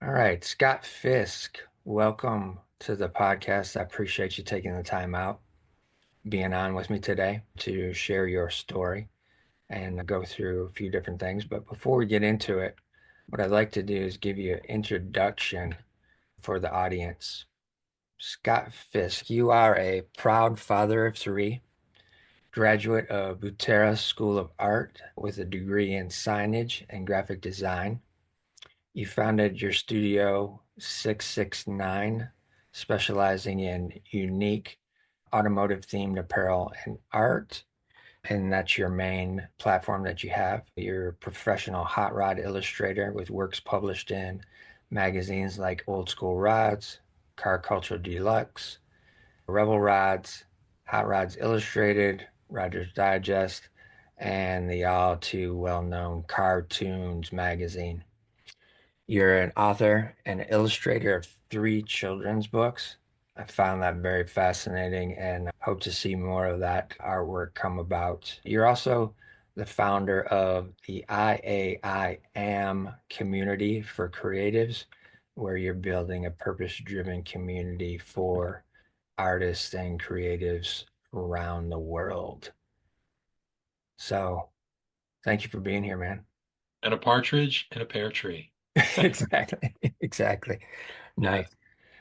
All right, Scott Fisk, welcome to the podcast. I appreciate you taking the time out, being on with me today to share your story and go through a few different things. But before we get into it, what I'd like to do is give you an introduction for the audience. Scott Fisk, you are a proud father of three, graduate of Butera School of Art with a degree in signage and graphic design. You founded your studio 669, specializing in unique automotive themed apparel and art. And that's your main platform that you have. You're a professional hot rod illustrator with works published in magazines like Old School Rods, Car Culture Deluxe, Rebel Rods, Hot Rods Illustrated, Roger's Digest, and the all too well known Cartoons magazine. You're an author and illustrator of three children's books. I found that very fascinating and hope to see more of that artwork come about. You're also the founder of the IAIAM Community for Creatives, where you're building a purpose-driven community for artists and creatives around the world. So, thank you for being here, man. And a partridge in a pear tree. Exactly. Exactly. Yeah. Nice.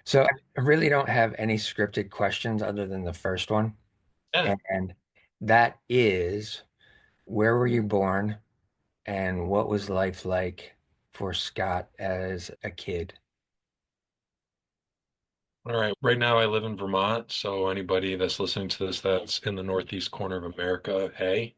So I really don't have any scripted questions other than the first one. Yeah. And that is, where were you born and what was life like for Scott as a kid? All right. Right now I live in Vermont, so anybody that's listening to this that's in the northeast corner of America, hey.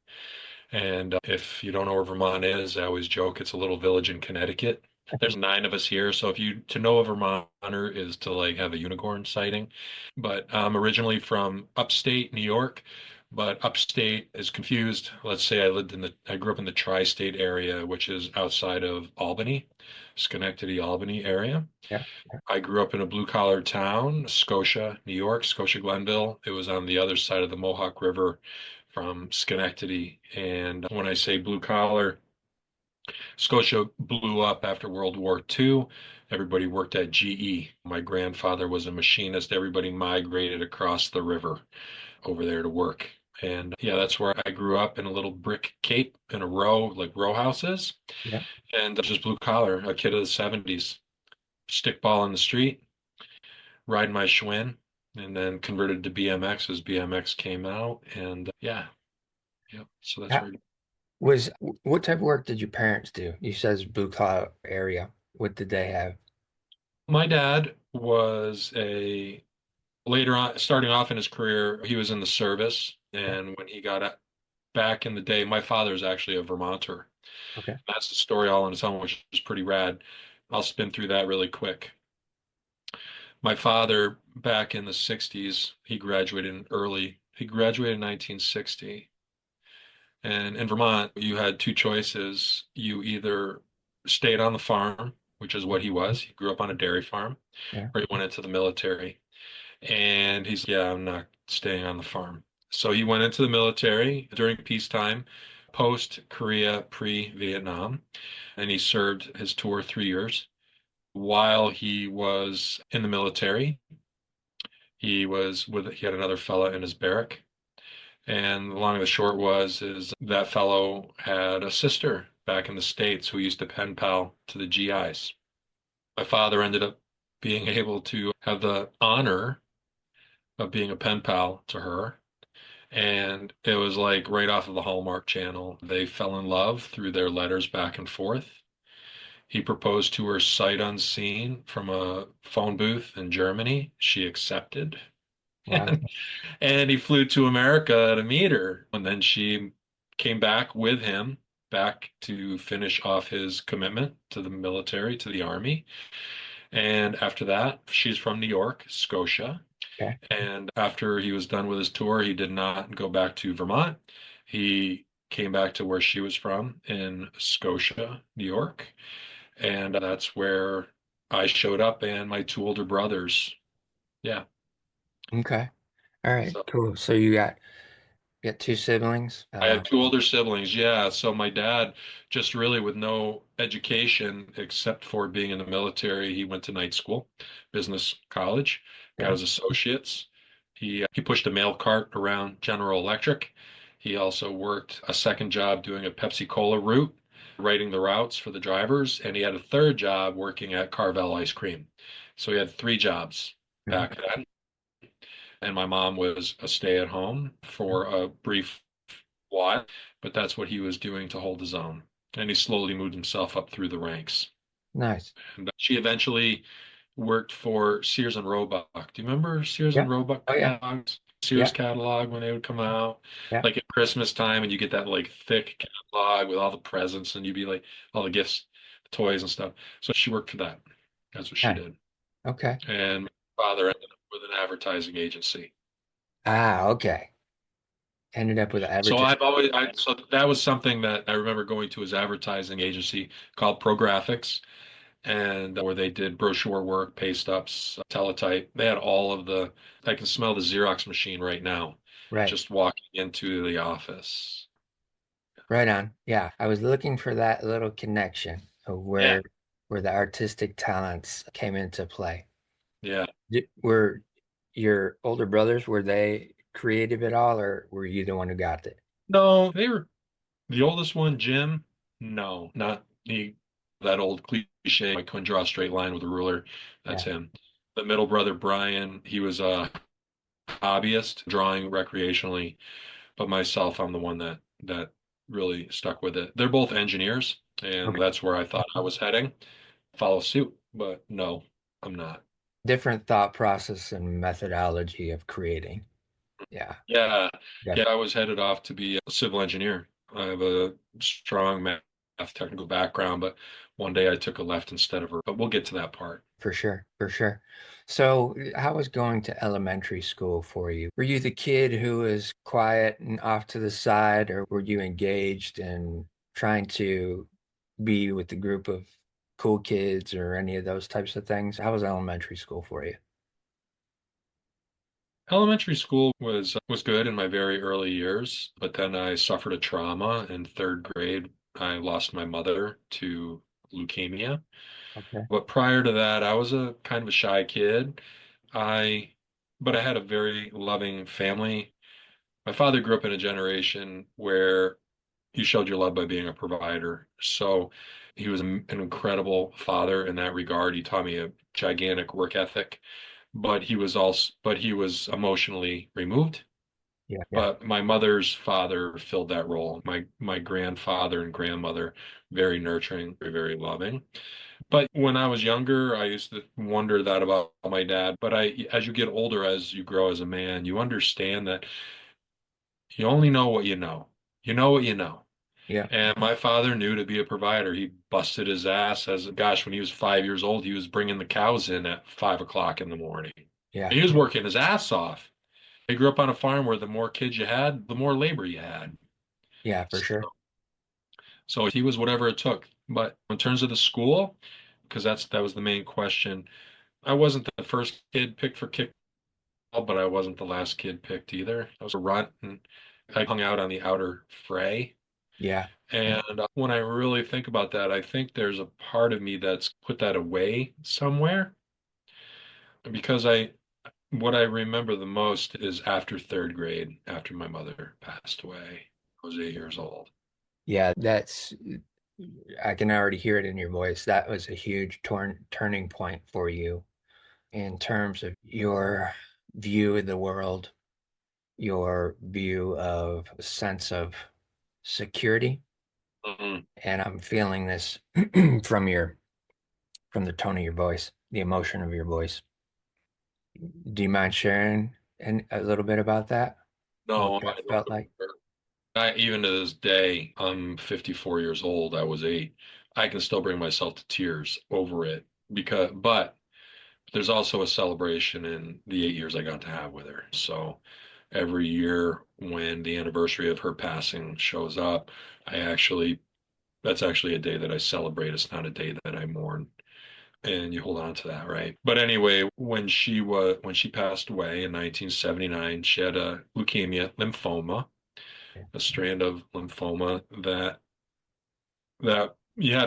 And if you don't know where Vermont is, I always joke it's a little village in Connecticut. There's nine of us here, so if you to know a Vermonter is to like have a unicorn sighting. But I'm originally from upstate New York, but upstate is confused. Let's say I grew up in the tri-state area, which is outside of Albany, Schenectady, Albany area. Yeah. I grew up in a blue collar town, Scotia, New York, Scotia Glenville. It was on the other side of the Mohawk River from Schenectady. And when I say blue collar, Scotia blew up after World War II. Everybody worked at GE. My grandfather was a machinist. Everybody migrated across the river over there to work. And yeah, that's where I grew up in a little brick cape in a row, like row houses. Yeah. And just blue collar, a kid of the 70s, stickball in the street, ride my Schwinn, and then converted to BMX as BMX came out. And yeah, yeah. So that's Ha- where Was what type of work did your parents do? You says blue collar area. What did they have? my dad was a later on, starting off in his career, he was in the service. Yeah. And when he got back in the day, my father's actually a Vermonter. Okay. That's the story all on its own, which is pretty rad. I'll spin through that really quick. My father, back in the 60s, he graduated in 1960. And in Vermont, you had two choices. You either stayed on the farm, which is what he was. He grew up on a dairy farm, Yeah. or he went into the military. And yeah, I'm not staying on the farm. So he went into the military during peacetime, post Korea, pre-Vietnam, and he served his tour 3 years. While he was in the military, he had another fella in his barrack. And the long and the short is that fellow had a sister back in the States who used to pen pal to the GIs. My father ended up being able to have the honor of being a pen pal to her. And it was like right off of the Hallmark channel. They fell in love through their letters back and forth. He proposed to her sight unseen from a phone booth in Germany. She accepted. Wow. And he flew to America to meet her. And then she came back with him back to finish off his commitment to the military, to the army. And after that, she's from New York, Scotia. Okay. And after he was done with his tour, he did not go back to Vermont. He came back to where she was from in Scotia, New York. And that's where I showed up and my two older brothers. Yeah. Okay. All right. So Cool. So you got You got two siblings? I have two older siblings, yeah. So my dad, just really with no education except for being in the military, he went to night school, business college, got Okay. his associates. He pushed a mail cart around General Electric. He also worked a second job doing a Pepsi Cola route, writing the routes for the drivers, and he had a third job working at Carvel Ice Cream. So he had three jobs Mhm. back then. And my mom was a stay-at-home for a brief while, but that's what he was doing to hold his own. And he slowly moved himself up through the ranks. Nice. And she eventually worked for Sears and Roebuck. Do you remember Sears Yeah. and Roebuck Oh yeah. catalogs? Sears Yeah. catalog when they would come out, Yeah. like at Christmas time, and you get that like thick catalog with all the presents, and you'd be like all the gifts, toys and stuff. So she worked for that. That's what she Nice. did. Okay. And my father ended up with an advertising agency. Ah, okay. Ended up with So advertising. I've always, so that was something that I remember going to his advertising agency called Pro Graphics, and where they did brochure work, paste ups, teletype. They had all of the, I can smell the Xerox machine right now, Right. just walking into the office. Right on. Yeah. I was looking for that little connection of Yeah, where the artistic talents came into play. yeah. Were your older brothers, were they creative at all, or were you the one who got it? No, they were the oldest one, Jim. No, not he. That old cliche, I couldn't draw a straight line with a ruler. That's Yeah, him. The middle brother, Brian, he was a hobbyist, drawing recreationally. But myself, I'm the one that really stuck with it. They're both engineers, and okay. that's where I thought I was heading. Follow suit, but no, I'm not. Different thought process and methodology of creating. Yeah, Yeah, yeah, def I was headed off to be a civil engineer. I have a strong math technical background, but one day I took a left instead of a, but we'll get to that part. for sure, for sure. So, how was going to elementary school for you? Were you the kid who was quiet and off to the side, or were you engaged and trying to be with the group of cool kids or any of those types of things? How was elementary school for you? Elementary school was good in my very early years, but then I suffered a trauma in third grade. I lost my mother to leukemia. Okay. But prior to that, I was a kind of a shy kid. I, but I had a very loving family. My father grew up in a generation where you showed your love by being a provider. So he was an incredible father in that regard. He taught me a gigantic work ethic, but he was emotionally removed. Yeah, yeah, But my mother's father filled that role. My grandfather and grandmother, very nurturing, very, very loving. But when I was younger, I used to wonder that about my dad. But as you get older, as you grow as a man, you understand that you only know what you know. You know what you know. yeah, And my father knew to be a provider. He busted his ass as, gosh, when he was 5 years old, he was bringing the cows in at 5 o'clock in the morning. yeah, He was working his ass off. He grew up on a farm where the more kids you had, the more labor you had. yeah, for sure. So he was whatever it took. But in terms of the school, because that was the main question, I wasn't the first kid picked for kickball, but I wasn't the last kid picked either. I was a runt, and I hung out on the outer fray. Yeah, yeah, And when I really think about that, I think there's a part of me that's put that away somewhere because what I remember the most is after third grade, after my mother passed away. I was 8 years old. yeah. I can already hear it in your voice. That was a huge turning point for you in terms of your view of the world, your view of a sense of security. Mhm. And I'm feeling this from from the tone of your voice, the emotion of your voice. Do you mind sharing a little bit about that? What No, that I felt like? don't. Even to this day, I'm 54 years old. I was 8. I can still bring myself to tears over it but there's also a celebration in the 8 years I got to have with her. So every year when the anniversary of her passing shows up, that's actually a day that I celebrate. It's not a day that I mourn. And you hold on to that, right? But anyway, when she passed away in 1979, she had a leukemia, lymphoma. Yeah. a strand of lymphoma that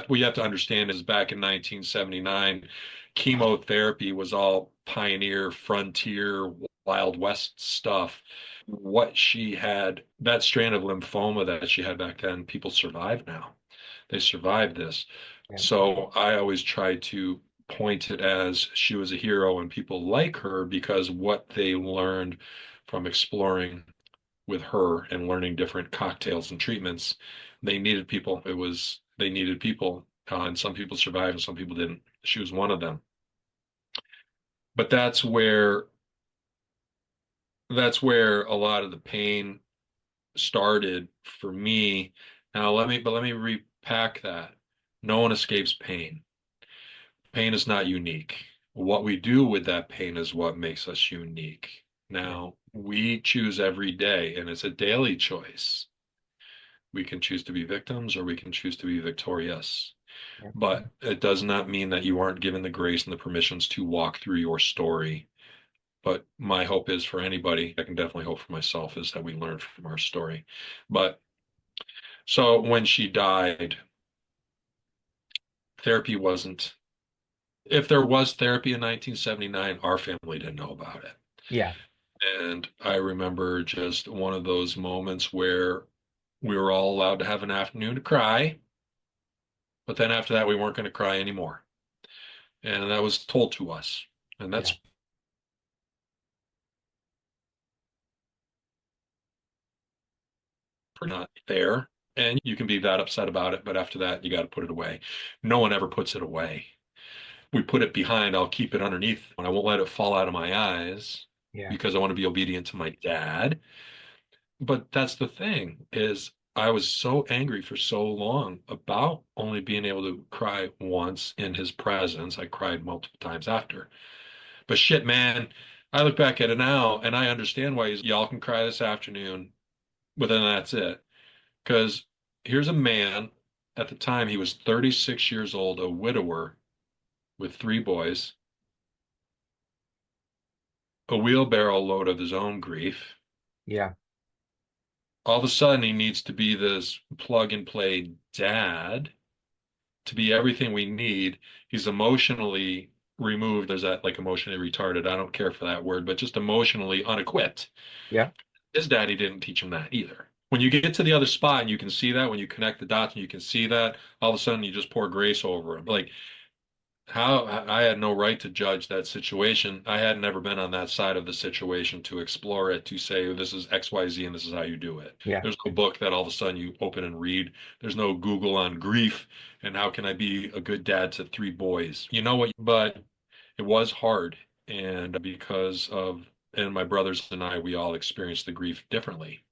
we have to understand is back in 1979, chemotherapy was all pioneer, frontier, Wild West stuff. What she had, that strand of lymphoma that she had back then, people survive now. They survived this. Yeah. So I always try to point it as she was a hero and people like her because what they learned from exploring with her and learning different cocktails and treatments, they needed people. They needed people, and some people survived and some people didn't. She was one of them. But that's where a lot of the pain started for me. Now let me repack that. No one escapes pain. Pain is not unique. What we do with that pain is what makes us unique. Yeah. Now, we choose every day, and it's a daily choice. We can choose to be victims or we can choose to be victorious. Yeah. But it does not mean that you aren't given the grace and the permissions to walk through your story. But my hope is for anybody, I can definitely hope for myself, is that we learn from our story. But so when she died, therapy wasn't, if there was therapy in 1979, our family didn't know about it. Yeah. And I remember just one of those moments where we were all allowed to have an afternoon to cry, but then after that, we weren't going to cry anymore. And that was told to us. And Yeah. that's pretty not fair. And you can be that upset about it, but after that, you got to put it away. No one ever puts it away. We put it behind, I'll keep it underneath, and I won't let it fall out of my eyes Yeah. because I want to be obedient to my dad. But that's the thing is I was so angry for so long about only being able to cry once in his presence. I cried multiple times after. But shit, man, I look back at it now and I understand why y'all can cry this afternoon, but then that's it. Because here's a man, at the time he was 36 years old, a widower with three boys, a wheelbarrow load of his own grief. Yeah. All of a sudden, he needs to be this plug and play dad to be everything we need. He's emotionally removed. There's that like emotionally retarded. I don't care for that word, but just emotionally unequipped. Yeah. His daddy didn't teach him that either. When you get to the other spot and you can see that, when you connect the dots and you can see that, all of a sudden you just pour grace over him. Like how I had no right to judge that situation. I had never been on that side of the situation to explore it, to say this is XYZ and this is how you do it. Yeah. There's no book that all of a sudden you open and read. There's no Google on grief and how can I be a good dad to three boys. You know what? But it was hard. And because of, and my brothers and I, we all experienced the grief differently.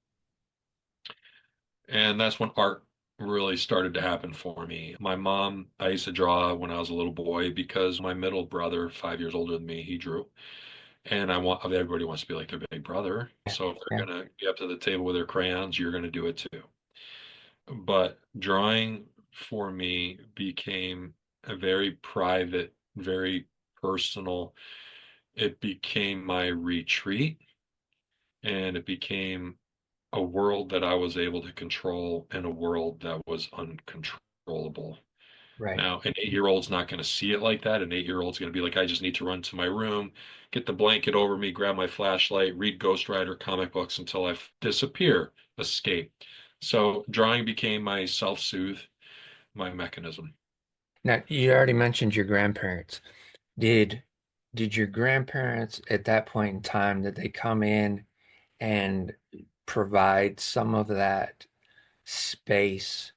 And that's when art really started to happen for me. My mom, I used to draw when I was a little boy because my middle brother, 5 years older than me, he drew. And everybody wants to be like their big brother. So if Yeah. they're going to be up to the table with their crayons, you're going to do it too. But drawing for me became a very private, very personal. It became my retreat and it became a world that I was able to control and a world that was uncontrollable. Right. Now, an 8 year old's not going to see it like that. An 8 year old's going to be like, I just need to run to my room, get the blanket over me, grab my flashlight, read Ghost Rider comic books until I disappear, escape. So drawing became my self-soothe, my mechanism. Now, you already mentioned your grandparents. Did did your grandparents at that point in time, did they come in and provide some of that space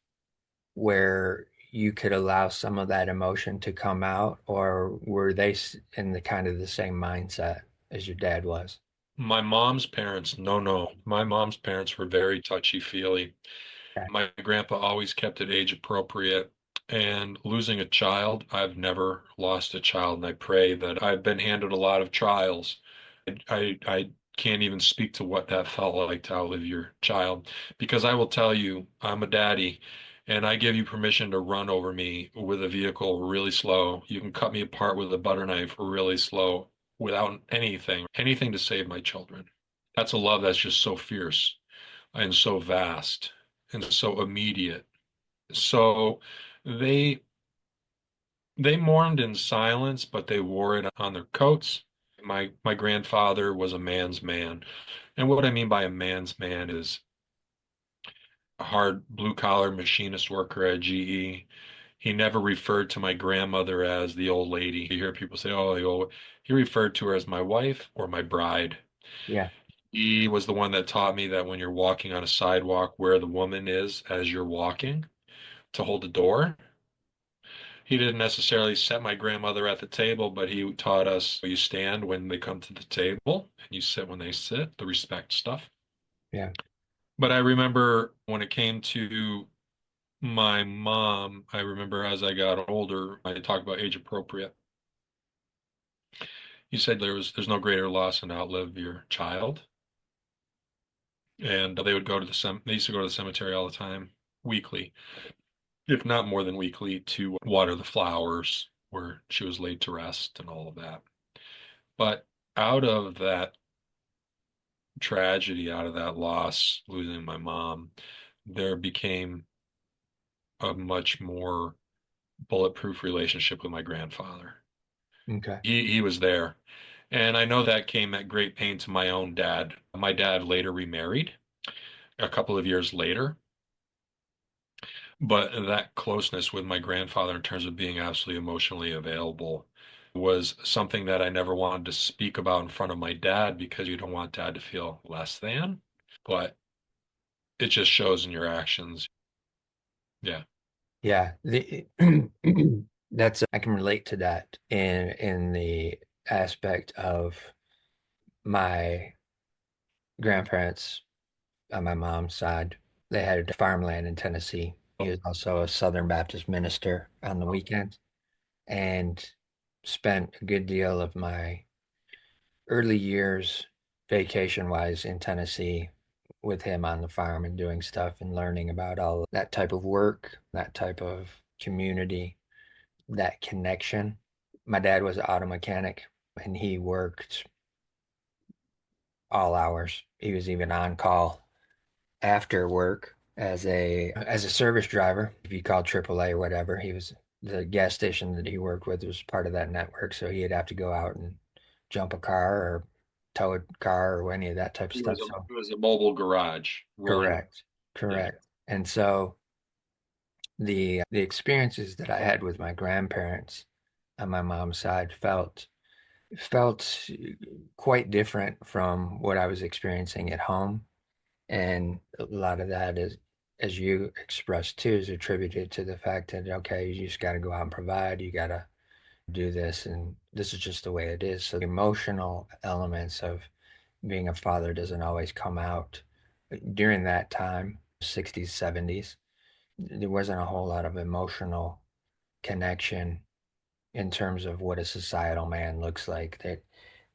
where you could allow some of that emotion to come out, or were they in the kind of the same mindset as your dad was? My mom's parents, no, no. My mom's parents were very touchy-feely. Okay. My grandpa always kept it age appropriate. And losing a child, I've never lost a child, and I pray that I've been handed a lot of trials. I can't even speak to what that felt like to outlive your child, because I will tell you, I'm a daddy, and I give you permission to run over me with a vehicle really slow. You can cut me apart with a butter knife really slow without anything to save my children. That's a love that's just so fierce. and so vast and so immediate. So they they mourned in silence, but they wore it on their coats. My grandfather was a man's man. And what I mean by a man's man is a hard blue collar machinist worker at GE. He never referred to my grandmother as the old lady. You hear people say, "Oh, the old." He referred to her as my wife or my bride. Yeah. He was the one that taught me that when you're walking on a sidewalk, where the woman is as you're walking to hold the door. He didn't necessarily set my grandmother at the table, but he taught us you stand when they come to the table and you sit when they sit, the respect stuff. Yeah. But I remember when it came to my mom, I remember as I got older, I talk about age appropriate. You said there's no greater loss than to outlive your child. And they would go to they used to go to the cemetery all the time, weekly, if not more than weekly, to water the flowers where she was laid to rest and all of that. But out of that tragedy, out of that loss, losing my mom, there became a much more bulletproof relationship with my grandfather. Okay. He was there. And I know that came at great pain to my own dad. My dad later remarried a couple of years later, but that closeness with my grandfather in terms of being absolutely emotionally available was something that I never wanted to speak about in front of my dad because you don't want dad to feel less than. But it just shows in your actions. Yeah. Yeah. The that's I can relate to that in the aspect of my grandparents on my mom's side. They had farmland in Tennessee. He was also a Southern Baptist minister on the weekends and spent a good deal of my early years vacation wise in Tennessee with him on the farm and doing stuff and learning about all that type of work, that type of community, that connection. My dad was an auto mechanic and he worked all hours. He was even on call after work as a service driver. If you call AAA or whatever, he was the gas station that he worked with was part of that network, so he'd have to go out and jump a car or tow a car or any of that type of stuff. So It was a mobile garage rolling. correct, Yeah. correct. And so the experiences that I had with my grandparents on my mom's side felt quite different from what I was experiencing at home. And a lot of that is, as you expressed too, is attributed to the fact that, okay, you just got to go out and provide, you got to do this, and this is just the way it is. So the emotional elements of being a father doesn't always come out during that time, 60s, 70s. There wasn't a whole lot of emotional connection in terms of what a societal man looks like. That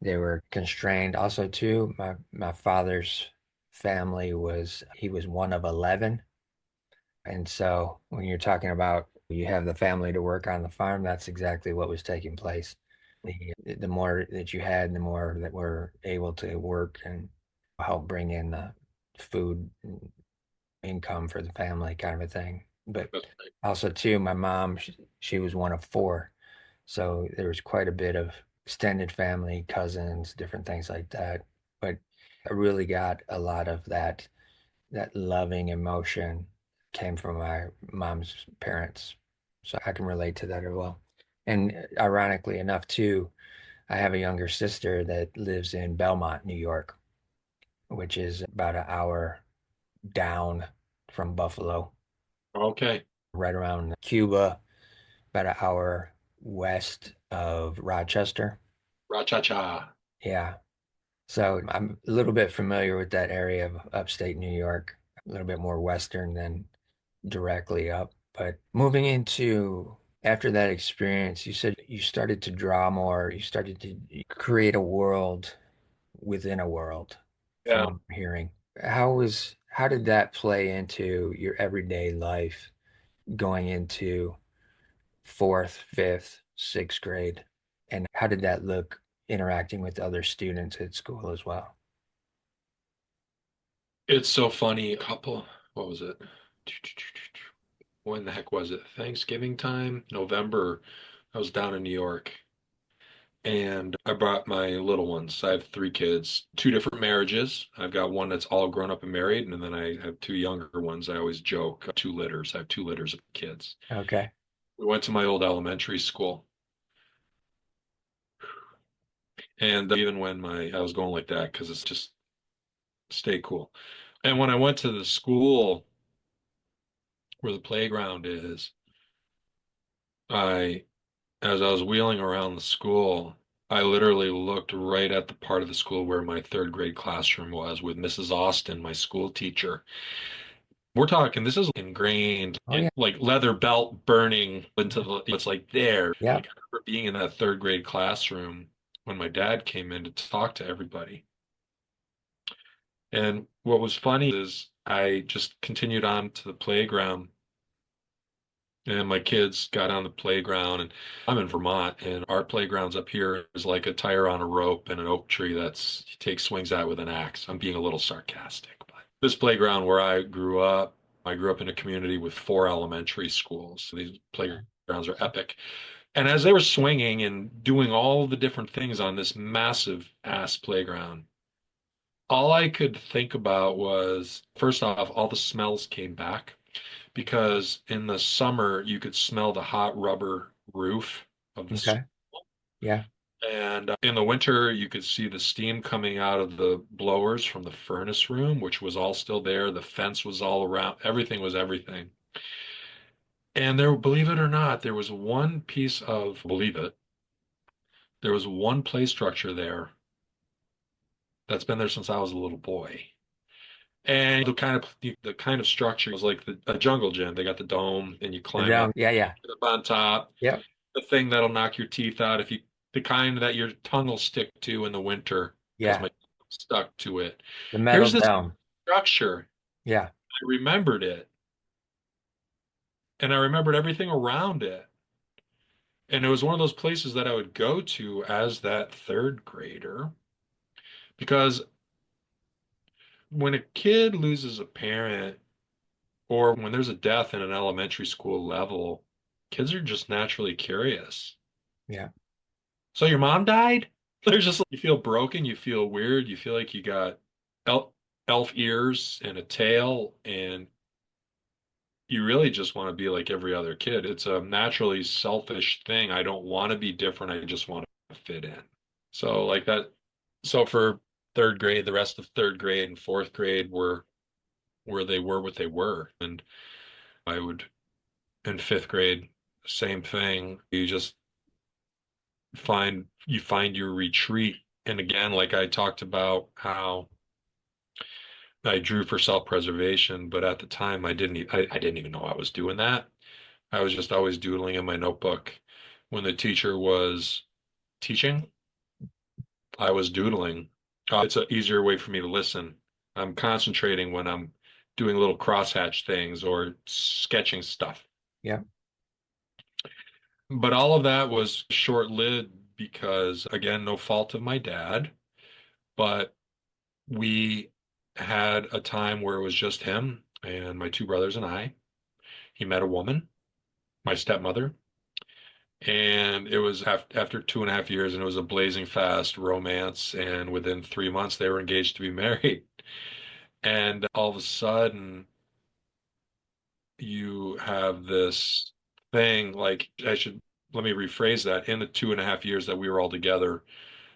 they were constrained. Also, too, my father's family was he was one of 11, and so when you're talking about you have the family to work on the farm, that's exactly what was taking place. The more that you had, the more that were able to work and help bring in the food and income for the family, kind of a thing. But also, too, my mom, she was one of four. So there was quite a bit of extended family, cousins, different things like that. But I really got a lot of that loving emotion came from my mom's parents. So I can relate to that as well. And ironically enough, too, I have a younger sister that lives in Belmont, New York, which is about an hour down from Buffalo, Okay. right around Cuba, about an hour west of Rochester. Ra-cha-cha. Yeah. So I'm a little bit familiar with that area of upstate New York, a little bit more western than directly up. But moving into after that experience, you said you started to draw more, you started to create a world within a world from Yeah. what I'm hearing. How did that play into your everyday life going into fourth, fifth, sixth grade? And how did that look interacting with other students at school as well? It's so funny. What was it? When the heck was it? Thanksgiving time, November. I was down in New York and I brought my little ones. I have three kids, two different marriages. I've got one that's all grown up and married, and then I have two younger ones. I always joke, two litters. I have two litters of kids. Okay. We went to my old elementary school, and even when my I was going like that because it's just stay cool. And when I went to the school where the playground is, I as I was wheeling around the school, I literally looked right at the part of the school where my third grade classroom was with Mrs. Austin, my school teacher. We're talking, this is ingrained, Oh yeah. like leather belt burning into it's like there. Yeah. Like I remember being in that third grade classroom when my dad came in to talk to everybody. And what was funny is I just continued on to the playground. And my kids got on the playground, and I'm in Vermont, and our playgrounds up here is like a tire on a rope and an oak tree that's you take swings at with an axe. I'm being a little sarcastic, but this playground where I grew up in a community with four elementary schools. So these playgrounds are epic. And as they were swinging and doing all the different things on this massive ass playground, all I could think about was, first off, all the smells came back because in the summer you could smell the hot rubber roof of the Okay. Yeah. and in the winter you could see the steam coming out of the blowers from the furnace room, which was all still there. The fence was all around. Everything was everything. And there, believe it or not, believe it, there was one play structure there that's been there since I was a little boy. And the kind of structure was like a jungle gym. They got the dome and you climb up Yeah. Yeah. on top. Yep. The thing that'll knock your teeth out if you the kind that your tongue will stick to in the winter because Yeah. my tongue stuck to it. The metal Here's this dome. structure. Yeah. I remembered it and I remembered everything around it. And it was one of those places that I would go to as that third grader because when a kid loses a parent or when there's a death in an elementary school level, kids are just naturally curious. Yeah. So your mom died? There's just you feel broken, you feel weird, you feel like you got elf, elf ears and a tail, and you really just want to be like every other kid. It's a naturally selfish thing. I don't want to be different. I just want to fit in. So like that. So for third grade, the rest of third grade and fourth grade were where they were what they were. And I would in fifth grade, same thing. You find your retreat. And again, like I talked about how I drew for self-preservation, but at the time I didn't even know I was doing that. I was just always doodling in my notebook. When the teacher was teaching, I was doodling. It's an easier way for me to listen. I'm concentrating when I'm doing little crosshatch things or sketching stuff. Yeah. But all of that was short-lived because, again, no fault of my dad, but we had a time where it was just him and my two brothers and I. He met a woman, my stepmother, and it was after 2.5 years, and it was a blazing fast romance. And within 3 months, they were engaged to be married. And all of a sudden, you have this thing like let me rephrase that. In the 2.5 years that we were all together,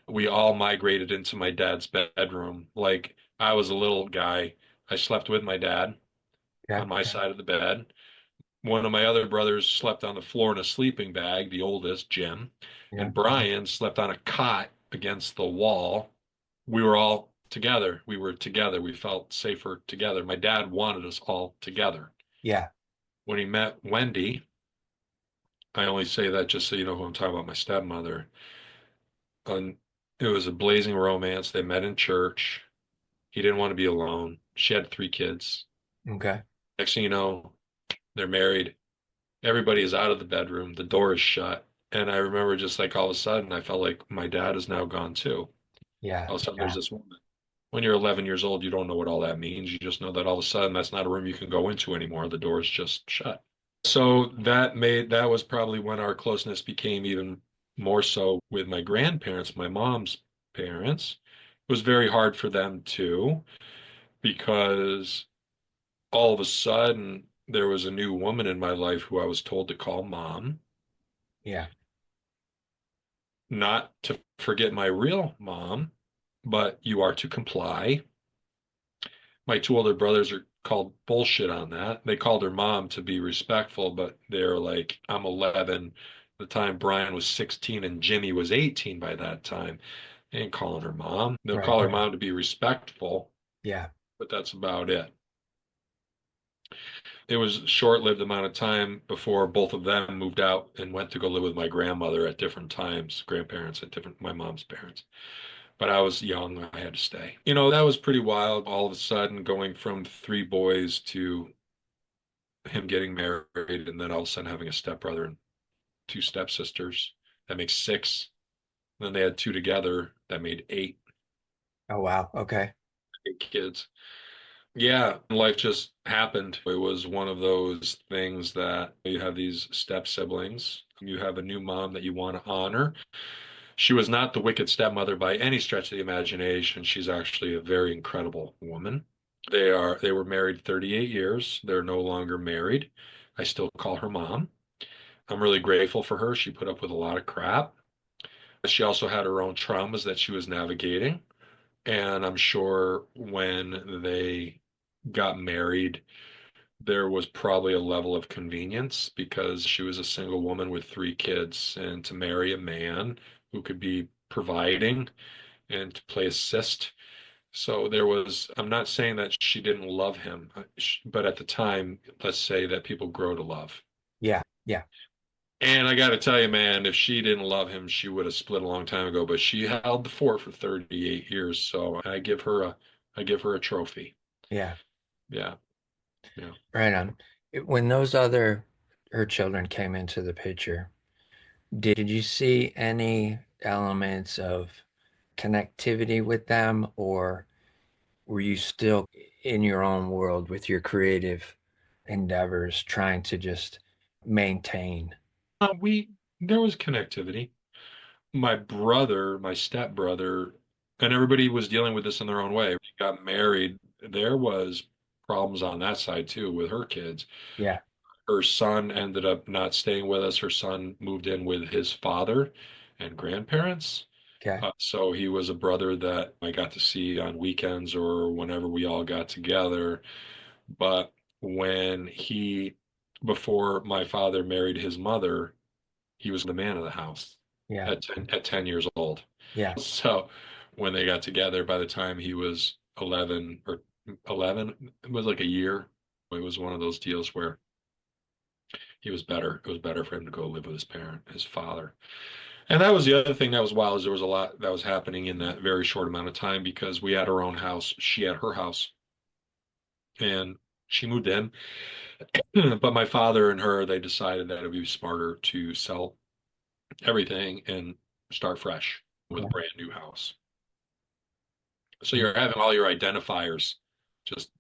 we all migrated into my dad's bedroom. Like I was a little guy. I slept with my dad Yeah. on my side of the bed. One of my other brothers slept on the floor in a sleeping bag, the oldest, Jim, Yeah. and Brian slept on a cot against the wall. We were all together. We were together. We felt safer together. My dad wanted us all together. Yeah. When he met Wendy, I only say that just so you know who I'm talking about, my stepmother. And it was a blazing romance. They met in church. He didn't want to be alone. She had three kids. Okay. Next thing you know, they're married. Everybody is out of the bedroom. The door is shut. And I remember just like all of a sudden, I felt like my dad is now gone too. Yeah. All of a sudden, there's Yeah. this woman. When you're 11 years old, you don't know what all that means. You just know that all of a sudden that's not a room you can go into anymore. The door's just shut. So that was probably when our closeness became even more so with my grandparents, my mom's parents. It was very hard for them too, because all of a sudden there was a new woman in my life who I was told to call mom, Yeah. not to forget my real mom, but you are to comply. My two older brothers are called bullshit on that. They called her mom to be respectful, but they're like, I'm 11. The time Brian was 16 and Jimmy was 18 by that time. They ain't calling her mom. They'll Right. call her mom to be respectful, Yeah. but that's about it. It was a short-lived amount of time before both of them moved out and went to go live with my grandmother at different times, grandparents at different, my mom's parents. But I was young, I had to stay. That was pretty wild. All of a sudden, going from three boys to him getting married, and then all of a sudden having a stepbrother and two stepsisters. That makes six. And then they had two together. That made Oh, wow. Okay. eight kids. Yeah, life just happened. It was one of those things that you have these step siblings. You have a new mom that you want to honor. She was not the wicked stepmother by any stretch of the imagination. She's actually a very incredible woman. They were married 38 years. They're no longer married. I still call her mom. I'm really grateful for her. She put up with a lot of crap. She also had her own traumas that she was navigating. And I'm sure when they got married, there was probably a level of convenience because she was a single woman with three kids. And to marry a man who could be providing and to play assist. So I'm not saying that she didn't love him, but at the time, let's say that people grow to love. Yeah. Yeah. And I got to tell you, man, if she didn't love him, she would have split a long time ago. But she held the fort for 38 years, so I give her a trophy. Yeah. Yeah, yeah. Right on. When those other her children came into the picture, did you see any elements of connectivity with them, or were you still in your own world with your creative endeavors, trying to just maintain? We There was connectivity. My brother, my stepbrother, and everybody was dealing with this in their own way. We got married. There was problems on that side too with her kids. Yeah. Her son ended up not staying with us. Her son moved in with his father and grandparents. Okay. So he was a brother that I got to see on weekends or whenever we all got together. But when before my father married his mother, he was the man of the house Yeah. at 10 years old. Yeah. So when they got together, by the time he was 11, it was like a year. It was one of those deals where he was better. It was better for him to go live with his father. And that was the other thing that was wild is there was a lot that was happening in that very short amount of time because we had our own house. She had her house and she moved in. But my father and her, they decided that it would be smarter to sell everything and start fresh with a Yeah. brand new house. So Yeah. you're having all your identifiers just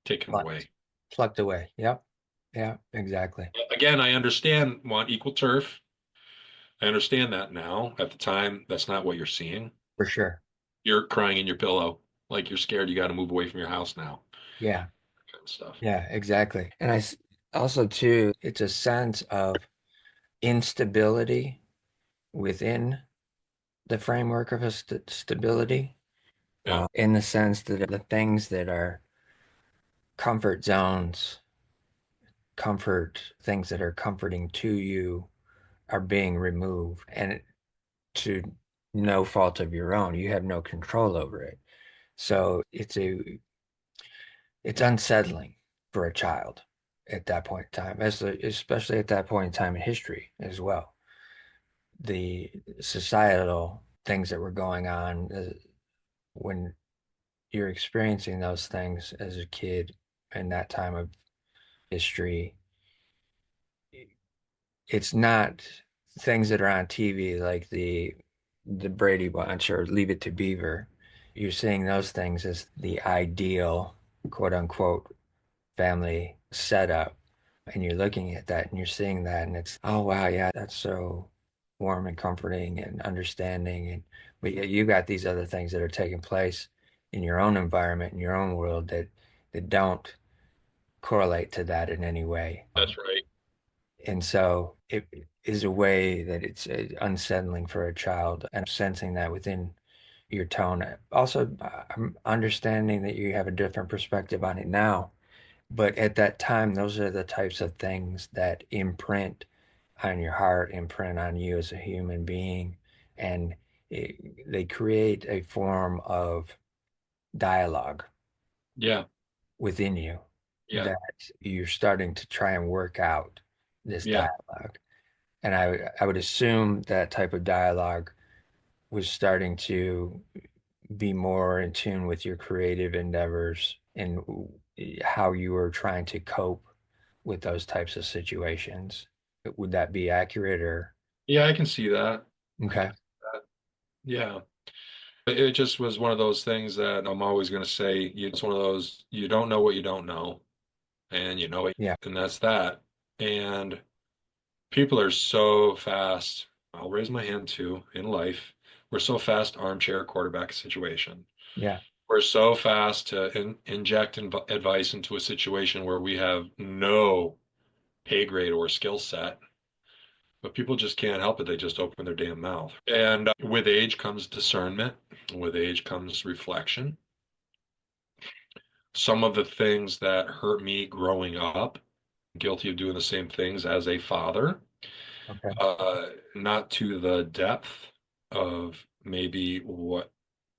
taken Plucked. away. Plucked away. Yep. Yeah, exactly. Again, I understand want equal turf. I understand that now. At the time, that's not what you're seeing. For sure. You're crying in your pillow like you're scared you got to move away from your house now, Yeah. kind of stuff. Yeah, exactly. And also too, it's a sense of instability within the framework of a stability, Yeah. in the sense that the things that are comfort zones, comfort things that are comforting to you are being removed, and to no fault of your own, you have no control over it. So it's unsettling for a child at that point in time, especially at that point in time in history as well. The societal things that were going on, when you're experiencing those things as a kid in that time of history, it's not things that are on TV like the Brady Bunch or Leave It to Beaver. you're seeing those things as the ideal, quote unquote, family setup. And you're looking at that and you're seeing that, and it's, oh, wow, yeah, that's so warm and comforting and understanding. And but yet you got these other things that are taking place in your own environment, in your own world that don't correlate to that in any way. That's right. And so it is a way that it's unsettling for a child, and sensing that within your tone. Also, I'm understanding that you have a different perspective on it now, but at that time, those are the types of things that imprint on your heart, imprint on you as a human being, and they create a form of dialogue Yeah. within you Yeah. that you're starting to try and work out this Yeah. dialogue. And I would assume that type of dialogue was starting to be more in tune with your creative endeavors and how you were trying to cope with those types of situations. Would that be accurate or Yeah, I can see that. I can okay? see that. Yeah. It just was one of those things that I'm always going to say, it's one of those, you don't know what you don't know, and you know it, Yeah, and that's that. And people are so fast. I'll raise my hand too in life. We're so fast armchair quarterback situation. yeah, We're so fast to inject advice into a situation where we have no pay grade or skill set, but people just can't help it. They just open their damn mouth. And with age comes discernment. With age comes reflection. Some of the things that hurt me growing up, guilty of doing the same things as a father, okay, not to the depth of maybe what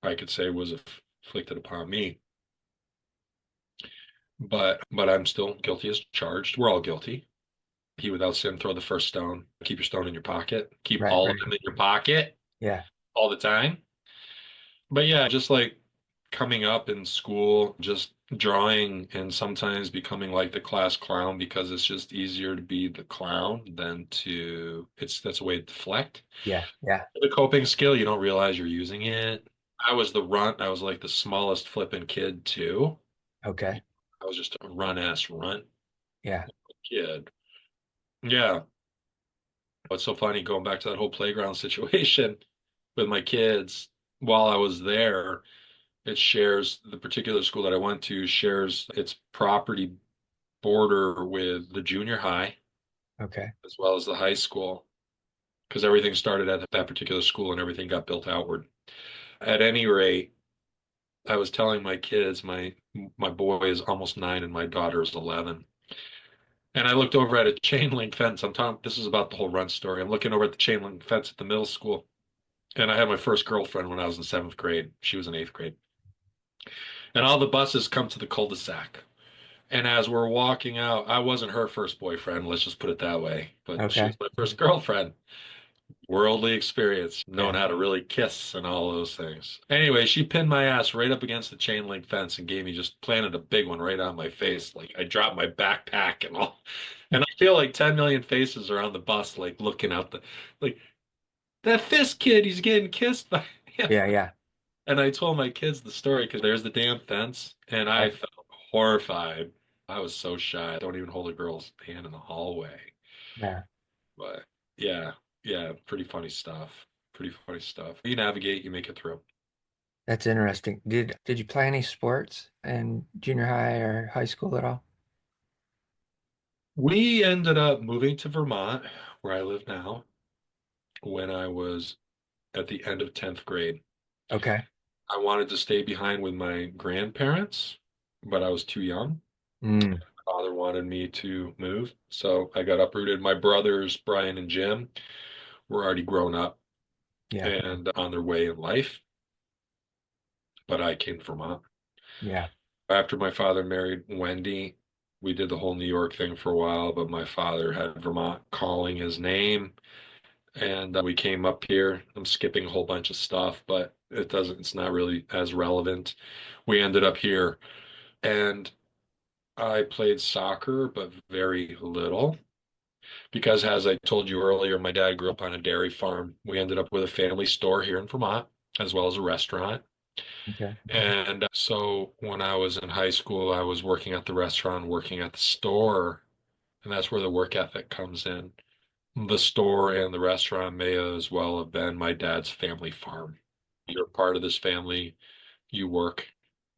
I could say was inflicted upon me, but I'm still guilty as charged. We're all guilty. He without sin, throw the first stone. Keep your stone in your pocket. Keep right, all of right, them in your pocket yeah, all the time. But yeah, just like coming up in school, just drawing and sometimes becoming like the class clown because it's just easier to be the clown than to, that's a way to deflect. yeah, yeah, The coping skill, you don't realize you're using it. I was the runt. I was like the smallest flipping kid too. okay, I was just a run ass runt yeah, kid. Yeah. What's so funny going back to that whole playground situation with my kids while I was there, it shares the particular school that I went to shares its property border with the junior high okay, as well as the high school because everything started at that particular school and everything got built outward. At any rate, I was telling my kids, my boy is almost 9 and my daughter is 11. And I looked over at a chain link fence. I'm talking, this is about the whole run story. I'm looking over at the chain link fence at the middle school. And I had my first girlfriend when I was in seventh grade. She was in eighth grade. And all the buses come to the cul-de-sac. And as we're walking out, I wasn't her first boyfriend, let's just put it that way. But she okay, was my first girlfriend. Worldly experience, knowing yeah, how to really kiss and all those things. Anyway, she pinned my ass right up against the chain link fence and gave me just planted a big one right on my face. Like I dropped my backpack and all. And I feel like 10 million faces are on the bus, like looking out like that Fisk kid, he's getting kissed by him. yeah, yeah, And I told my kids the story because there's the damn fence, and I right, felt horrified. I was so shy. I don't even hold a girl's hand in the hallway. yeah. But yeah, yeah, pretty funny stuff. Pretty funny stuff. You navigate, you make it through. That's interesting. Did you play any sports in junior high or high school at all? We ended up moving to Vermont, where I live now, when I was at the end of 10th grade. Okay. I wanted to stay behind with my grandparents, but I was too young. Mm, Father wanted me to move, so I got uprooted. My brothers, Brian and Jim, were already grown up yeah, and on their way in life, but I came to Vermont. yeah, After my father married Wendy, we did the whole New York thing for a while, but my father had Vermont calling his name, and we came up here. I'm skipping a whole bunch of stuff, but it's not really as relevant. We ended up here, and I played soccer, but very little. Because as I told you earlier, my dad grew up on a dairy farm. We ended up with a family store here in Vermont, as well as a restaurant. Okay. And so when I was in high school, I was working at the restaurant, working at the store, and that's where the work ethic comes in. The store and the restaurant may as well have been my dad's family farm. You're part of this family, you work,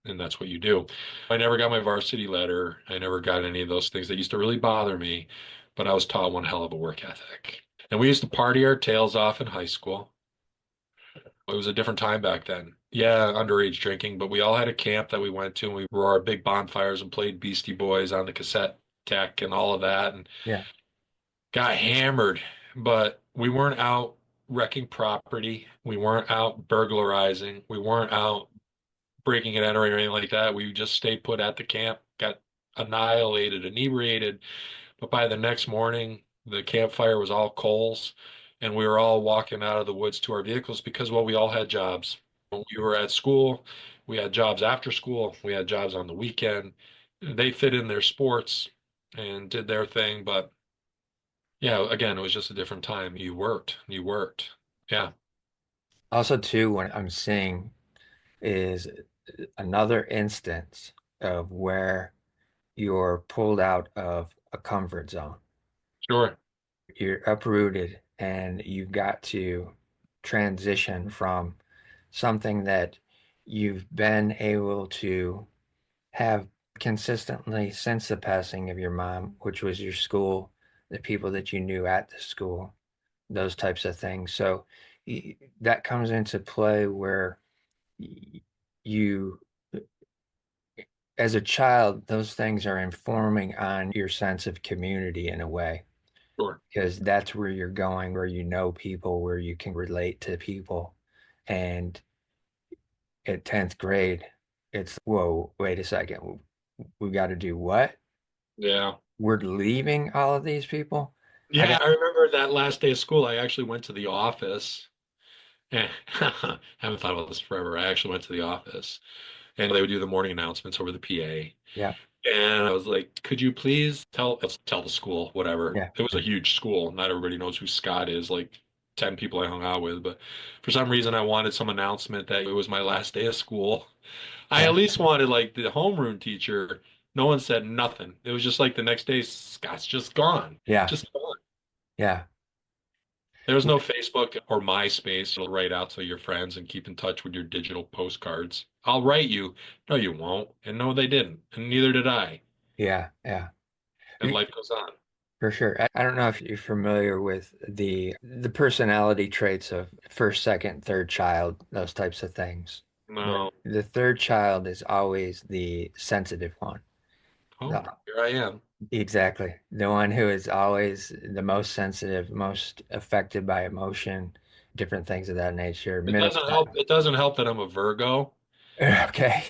and that's what you do. I never got my varsity letter. I never got any of those things that used to really bother me, but I was taught one hell of a work ethic. And we used to party our tails off in high school. It was a different time back then. Yeah, underage drinking, but we all had a camp that we went to, and we wore our big bonfires and played Beastie Boys on the cassette deck and all of that, and Yeah. got hammered. But we weren't out wrecking property. We weren't out burglarizing. We weren't out breaking and entering or anything like that. We just stayed put at the camp, got annihilated, inebriated. But by the next morning, the campfire was all coals, and we were all walking out of the woods to our vehicles because, well, we all had jobs. When we were at school, we had jobs after school, we had jobs on the weekend. They fit in their sports and did their thing, but yeah, again, it was just a different time. You worked. Yeah, Also, too, what I'm seeing is another instance of where you're pulled out of a comfort zone. sure, You're uprooted and you've got to transition from something that you've been able to have consistently since the passing of your mom, which was your school, the people that you knew at the school, those types of things. So that comes into play where you, as a child, those things are informing on your sense of community in a way, sure. because that's where you're going, where you know people, where you can relate to people. And at 10th grade, it's, whoa, wait a second. We got to do what? Yeah. We're leaving all of these people? I Yeah, got, I remember that last day of school, I actually went to the office. Eh, haven't thought about this forever. I actually went to the office and they would do the morning announcements over the PA. yeah, And I was like, could you please tell the school, whatever. yeah, It was a huge school. Not everybody knows who Scott is, like 10 people I hung out with. But for some reason, I wanted some announcement that it was my last day of school. I yeah, at least wanted like the homeroom teacher. No one said nothing. It was just like the next day, Scott's just gone. yeah, Just gone. yeah, There was no Facebook or MySpace to write out to your friends and keep in touch with your digital postcards. I'll write you. No, you won't. And no, they didn't. And neither did I. yeah, yeah. And life goes on. For sure. I don't know if you're familiar with the personality traits of first, second, third child, those types of things. Where No. the third child is always the sensitive one. Oh, The- here I am. exactly. The one who is always the most sensitive, most affected by emotion, different things of that nature. It Middle doesn't help. child. It doesn't help that I'm a Virgo. Okay.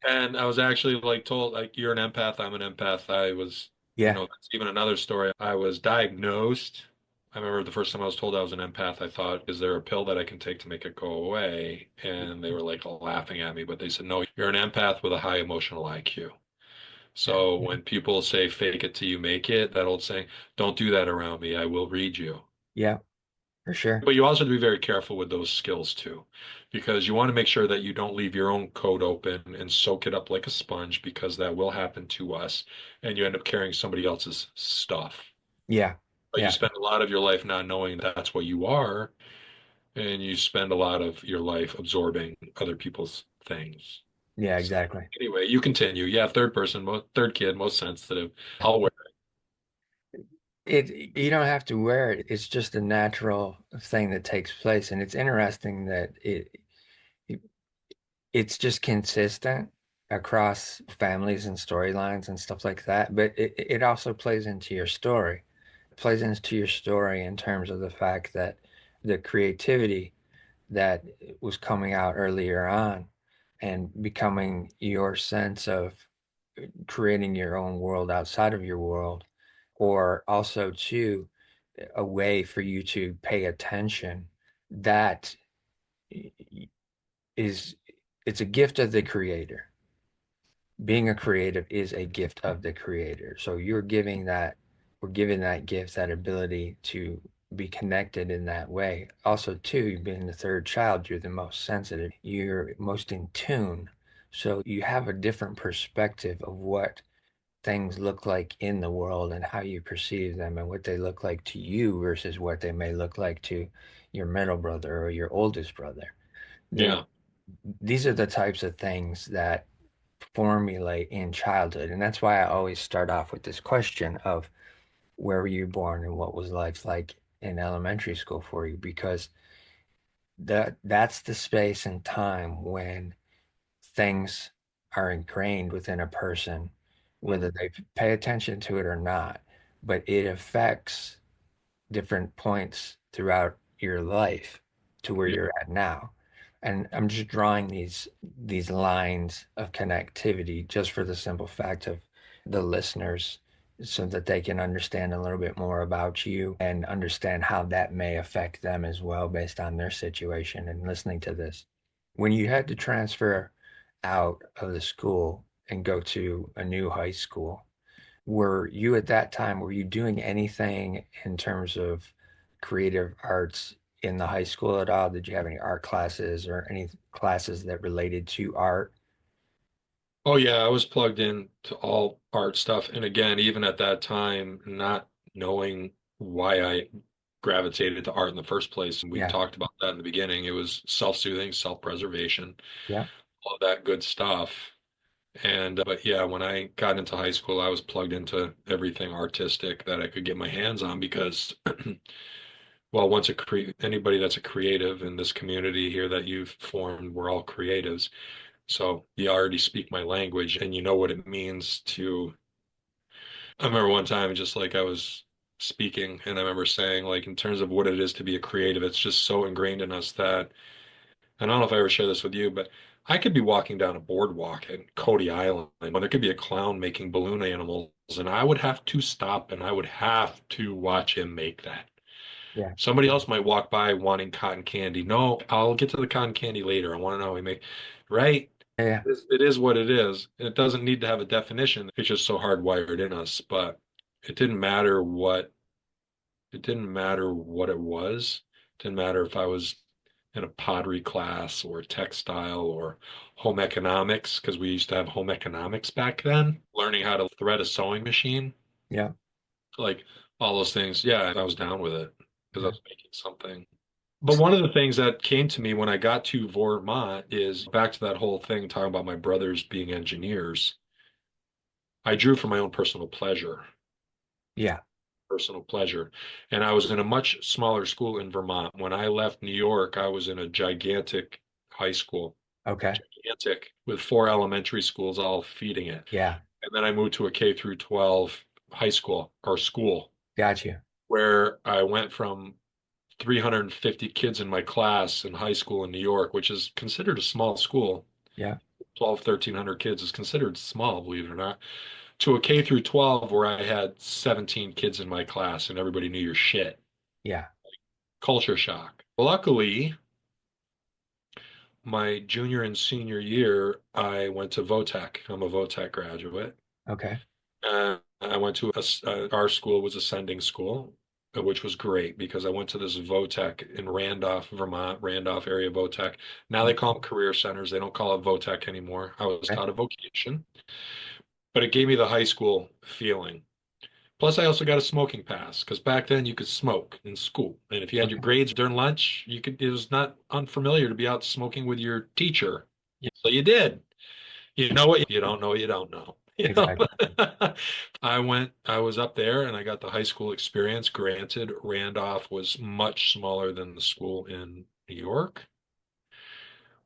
And I was actually like told like you're an empath, I'm an empath. I was, Yeah. that's even another story. I was diagnosed. I remember the first time I was told I was an empath, I thought, is there a pill that I can take to make it go away? And they were like laughing at me, but they said, no, you're an empath with a high emotional IQ. Yeah. So when people say fake it till you make it, that old saying, don't do that around me. I will read you. Yeah, for sure. But you also have to be very careful with those skills too, because you want to make sure that you don't leave your own code open and soak it up like a sponge, because that will happen to us, and you end up carrying somebody else's stuff. Yeah. But you Yeah. spend a lot of your life not knowing that's what you are, and you spend a lot of your life absorbing other people's things. Yeah, So exactly. anyway, you continue. Yeah, third person, third kid, most sensitive. I'll wear You don't have to wear it. It's just a natural thing that takes place. And it's interesting that it it's just consistent across families and storylines and stuff like that. But it also plays into your story. It plays into your story in terms of the fact that the creativity that was coming out earlier on and becoming your sense of creating your own world outside of your world, or also too a way for you to pay attention that is it's a gift of the creator. Being a creative is a gift of the creator. So we're giving that gift, that ability to be connected in that way. Also, too, you being the third child, you're the most sensitive, you're most in tune. So you have a different perspective of what things look like in the world and how you perceive them and what they look like to you versus what they may look like to your middle brother or your oldest brother. The, Yeah. these are the types of things that formulate in childhood. And that's why I always start off with this question of where were you born and what was life like in elementary school for you? Because that's the space and time when things are ingrained within a person, whether Mhm. they pay attention to it or not, but it affects different points throughout your life to where Yeah. you're at now. And I'm just drawing these lines of connectivity just for the simple fact of the listeners so that they can understand a little bit more about you and understand how that may affect them as well based on their situation and listening to this. When you had to transfer out of the school and go to a new high school, were you at that time, were you doing anything in terms of creative arts in the high school at all? Did you have any art classes or any classes that related to art? Oh yeah, I was plugged in to all art stuff. And again, even at that time, not knowing why I gravitated to art in the first place, and we Yeah, talked about that in the beginning, it was self-soothing, self-preservation, yeah, all of that good stuff. And but yeah, when I got into high school, I was plugged into everything artistic that I could get my hands on because well, anybody that's a creative in this community here that you've formed, we're all creatives. So you already speak my language and you know what it means to. I remember one time just like I was speaking and I remember saying, like, in terms of what it is to be a creative, it's just so ingrained in us that, and I don't know if I ever share this with you, but I could be walking down a boardwalk in Cody Island and there could be a clown making balloon animals and I would have to stop and I would have to watch him make that. yeah, Somebody else might walk by wanting cotton candy. No, I'll get to the cotton candy later. I want to know how we make, right? yeah, It is what it is. It doesn't need to have a definition. It's just so hardwired in us. But it didn't matter what it didn't matter what it was. It didn't matter if I was in a pottery class or textile or home economics, because we used to have home economics back then, learning how to thread a sewing machine, yeah, like all those things. Yeah, I was down with it because I yeah. was making something. But one of the things that came to me when I got to Vermont is back to that whole thing talking about my brothers being engineers. I drew for my own Yeah. personal pleasure. And I was in a much smaller school in Vermont. When I left New York, I was in a gigantic high school, Okay. gigantic, with four elementary schools all feeding it. Yeah. And then I moved to a K through 12 high school or school Got you. where I went from 350 kids in my class in high school in New York, which is considered a small school. Yeah. 12, 1,300 kids is considered small, believe it or not, to a K through 12 where I had 17 kids in my class and everybody knew your shit. Yeah. Culture shock. Luckily, my junior and senior year, I went to Votech. I'm a Votech graduate. Okay. I went to our school was a sending school, which was great because I went to this Votech in Randolph, Vermont, Randolph area Votech. Now they call them career centers. They don't call it Votech anymore. I was Okay. taught a vocation, but it gave me the high school feeling. Plus, I also got a smoking pass because back then you could smoke in school, and if you had your Okay. grades during lunch, you could. It was not unfamiliar to be out smoking with your teacher. So you did. You know what you don't know, you don't know. You know, Exactly. I was up there and I got the high school experience. Granted, Randolph was much smaller than the school in New York,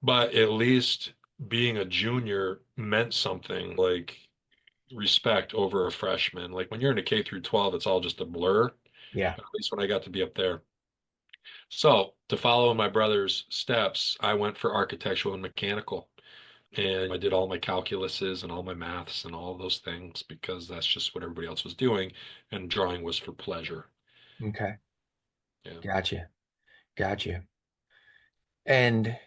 but at least being a junior meant something like respect over a freshman. Like when you're in a K through 12, it's all just a blur. Yeah. At least when I got to be up there. So to follow in my brother's steps, I went for architectural and mechanical. And I did all my calculuses and all my maths and all those things because that's just what everybody else was doing. And drawing was for pleasure. Okay. Yeah. Gotcha. Gotcha. And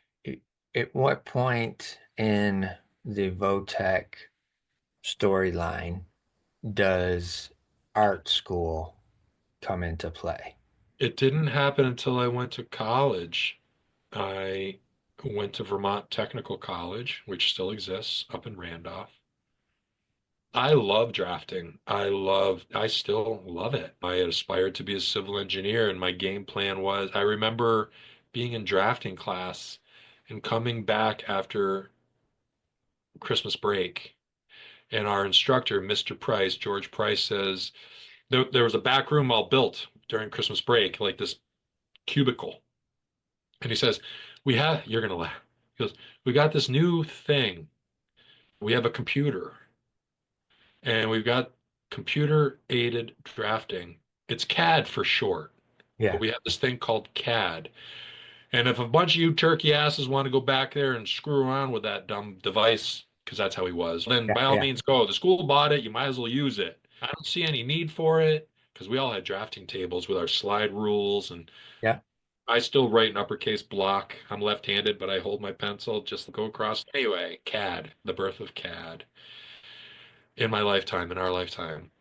at what point in the Votech storyline does art school come into play? It didn't happen until I went to college. I went to Vermont Technical College, which still exists up in Randolph. I love drafting. I still love it. I had aspired to be a civil engineer, and my game plan was, I remember being in drafting class and coming back after Christmas break, and our instructor, Mr. Price, George Price, says, there was a back room all built during Christmas break, like this cubicle. And he says, you're going to laugh. He goes, we got this new thing. We have a computer and we've got computer aided drafting. It's CAD for short, but Yeah. we have this thing called CAD. And if a bunch of you turkey asses want to go back there and screw around with that dumb device, because that's how he was, then Yeah. by all Yeah. means go. The school bought it. You might as well use it. I don't see any need for it because we all had drafting tables with our slide rules, and Yeah. I still write in uppercase block. I'm left-handed, but I hold my pencil just to go across. Anyway, CAD, the birth of CAD in my lifetime, in our lifetime.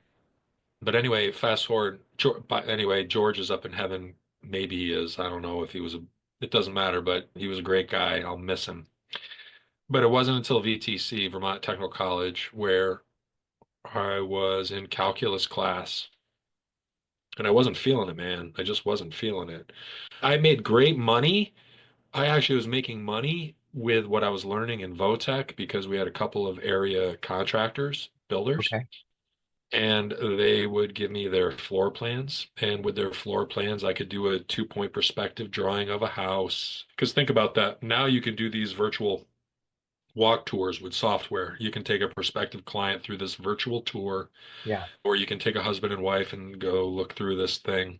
But anyway, fast forward. But anyway, George is up in heaven. Maybe he is. I don't know if he was a. It doesn't matter, but he was a great guy. I'll miss him. But it wasn't until VTC, Vermont Technical College, where I was in calculus class, and I wasn't feeling it, man. I just wasn't feeling it. I made great money. I actually was making money with what I was learning in Votech because we had a couple of area contractors, builders, Okay. and they would give me their floor plans. And with their floor plans, I could do a 2-point perspective drawing of a house. Because think about that. Now you can do these virtual walk tours with software. You can take a prospective client through this virtual tour, Yeah. or you can take a husband and wife and go look through this thing.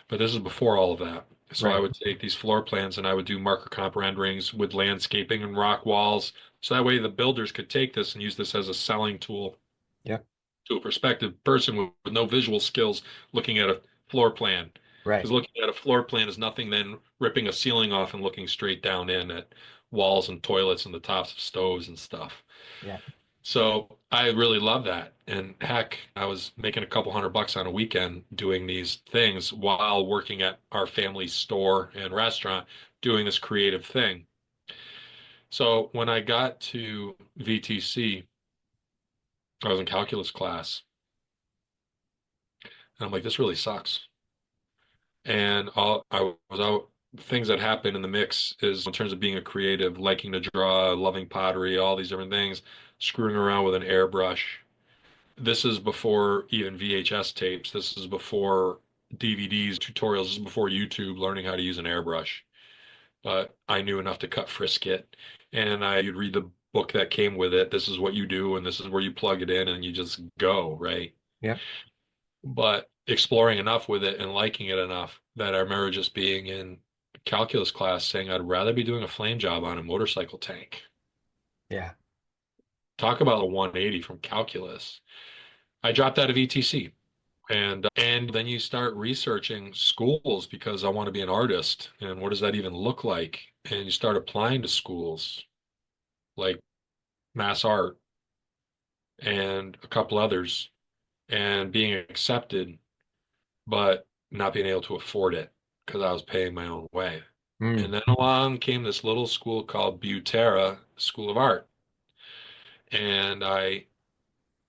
But this is before all of that. So I Right. would take these floor plans and I would do marker comp renderings with landscaping and rock walls. So that way the builders could take this and use this as a selling tool Yep. to a prospective person with no visual skills looking at a floor plan. Right. Because looking at a floor plan is nothing than ripping a ceiling off and looking straight down in at walls and toilets and the tops of stoves and stuff. Yeah. So I really love that. And heck, I was making a couple $100 on a weekend doing these things while working at our family store and restaurant doing this creative thing. So when I got to VTC, I was in calculus class and I'm like, this really sucks. And I was out, things that happen in the mix is in terms of being a creative, liking to draw, loving pottery, all these different things, screwing around with an airbrush. This is before even VHS tapes. This is before DVDs, tutorials. This is before YouTube, learning how to use an airbrush. But I knew enough to cut Frisket, and you'd read the book that came with it. This is what you do, and this is where you plug it in, and you just go, right? Yep. But exploring enough with it and liking it enough that I remember just being in calculus class saying I'd rather be doing a flame job on a motorcycle tank. Yeah. Talk about a 180 from calculus. I dropped out of ETC. And then you start researching schools because I want to be an artist and what does that even look like? And you start applying to schools like Mass Art and a couple others and being accepted, but not being able to afford it because I was paying my own way. Mm. And then along came this little school called Butera School of Art. And I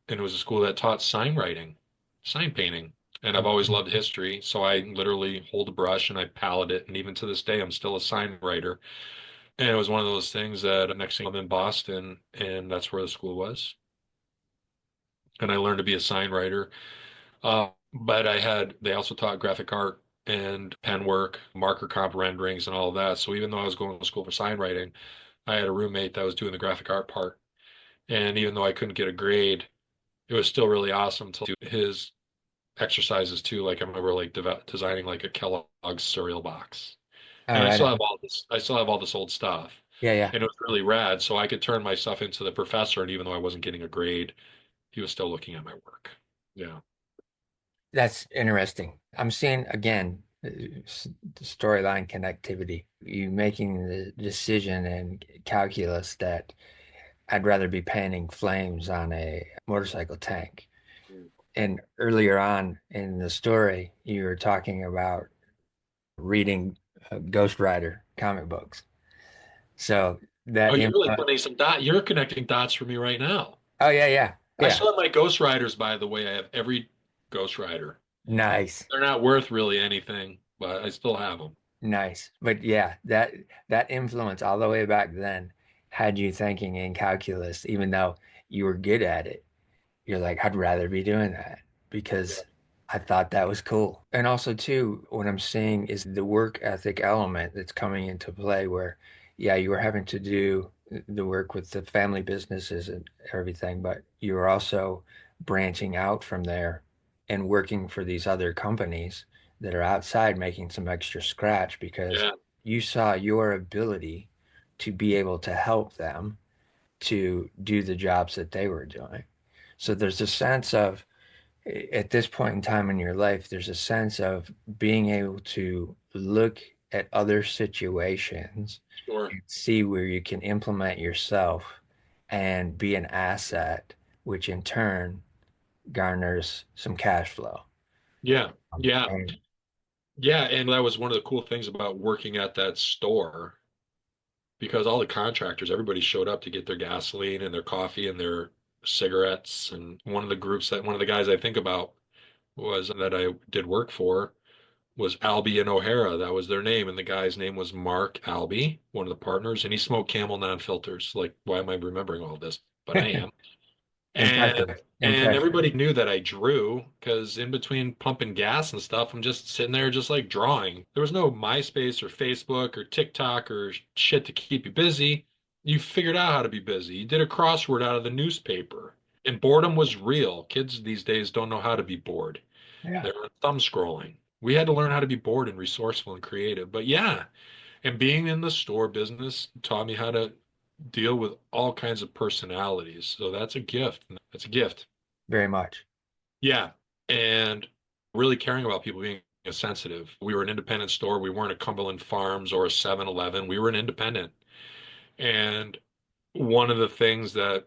and it was a school that taught sign writing, sign painting. And I've always loved history, so I literally hold a brush and I palette it. And even to this day, I'm still a sign writer. And it was one of those things that next thing I'm in Boston, and that's where the school was. And I learned to be a sign writer. But they also taught graphic art and pen work, marker comp renderings, and all of that. So even though I was going to school for sign writing, I had a roommate that was doing the graphic art part. And even though I couldn't get a grade, it was still really awesome to do his exercises too. Like I remember like designing like a Kellogg's cereal box. All And I right. still have all this, I still have all this old stuff. Yeah. Yeah. And it was really rad. So I could turn my stuff into the professor. And even though I wasn't getting a grade, he was still looking at my work. Yeah. That's interesting. I'm seeing again the storyline connectivity. You making the decision in calculus that I'd rather be painting flames on a motorcycle tank. And earlier on in the story, you were talking about reading Ghost Rider comic books. So Oh, that you're really influence. putting some dot. You're connecting dots for me right now. Oh yeah, yeah, I yeah. still have my Ghost Riders, by the way. I have every Ghost Rider. Nice. They're not worth really anything, but I still have them. Nice. But yeah, that influence all the way back then had you thinking in calculus, even though you were good at it. You're like, I'd rather be doing that because I thought that was cool. And also too, what I'm seeing is the work ethic element that's coming into play where, yeah, you were having to do the work with the family businesses and everything, but you were also branching out from there and working for these other companies that are outside making some extra scratch because Yeah, you saw your ability to be able to help them to do the jobs that they were doing. So there's a sense of, at this point in time in your life, there's a sense of being able to look at other situations sure. and see where you can implement yourself and be an asset, which in turn garners some cash flow. Yeah, yeah, And yeah. And that was one of the cool things about working at that store because all the contractors, everybody showed up to get their gasoline and their coffee and their cigarettes. And one of the guys I think about was that I did work for was Albie and O'Hara. That was their name. And the guy's name was Mark Albie, one of the partners. And he smoked Camel non-filters. Like, why am I remembering all this? But I am. And impressive, and impressive. everybody knew that I drew because in between pumping gas and stuff, I'm just sitting there just like drawing. There was no MySpace or Facebook or TikTok or shit to keep you busy. You figured out how to be busy. You did a crossword out of the newspaper. And boredom was real. Kids these days don't know how to be bored. Yeah. They're thumb scrolling. We had to learn how to be bored and resourceful and creative. But yeah, and being in the store business taught me how to deal with all kinds of personalities. So that's a gift. That's a gift. Very much. Yeah. And really caring about people being sensitive. We were an independent store. We weren't a Cumberland Farms or a 7-Eleven. We were an independent. And one of the things that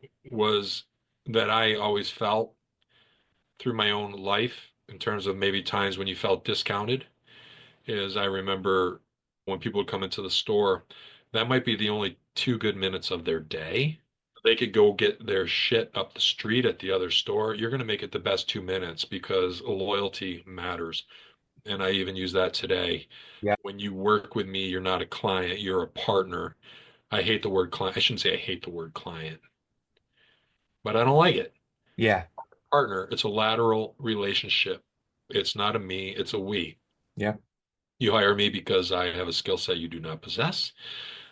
I always felt through my own life in terms of maybe times when you felt discounted is I remember when people would come into the store, that might be the only 2 good minutes of their day. They could go get their shit up the street at the other store. You're going to make it the best 2 minutes because loyalty matters. And I even use that today. Yeah. When you work with me, you're not a client, you're a partner. I hate the word client. I shouldn't say I hate the word client, but I don't like it. Yeah. Partner, it's a lateral relationship. It's not a me, it's a we. Yeah. You hire me because I have a skill set you do not possess,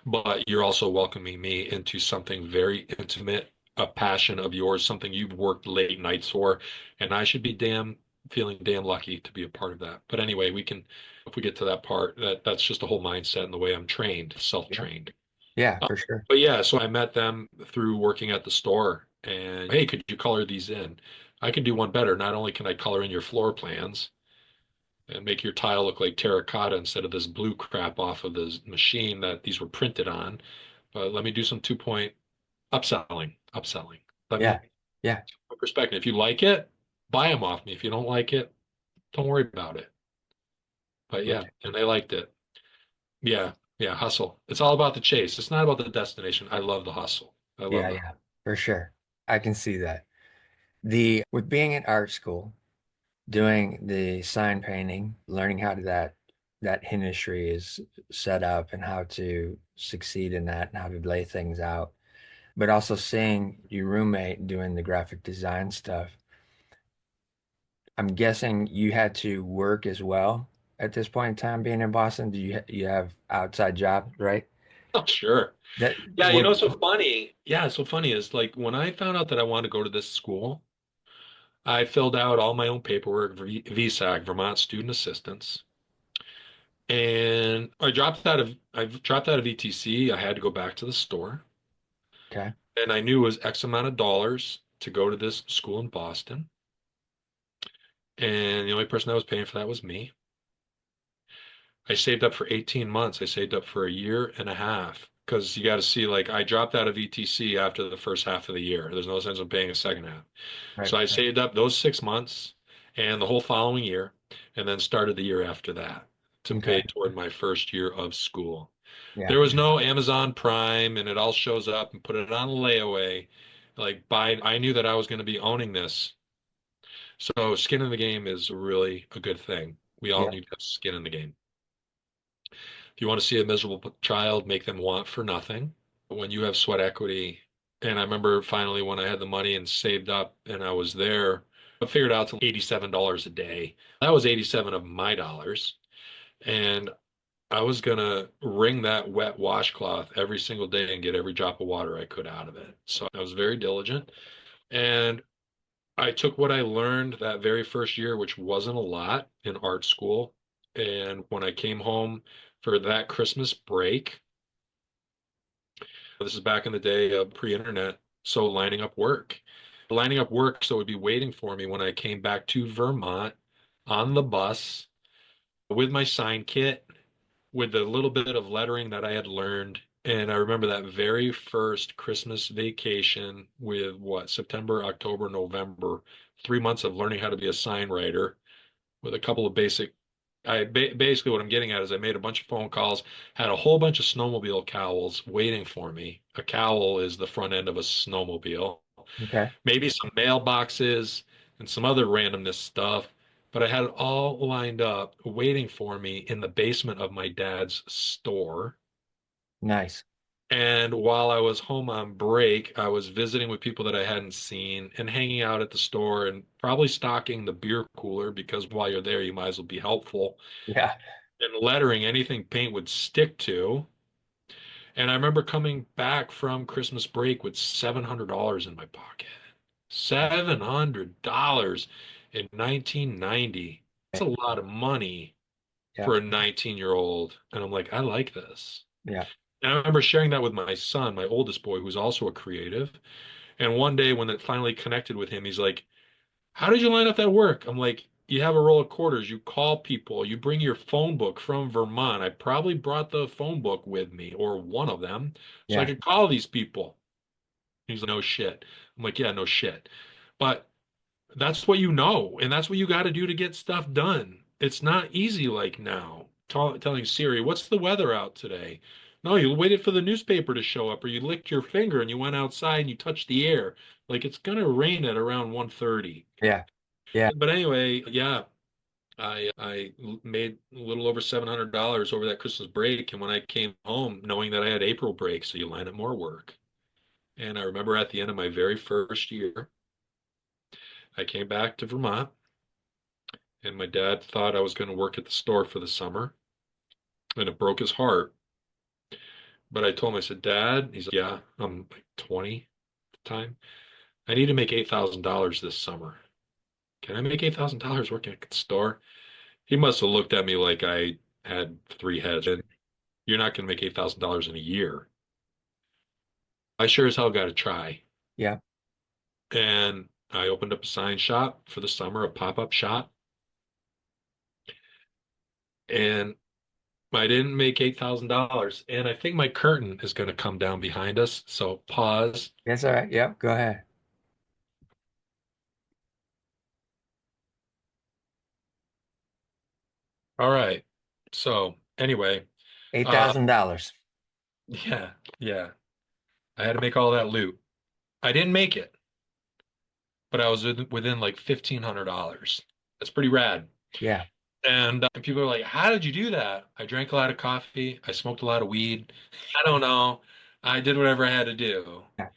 but you're also welcoming me into something very intimate, a passion of yours, something you've worked late nights for, and I should be feeling damn lucky to be a part of that. But anyway, if we get to that part, that's just a whole mindset and the way I'm trained, Yeah. self-trained. Yeah, for sure. But yeah, so I met them through working at the store and hey, could you color these in? I can do one better. Not only can I color in your floor plans, and make your tile look like terracotta instead of this blue crap off of this machine that these were printed on. But let me do some 2 point upselling. Let Yeah. me Yeah. perspective. If you like it, buy them off me. If you don't like it, don't worry about it. But Right. yeah, and they liked it. Yeah, yeah, hustle. It's all about the chase. It's not about the destination. I love the hustle. I love Yeah, the yeah, for sure. I can see that. The with being in art school, doing the sign painting, learning how to that industry is set up and how to succeed in that and how to lay things out, but also seeing your roommate doing the graphic design stuff. I'm guessing you had to work as well at this point in time being in Boston. Do you have outside job, right? Oh, sure. That Yeah, you what know what's so funny? Yeah, so funny is like when I found out that I wanted to go to this school, I filled out all my own paperwork, VSAC, Vermont Student Assistance, and I've dropped out of ETC. I had to go back to the store, okay. and I knew it was X amount of dollars to go to this school in Boston, and the only person that was paying for that was me. I saved up for 18 months. I saved up for a year and a half because you got to see, like, I dropped out of ETC after the first half of the year. There's no sense in paying a second half. Right, So I right. saved up those 6 months and the whole following year, and then started the year after that. to Okay. pay toward my first year of school. Yeah. There was no Amazon Prime and it all shows up and put it on layaway. Like I knew that I was going to be owning this. So skin in the game is really a good thing. We all Yeah. need to have skin in the game. If you want to see a miserable child, make them want for nothing. When you have sweat equity, and I remember finally when I had the money and saved up and I was there, I figured out to $87 a day. That was 87 of my dollars. And I was gonna wring that wet washcloth every single day and get every drop of water I could out of it. So I was very diligent. And I took what I learned that very first year, which wasn't a lot in art school. And when I came home for that Christmas break, this is back in the day of pre-internet, so lining up work so it would be waiting for me when I came back to Vermont on the bus with my sign kit, with the little bit of lettering that I had learned. And I remember that very first Christmas vacation with what, September, October, November, 3 months of learning how to be a sign writer with a couple of basic. Basically what I'm getting at is I made a bunch of phone calls, had a whole bunch of snowmobile cowls waiting for me. A cowl is the front end of a snowmobile. Okay. Maybe some mailboxes and some other randomness stuff, but I had it all lined up waiting for me in the basement of my dad's store. Nice. And while I was home on break, I was visiting with people that I hadn't seen and hanging out at the store and probably stocking the beer cooler because while you're there, you might as well be helpful. Yeah. And lettering anything paint would stick to. And I remember coming back from Christmas break with $700 in my pocket. $700 in 1990. That's a lot of money Yeah. for a 19-year-old. And I'm like, I like this. Yeah. And I remember sharing that with my son, my oldest boy, who's also a creative. And one day when it finally connected with him, he's like, how did you line up that work? I'm like, you have a roll of quarters, you call people, you bring your phone book from Vermont. I probably brought the phone book with me or one of them so I Yeah. could call these people. He's like, no shit. I'm like, yeah, no shit. But that's what you know, and that's what you got to do to get stuff done. It's not easy like now. Telling Siri, what's the weather out today? No, you waited for the newspaper to show up, or you licked your finger and you went outside and you touched the air. Like it's gonna rain at around 1:30. Yeah. Yeah. But anyway, yeah, I made a little over $700 over that Christmas break, and when I came home, knowing that I had April break, so you line up more work. And I remember at the end of my very first year, I came back to Vermont, and my dad thought I was going to work at the store for the summer, and it broke his heart. But I told him, I said, Dad, he's like, yeah, I'm like 20 at the time. I need to make $8,000 this summer. Can I make $8,000 working at the store? He must have looked at me like I had three heads. And you're not going to make $8,000 in a year. I sure as hell got to try. Yeah. And I opened up a sign shop for the summer, a pop-up shop. And I didn't make $8,000. And I think my curtain is going to come down behind us. So pause. That's all right. Yep. Go ahead. All right. So anyway, Eight uh, thousand dollars. yeah, yeah. I had to make all that loot. I didn't make it, but I was within like $1,500. That's pretty rad. Yeah. And people are like, "How did you do that?" I drank a lot of coffee. I smoked a lot of weed. I don't know. I did whatever I had to do, Yeah.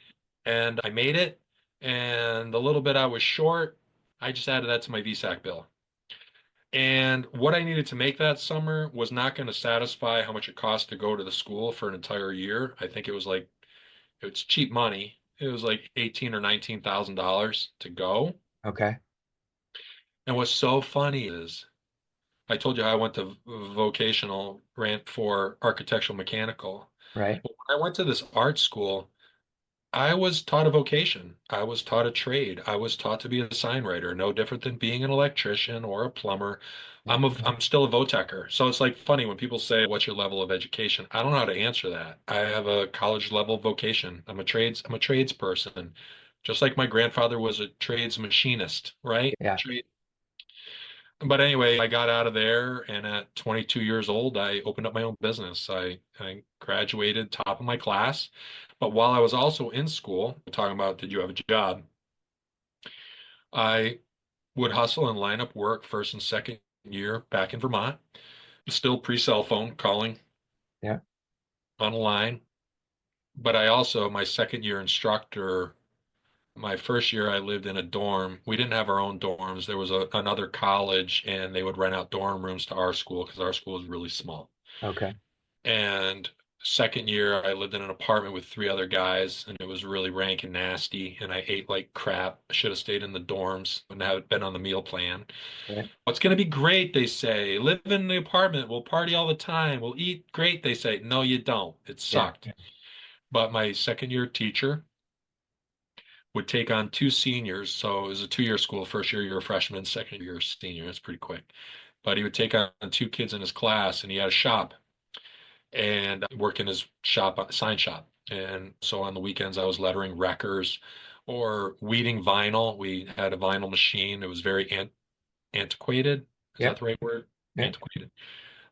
and I made it. And the little bit I was short, I just added that to my VSAC bill. And what I needed to make that summer was not going to satisfy how much it cost to go to the school for an entire year. I think it was like it's cheap money. It was like 18 or $19,000 to go. Okay. And what's so funny is I told you I went to vocational rant for architectural mechanical. Right. When I went to this art school, I was taught a vocation. I was taught a trade. I was taught to be a sign writer, no different than being an electrician or a plumber. Yeah. I'm still a votecher. So it's like funny when people say, "What's your level of education?" I don't know how to answer that. I have a college level vocation. I'm a tradesperson. Just like my grandfather was a trades machinist, right? Yeah. Trade. But anyway, I got out of there, and at 22 years old, I opened up my own business. I graduated top of my class, but while I was also in school, talking about did you have a job, I would hustle and line up work first and second year back in Vermont, still pre-cell phone calling Yeah. on the line. But I also, my second year instructor, my first year I lived in a dorm. We didn't have our own dorms. There was another college, and they would rent out dorm rooms to our school because our school was really small. Okay. And second year, I lived in an apartment with three other guys, and it was really rank and nasty. And I ate like crap. I should have stayed in the dorms and have been on the meal plan. Right. What's going to be great, they say. Live in the apartment. We'll party all the time. We'll eat great, they say. No, you don't. It Yeah. sucked. But my second year teacher would take on two seniors. So it was a 2 year school. First year, you're a freshman. Second year, you're a senior. It's pretty quick. But he would take on two kids in his class, and he had a shop and work in his shop, sign shop. And so on the weekends, I was lettering wreckers or weeding vinyl. We had a vinyl machine. It was very antiquated. Is that Yep. the right word? Yep. Antiquated.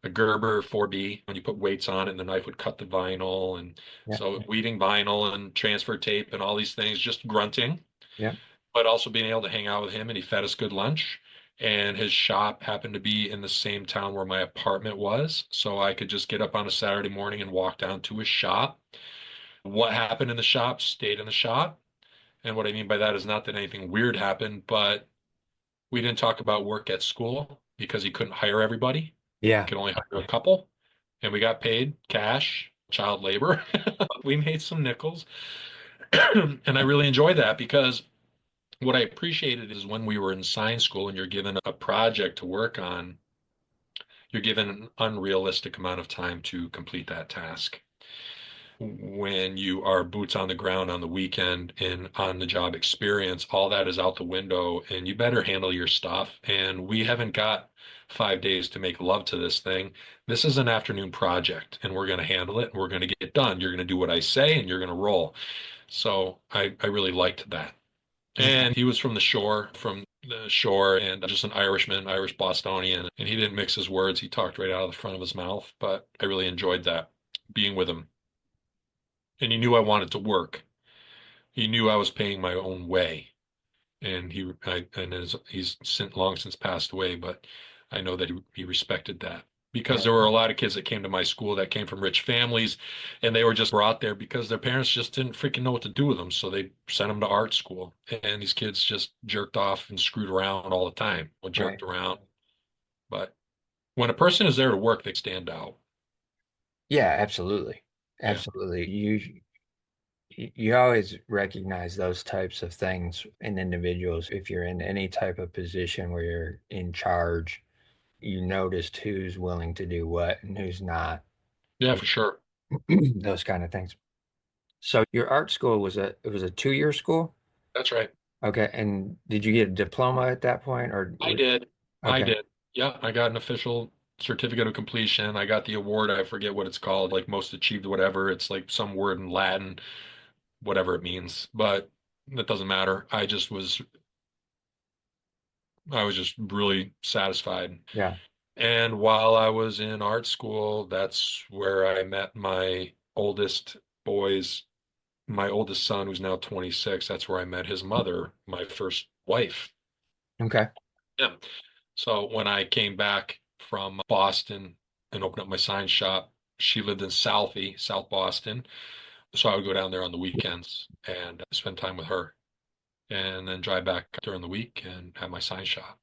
A Gerber 4B, when you put weights on it, and the knife would cut the vinyl. And Yep. so weeding vinyl and transfer tape and all these things, just grunting, Yep. but also being able to hang out with him, and he fed us good lunch. And his shop happened to be in the same town where my apartment was, so I could just get up on a Saturday morning and walk down to his shop. What happened in the shop stayed in the shop. And what I mean by that is not that anything weird happened, but we didn't talk about work at school because he couldn't hire everybody. He Yeah. could only hire a couple. And we got paid cash, child labor. We made some nickels. And I really enjoyed that because what I appreciated is when we were in science school and you're given a project to work on, you're given an unrealistic amount of time to complete that task. When you are boots on the ground on the weekend and on the job experience, all that is out the window, and you better handle your stuff. And we haven't got 5 days to make love to this thing. This is an afternoon project, and we're going to handle it. And we're going to get it done. You're going to do what I say, and you're going to roll. So I really liked that. Okay. And he was from the shore, and just an Irishman, Irish Bostonian. And he didn't mix his words. He talked right out of the front of his mouth. But I really enjoyed that, being with him. And he knew I wanted to work. He knew I was paying my own way. And he's long since passed away, but I know that he respected that. Because Yeah. there were a lot of kids that came to my school that came from rich families, and they were just brought there because their parents just didn't freaking know what to do with them. So they sent them to art school. And these kids just jerked off and screwed around all the time, or Right. jerked around. But when a person is there to work, they stand out. Yeah, absolutely. Yeah. Absolutely. You always recognize those types of things in individuals. If you're in any type of position where you're in charge, you noticed who's willing to do what and who's not, Yeah, for sure. those kind of things. So your art school was a 2 year school? That's right. Okay. And did you get a diploma at that point I did. I okay. did. Yeah, I got an official certificate of completion. I got the award. I forget what it's called, like most achieved, whatever. It's like some word in Latin, whatever it means. But that doesn't matter. I was just really satisfied. Yeah. And while I was in art school, that's where I met boys, my oldest son, who's now 26. That's where I met his mother, my first wife. Okay. Yeah. So when I came back from Boston and opened up my sign shop, she lived in South Boston. So I would go down there on the weekends and spend time with her, and then drive back during the week and have my sign shop.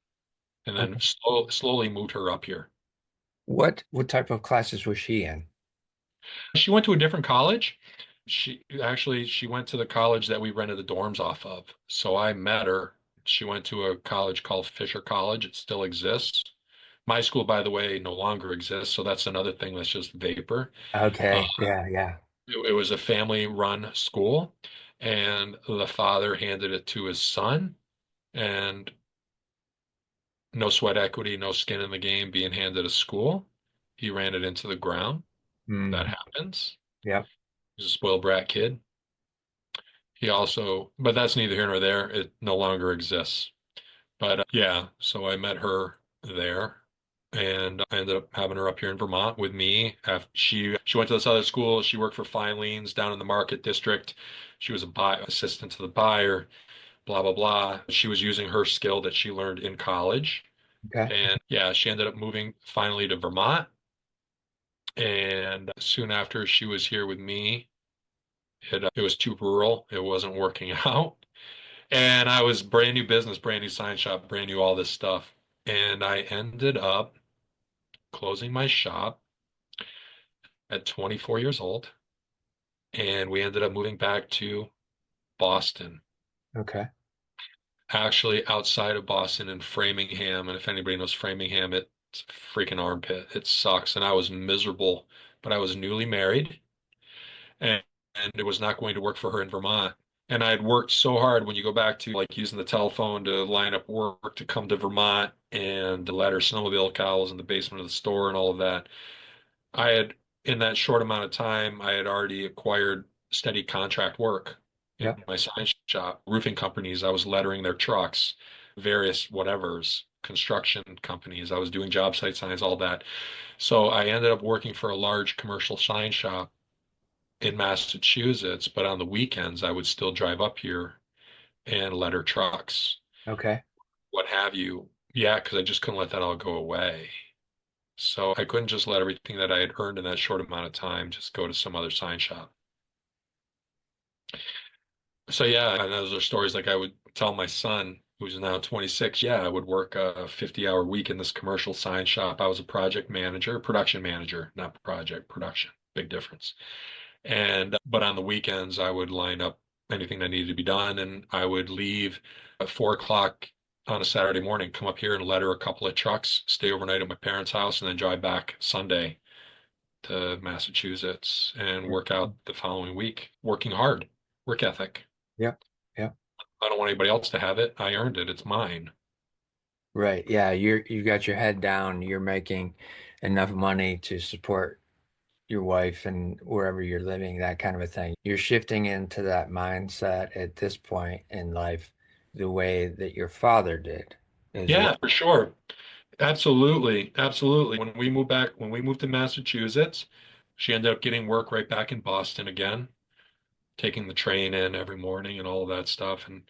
And then Okay. slowly moved her up here. What type of classes was she in? She went to a different college. She went to the college that we rented the dorms off of. So I met her. She went to a college called Fisher College. It still exists. My school, by the way, no longer exists, so that's another thing that's just vapor. Uh, Okay. Yeah. Yeah. it was a family-run school, and the father handed it to his son, and no sweat equity, no skin in the game, being handed a school. He ran it into the ground. That Mm. happens. Yep. He's a spoiled brat kid. But that's neither here nor there. It no longer exists. But yeah, so I met her. there. And I ended up having her up here in Vermont with me. After she went to this other school. She worked for Filings down in the Market District. She was a assistant to the buyer, blah, blah, blah. She was using her skill that she learned in college. Okay. And yeah, she ended up moving finally to Vermont. And soon after she was here with me, it was too rural. It wasn't working out. And I was brand new business, brand new sign shop, brand new all this stuff. And I ended up closing my shop at 24 years old. And we ended up moving back to Boston, Okay. actually outside of Boston in Framingham. And if anybody knows Framingham, it's a freaking armpit. It sucks. And I was miserable, but I was newly married and, and it was not going to work for her in Vermont. And I had worked so hard when you go back to like using the telephone to line up work to come to Vermont and to let her snowmobile cows in the basement of the store and all of that. I had, in that short amount of time, I had already acquired steady contract work in Yep. my sign shop, roofing companies. I was lettering their trucks, various whatevers, construction companies. I was doing job site signs, all that. So I ended up working for a large commercial sign shop in Massachusetts, but on the weekends I would still drive up here and letter trucks, Okay. what have you. Yeah, because I just couldn't let that all go away. So I couldn't just let everything that I had earned in that short amount of time just go to some other sign shop. So yeah, and those are stories like I would tell my son, who's now 26. Yeah, I would work a 50-hour week in this commercial sign shop. I was a project manager, production manager, not project, production. Big difference. And but on the weekends, I would line up anything that needed to be done, and I would leave at 4 o'clock on a Saturday morning, come up here and letter a couple of trucks, stay overnight at my parents' house, and then drive back Sunday to Massachusetts and Yep. work out the following week, working hard, work ethic. Yep. Yep. I don't want anybody else to have it. I earned it. It's mine. Right. Yeah. You got your head down. You're making enough money to support your wife and wherever you're living, that kind of a thing. You're shifting into that mindset at this point in life, the way that your father did as well. Yeah, for sure. Absolutely. Absolutely. When we moved to Massachusetts, she ended up getting work right back in Boston again, taking the train in every morning and all of that stuff. And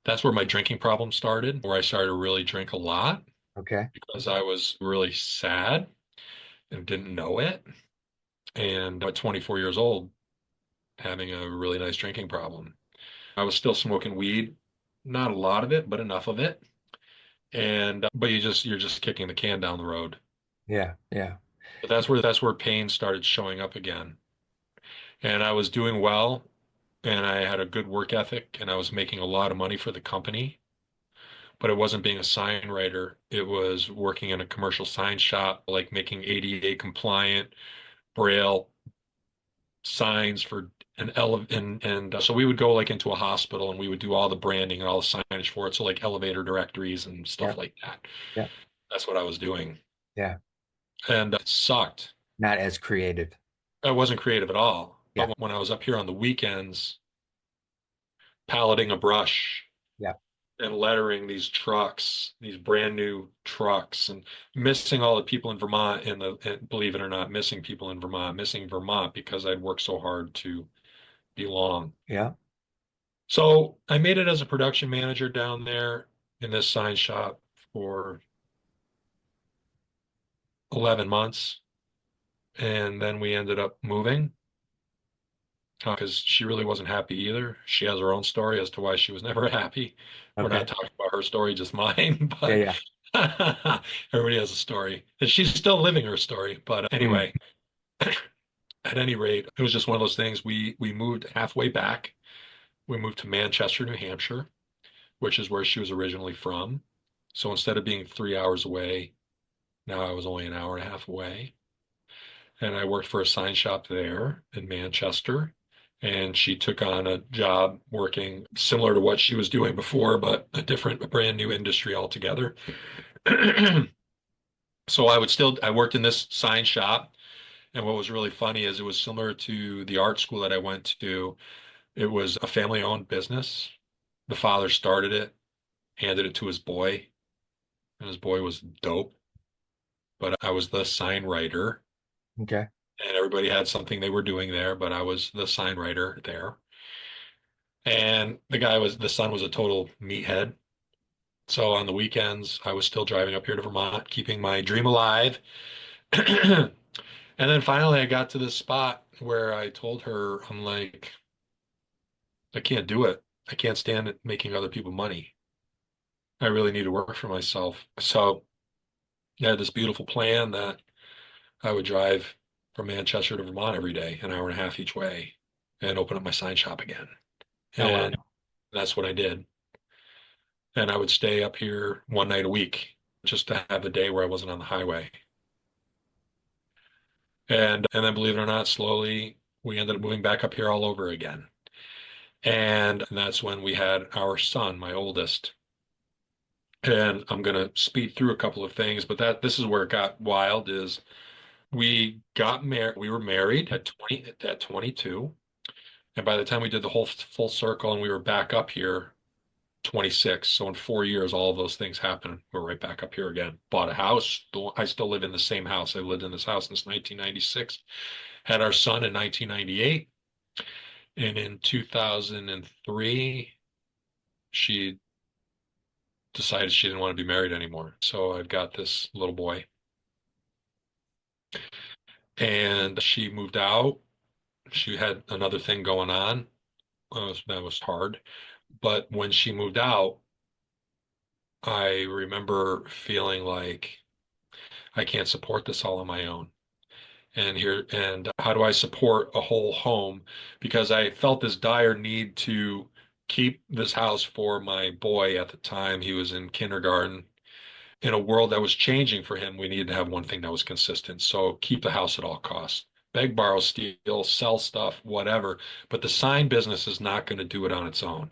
that's where my drinking problem started, where I started to really drink a lot Okay. because I was really sad and didn't know it. And at 24 years old, having a really nice drinking problem. I was still smoking weed, not a lot of it, but enough of it. And but you're just kicking the can down the road. Yeah. Yeah. But that's where pain started showing up again. And I was doing well, and I had a good work ethic, and I was making a lot of money for the company. But it wasn't being a sign writer. It was working in a commercial sign shop, like making ADA compliant Braille signs for an ele and so we would go like into a hospital and we would do all the branding and all the signage for it. So like elevator directories and stuff Yeah. like that. Yeah. That's what I was doing. Yeah. And it sucked. Not as creative. I wasn't creative at all. Yeah. But when I was up here on the weekends, palleting a brush Yeah. and lettering these trucks, these brand new trucks, and missing all the people in Vermont and believe it or not, missing people in Vermont, missing Vermont because I'd worked so hard to belong. Yeah. So I made it as a production manager down there in this sign shop for 11 months. And then we ended up moving because she really wasn't happy either. She has her own story as to why she was never happy. We're not Okay. talking about her story, just mine, Yeah. but Yeah. everybody has a story. And she's still living her story. But Mm. anyway, at any rate, it was just one of those things. We moved halfway back. We moved to Manchester, New Hampshire, which is where she was originally from. So instead of being 3 hours away, now I was only an hour and a half away. And I worked for a sign shop there in Manchester. And she took on a job working similar to what she was doing before, but a brand new industry altogether. So I worked in this sign shop. And what was really funny is it was similar to the art school that I went to. It was a family-owned business. The father started it, handed it to his boy, and his boy was dope, but I was the sign writer, Okay. and everybody had something they were doing there, but I was the sign writer there. And the son was a total meathead. So on the weekends, I was still driving up here to Vermont, keeping my dream alive. And then finally, I got to this spot where I told her, I'm like, I can't do it. I can't stand it making other people money. I really need to work for myself. So I had this beautiful plan that I would drive from Manchester to Vermont every day, an hour and a half each way, and open up my sign shop again. Oh, And wow. that's what I did. And I would stay up here one night a week just to have a day where I wasn't on the highway. And then believe it or not, slowly we ended up moving back up here all over again. And that's when we had our son, my oldest. And I'm going to speed through a couple of things, but this is where it got wild is we were married at 22. And by the time we did the whole full circle and we were back up here, 26. So in 4 years, all of those things happened. We're right back up here again. Bought a house. I still live in the same house. I've lived in this house since 1996. Had our son in 1998. And in 2003, she decided she didn't want to be married anymore. So I've got this little boy. And she moved out. She had another thing going on. That was hard. But when she moved out, I remember feeling like I can't support this all on my own. And how do I support a whole home? Because I felt this dire need to keep this house for my boy at the time. He was in kindergarten. In a world that was changing for him, we needed to have one thing that was consistent. So keep the house at all costs. Beg, borrow, steal, sell stuff, whatever. But the sign business is not going to do it on its own.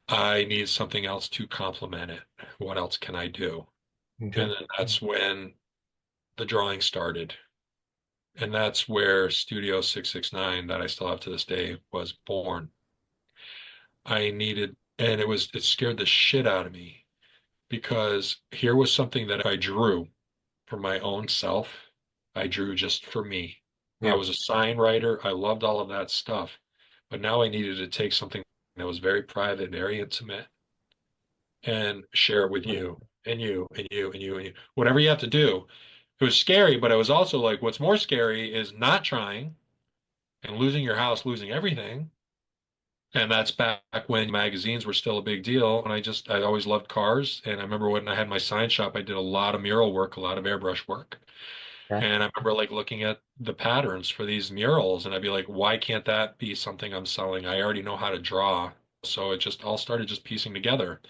I need something else to complement it. What else can I do? And Okay. then that's when the drawing started. And that's where Studio 669 that I still have to this day was born. And it scared the shit out of me because here was something that I drew for my own self. I drew just for me. I Yeah. was a sign writer. I loved all of that stuff. But now I needed to take something that was very private, very intimate, and share it with you and you and you and you and you. Whatever you have to do. It was scary, but it was also like what's more scary is not trying and losing your house, losing everything. And that's back when magazines were still a big deal. And I always loved cars. And I remember when I had my sign shop, I did a lot of mural work, a lot of airbrush work. Okay. And I remember like looking at the patterns for these murals, and I'd be like, why can't that be something I'm selling? I already know how to draw. So it just all started just piecing together.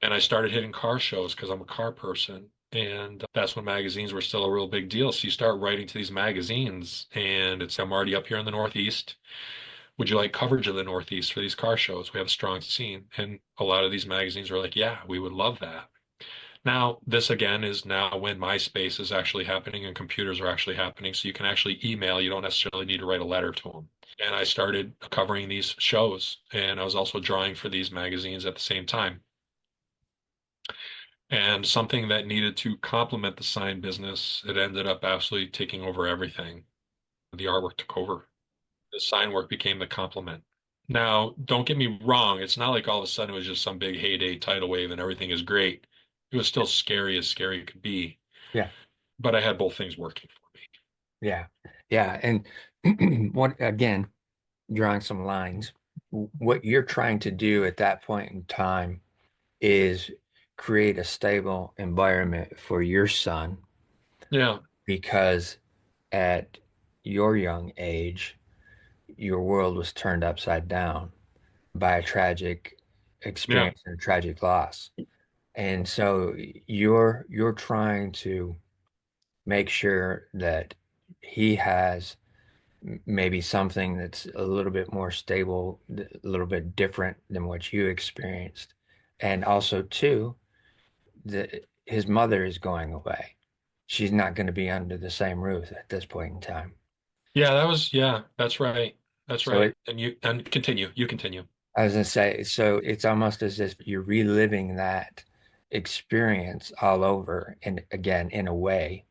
And I started hitting car shows because I'm a car person. And that's when magazines were still a real big deal. So you start writing to these magazines, and I'm already up here in the Northeast. Would you like coverage of the Northeast for these car shows? We have a strong scene. And a lot of these magazines were like, yeah, we would love that. Now, this again is now when MySpace is actually happening and computers are actually happening. So you can actually email. You don't necessarily need to write a letter to them. And I started covering these shows. And I was also drawing for these magazines at the same time. And something that needed to complement the sign business, it ended up absolutely taking over everything. The artwork took over. The sign work became the complement. Now, don't get me wrong. It's not like all of a sudden it was just some big heyday tidal wave and everything is great. It was still scary as scary could be, Yeah. but I had both things working for me. Yeah. Yeah. And what, again, drawing some lines, what you're trying to do at that point in time is create a stable environment for your son Yeah, because at your young age, your world was turned upside down by a tragic yeah, experience and a tragic loss. And so you're trying to make sure that he has maybe something that's a little bit more stable, a little bit different than what you experienced. And also, too, that his mother is going away. She's not going to be under the same roof at this point in time. yeah, that's right. That's So right. And continue. You continue. I was going to say, so it's almost as if you're reliving that experience all over, and again, in a way,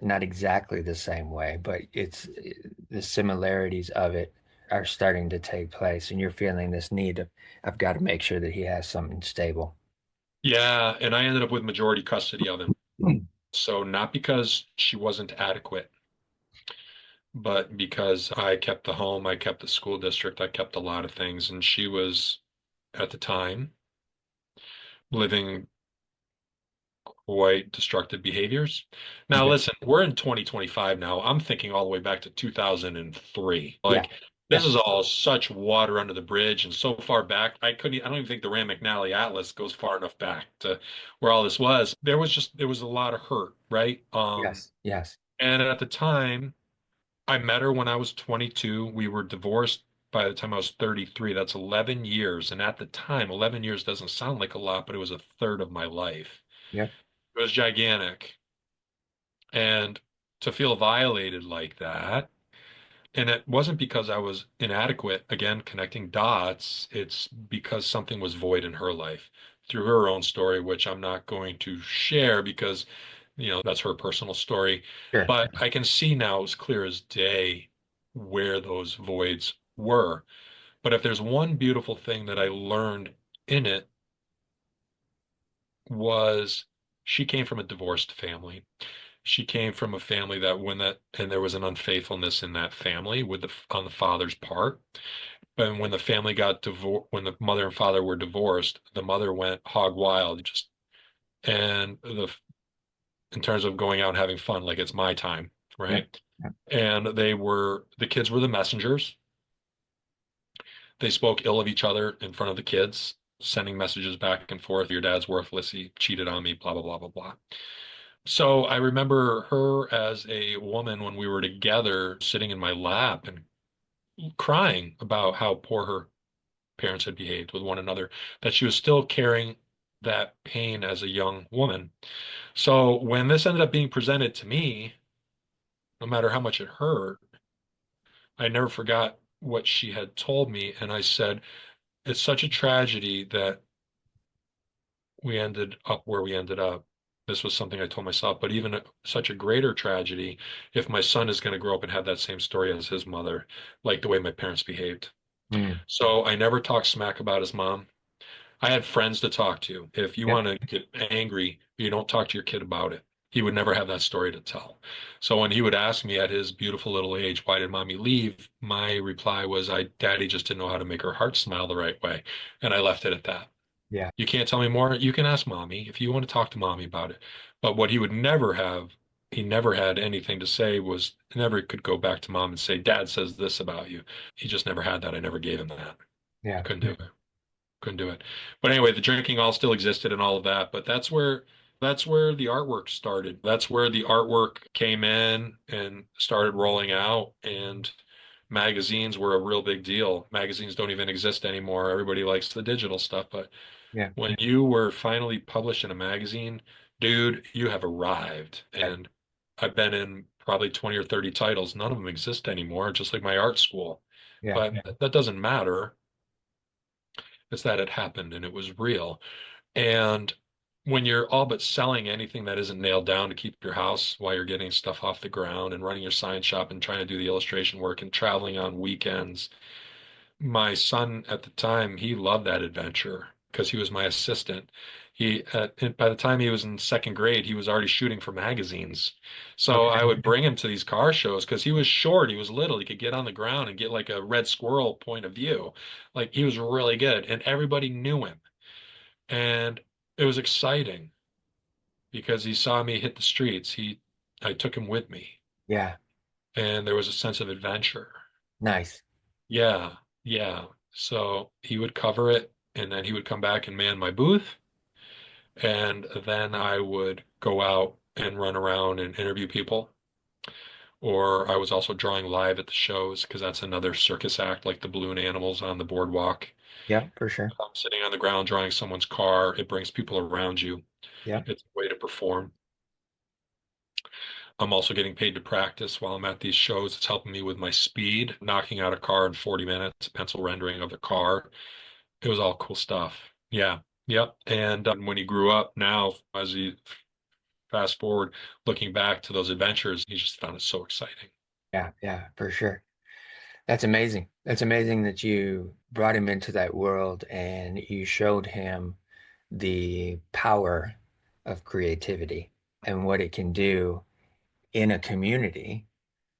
not exactly the same way, but it's the similarities of it are starting to take place, and you're feeling this need of, I've got to make sure that he has something stable. Yeah, and I ended up with majority custody of him. Mm. So not because she wasn't adequate, but because I kept the home, I kept the school district, I kept a lot of things, and she was at the time living quite destructive behaviors. Now, Okay. listen, we're in 2025 now. I'm thinking all the way back to 2003. Yeah. Like, this Yeah. is all such water under the bridge and so far back. I don't even think the Rand McNally Atlas goes far enough back to where all this was. There was a lot of hurt, right? Yes. Yes. And at the time, I met her when I was 22. We were divorced by the time I was 33. That's 11 years. And at the time, 11 years doesn't sound like a lot, but it was a third of my life. Yep. It was gigantic. And to feel violated like that, and it wasn't because I was inadequate, again, connecting dots, it's because something was void in her life through her own story, which I'm not going to share because, that's her personal story. Sure. But I can see now as clear as day where those voids were. But if there's one beautiful thing that I learned in it was she came from a divorced family. She came from a family that and there was an unfaithfulness in that family on the father's part. But when the family got divorced, when the mother and father were divorced, the mother went hog wild, and in terms of going out and having fun, like it's my time, Yep. right? Yep. And the kids were the messengers. They spoke ill of each other in front of the kids, sending messages back and forth. Your dad's worthless. He cheated on me, blah, blah, blah, blah, blah. So I remember her as a woman when we were together sitting in my lap and crying about how poor her parents had behaved with one another, that she was still carrying that pain as a young woman. So when this ended up being presented to me, no matter how much it hurt, I never forgot what she had told me. And I said, it's such a tragedy that we ended up where we ended up. This was something I told myself, but even such a greater tragedy if my son is going to grow up and have that same story as his mother, like the way my parents behaved. Mm. So I never talked smack about his mom. I had friends to talk to. If you Yep. want to get angry, you don't talk to your kid about it. He would never have that story to tell. So when he would ask me at his beautiful little age, why did mommy leave? My reply was, daddy just didn't know how to make her heart smile the right way. And I left it at that. Yeah. You can't tell me more. You can ask mommy if you want to talk to mommy about it. But what he would never have, he never had anything to say was never could go back to mom and say, Dad says this about you. He just never had that. I never gave him that. Yeah. Couldn't do it. Couldn't do it. But anyway, the drinking all still existed and all of that. But that's where the artwork started. That's where the artwork came in and started rolling out. And magazines were a real big deal. Magazines don't even exist anymore. Everybody likes the digital stuff, but Yeah. when you were finally published in a magazine, dude, you have arrived. Right. And I've been in probably 20 or 30 titles. None of them exist anymore, just like my art school. Yeah. But that doesn't matter. It's that it happened and it was real. And when you're all but selling anything that isn't nailed down to keep your house while you're getting stuff off the ground and running your sign shop and trying to do the illustration work and traveling on weekends, my son at the time, he loved that adventure because he was my assistant. By the time he was in second grade, he was already shooting for magazines. So I Okay. would bring him to these car shows because he was short, he was little, he could get on the ground and get like a red squirrel point of view. Like he was really good, and everybody knew him. And it was exciting because he saw me hit the streets. I took him with me, Yeah. and there was a sense of adventure. Nice. Yeah, yeah. So he would cover it, and then he would come back and man my booth, and then I would go out and run around and interview people. Or I was also drawing live at the shows because that's another circus act, like the balloon animals on the boardwalk. Yeah, for sure. I'm sitting on the ground drawing someone's car. It brings people around you. Yeah. It's a way to perform. I'm also getting paid to practice while I'm at these shows. It's helping me with my speed, knocking out a car in 40 minutes, pencil rendering of the car. It was all cool stuff. Yeah. Yep. And when he grew up now, as he fast forward, looking back to those adventures, he just found it so exciting. Yeah, yeah, for sure. That's amazing. That's amazing that you brought him into that world and you showed him the power of creativity and what it can do in a community,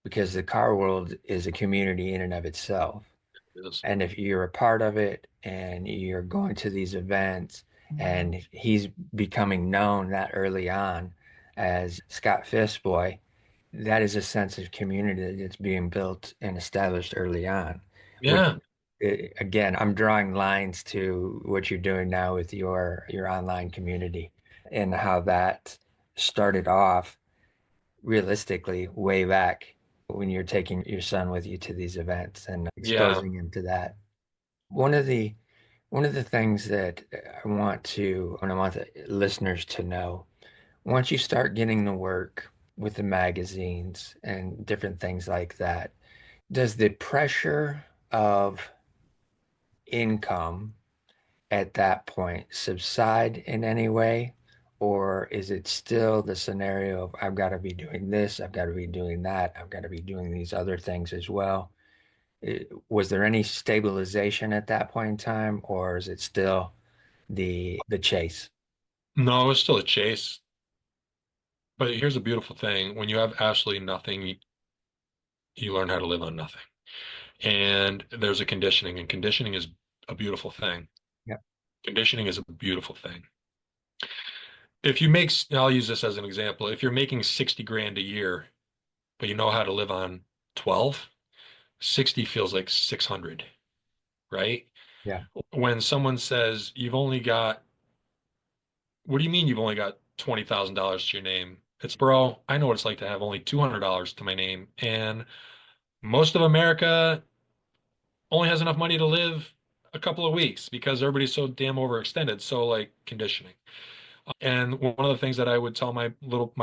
because the car world is a community in and of itself. It is. And if you're a part of it and you're going to these events and he's becoming known that early on as Scott Fisk boy, that is a sense of community that's being built and established early on, which Yeah. again, I'm drawing lines to what you're doing now with your online community and how that started off realistically way back when you're taking your son with you to these events and Yeah. exposing him to that. One of the one of the things that I want the listeners to know, once you start getting the work with the magazines and different things like that, does the pressure of income at that point subside in any way? Or is it still the scenario of I've got to be doing this, I've got to be doing that, I've got to be doing these other things as well? Was there any stabilization at that point in time, or is it still the chase? No, it's still a chase. But here's a beautiful thing. When you have absolutely nothing, you learn how to live on nothing. And there's a conditioning, and conditioning is a beautiful thing. Yeah, Conditioning is a beautiful thing. If you make, I'll use this as an example. If you're making 60 grand a year, but you know how to live on 12, 60 feels like 600, right? yeah, When someone says you've only got, what do you mean you've only got $20,000 to your name? It's, bro, I know what it's like to have only $200 to my name. And most of America only has enough money to live a couple of weeks because everybody's so damn overextended. So like conditioning. And one of the things that I would tell my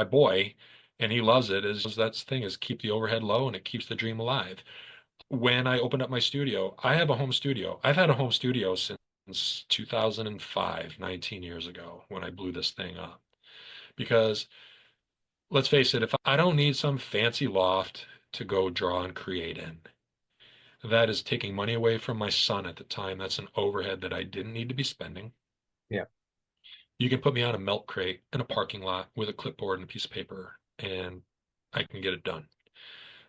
boy, and he loves it, is that thing is keep the overhead low and it keeps the dream alive. When I opened up my studio, I have a home studio. I've had a home studio since 2005, 19 years ago when I blew this thing up. Because let's face it, if I don't need some fancy loft to go draw and create in, that is taking money away from my son at the time. That's an overhead that I didn't need to be spending. yeah, You can put me on a milk crate in a parking lot with a clipboard and a piece of paper, and I can get it done.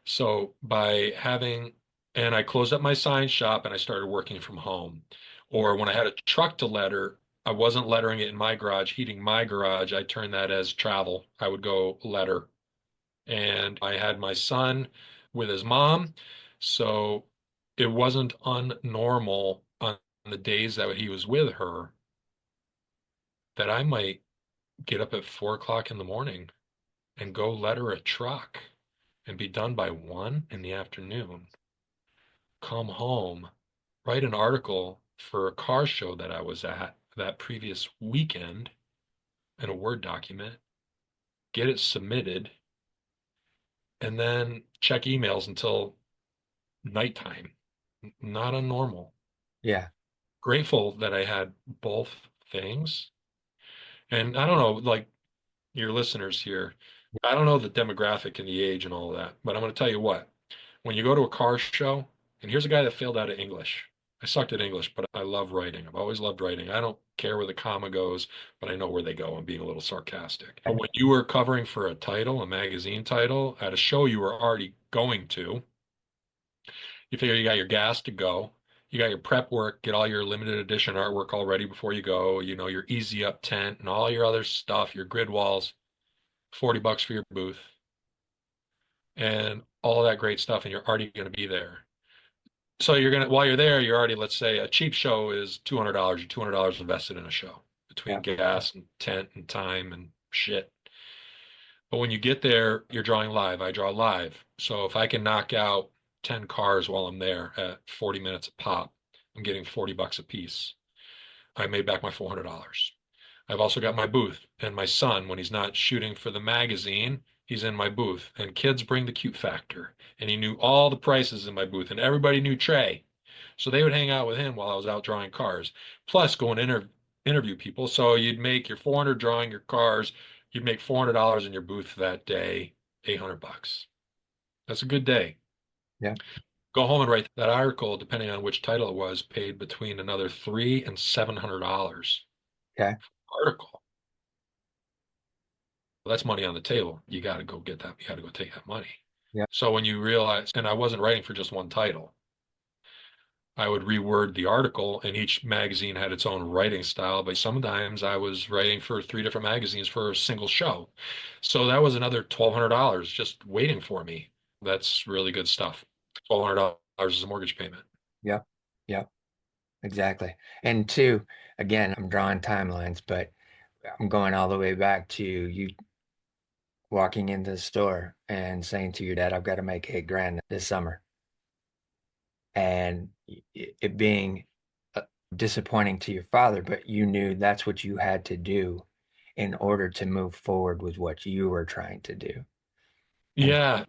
So by having, and I closed up my sign shop and I started working from home. Or when I had a truck to letter, I wasn't lettering it in my garage, heating my garage. I turned that as travel. I would go letter. And I had my son with his mom. So it wasn't unnormal on the days that he was with her that I might get up at 4 o'clock in the morning and go letter a truck and be done by 1 in the afternoon, come home, write an article for a car show that I was at that previous weekend in a Word document, get it submitted, and then check emails until nighttime. Not unnormal. yeah, Grateful that I had both things. And I don't know, like your listeners here, I don't know the demographic and the age and all of that, but I'm going to tell you what, when you go to a car show, and here's a guy that failed out of English. I sucked at English, but I love writing. I've always loved writing. I don't care where the comma goes, but I know where they go. I'm being a little sarcastic. But when you were covering for a title, a magazine title, at a show you were already going to, you figure you got your gas to go. You got your prep work, get all your limited edition artwork all ready before you go, your easy up tent and all your other stuff, your grid walls, $40 for your booth and all that great stuff, and you're already going to be there. So while you're there, you're already, let's say a cheap show is $200. You're $200 invested in a show between yeah, gas and tent and time and shit. But when you get there, you're drawing live. I draw live. So if I can knock out 10 cars while I'm there at 40 minutes a pop, I'm getting $40 a piece. I made back my $400. I've also got my booth and my son, when he's not shooting for the magazine, he's in my booth. And kids bring the cute factor. And he knew all the prices in my booth, and everybody knew Trey. So they would hang out with him while I was out drawing cars. Plus, go and interview people. So you'd make your 400 drawing your cars, you'd make $400 in your booth that day, 800 bucks. That's a good day. Yeah. Go home and write that article, depending on which title it was, paid between another $300 and $700 Okay. article. Well, that's money on the table. You got to go get that. You got to go take that money. Yeah. So when you realize, and I wasn't writing for just one title, I would reword the article, and each magazine had its own writing style. But sometimes I was writing for three different magazines for a single show. So that was another $1,200 just waiting for me. That's really good stuff. $1,200 is a mortgage payment. Yeah. Yeah. Exactly. And two, again, I'm drawing timelines, but I'm going all the way back to you walking into the store and saying to your dad, I've got to make 8 grand this summer. And it being disappointing to your father, but you knew that's what you had to do in order to move forward with what you were trying to do. And Yeah,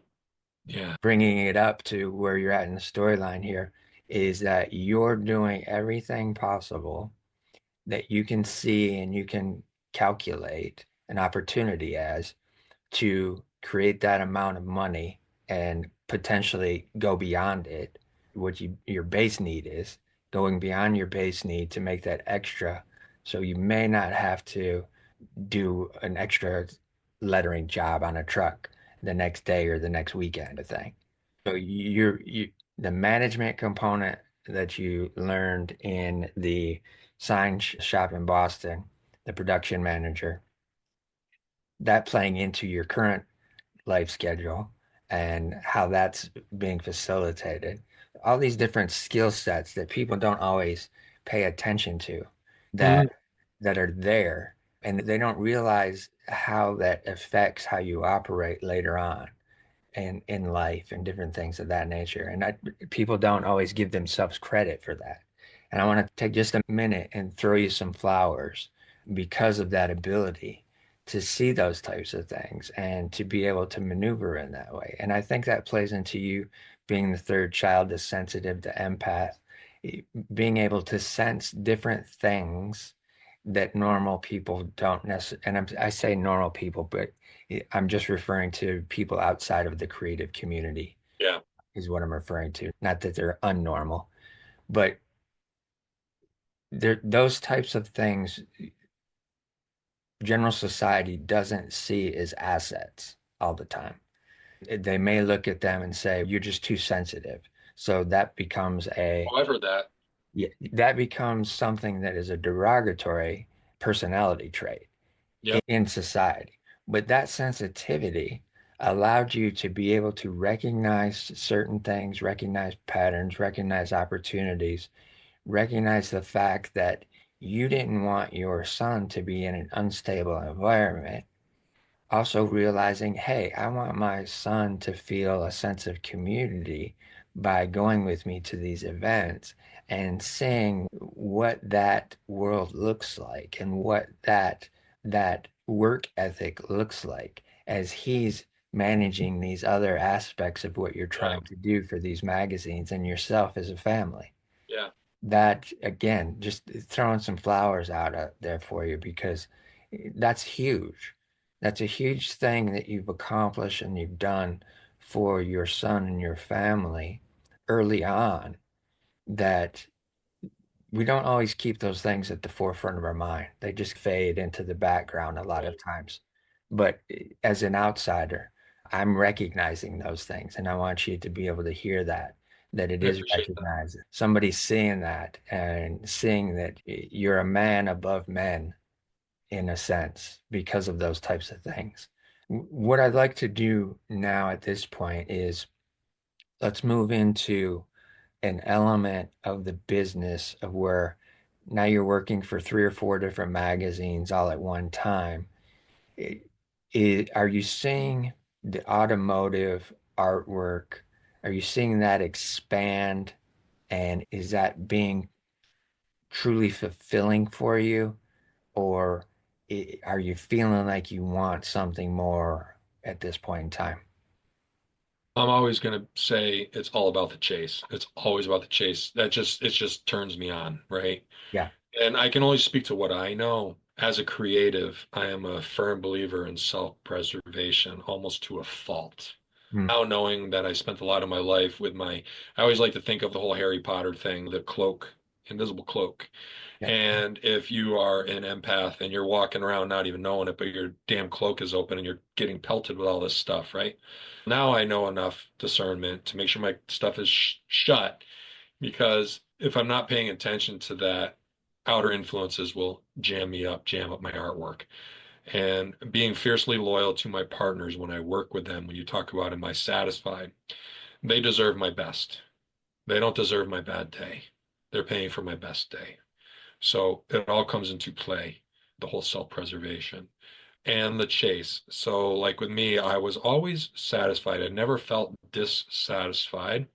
yeah, bringing it up to where you're at in the storyline here is that you're doing everything possible that you can see and you can calculate an opportunity as to create that amount of money and potentially go beyond it, what your base need is, going beyond your base need to make that extra. So you may not have to do an extra lettering job on a truck the next day or the next weekend, I think. So the management component that you learned in the sign shop in Boston, the production manager, that playing into your current life schedule and how that's being facilitated. All these different skill sets that people don't always pay attention to that mhm, that are there, and they don't realize how that affects how you operate later on in life and different things of that nature. And people don't always give themselves credit for that. And I want to take just a minute and throw you some flowers because of that ability to see those types of things and to be able to maneuver in that way. And I think that plays into you being the third child, the sensitive, the empath, being able to sense different things that normal people don't necessarily, and I say normal people, but I'm just referring to people outside of the creative community yeah. is what I'm referring to. Not that they're unnormal, but those types of things general society doesn't see as assets all the time. They may look at them and say, you're just too sensitive. So that becomes Oh, I've heard that. yeah, that becomes something that is a derogatory personality trait Yep. in society. But that sensitivity allowed you to be able to recognize certain things, recognize patterns, recognize opportunities, recognize the fact that you didn't want your son to be in an unstable environment. Also realizing, hey, I want my son to feel a sense of community by going with me to these events and seeing what that world looks like and what that work ethic looks like as he's managing these other aspects of what you're Yeah, trying to do for these magazines and yourself as a family. yeah. That again, just throwing some flowers out there for you because that's huge. That's a huge thing that you've accomplished and you've done for your son and your family early on that we don't always keep those things at the forefront of our mind. They just fade into the background a lot of Right. times. But as an outsider, I'm recognizing those things, and I want you to be able to hear that it I is appreciate that. recognized. Somebody's seeing that and seeing that you're a man above men in a sense because of those types of things. What I'd like to do now at this point is let's move into an element of the business of where now you're working for 3 or 4 different magazines all at one time. Are you seeing the automotive artwork? Are you seeing that expand? And is that being truly fulfilling for you? Or are you feeling like you want something more at this point in time? I'm always going to say it's all about the chase. It's always about the chase. It just turns me on, right? Yeah. And I can only speak to what I know. As a creative, I am a firm believer in self-preservation, almost to a fault. Mm, Now knowing that I spent a lot of my life with I always like to think of the whole Harry Potter thing, the cloak, invisible cloak. yeah. And if you are an empath and you're walking around not even knowing it, but your damn cloak is open and you're getting pelted with all this stuff, right? Now I know enough discernment to make sure my stuff is shut, because if I'm not paying attention to that, outer influences will jam up my artwork. And being fiercely loyal to my partners when I work with them, when you talk about am I satisfied, they deserve my best. They don't deserve my bad day. They're paying for my best day. So it all comes into play, the whole self-preservation and the chase. So, like with me, I was always satisfied. I never felt dissatisfied,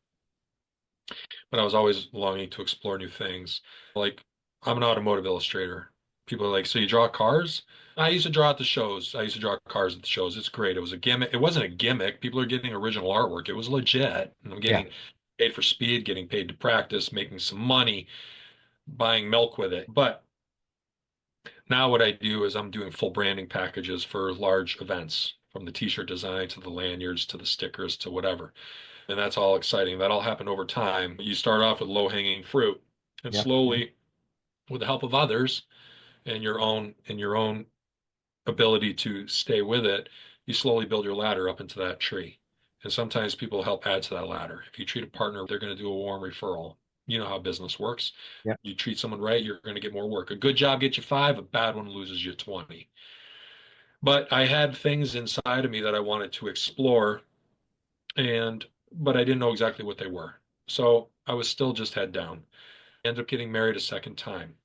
but I was always longing to explore new things. Like, I'm an automotive illustrator. People are like, so you draw cars? I used to draw at the shows. I used to draw cars at the shows. It's great. It was a gimmick. It wasn't a gimmick. People are getting original artwork. It was legit. And I'm Yeah. getting paid for speed, getting paid to practice, making some money, buying milk with it. But now what I do is I'm doing full branding packages for large events, from the t-shirt design to the lanyards to the stickers to whatever. And that's all exciting. That all happened over time. You start off with low-hanging fruit, and Yep. slowly, with the help of others and your own ability to stay with it, you slowly build your ladder up into that tree. And sometimes people help add to that ladder. If you treat a partner, they're going to do a warm referral. You know how business works. Yep. You treat someone right, you're going to get more work. A good job gets you five, a bad one loses you 20. But I had things inside of me that I wanted to explore, and but I didn't know exactly what they were. So I was still just head down. Ended up getting married a second time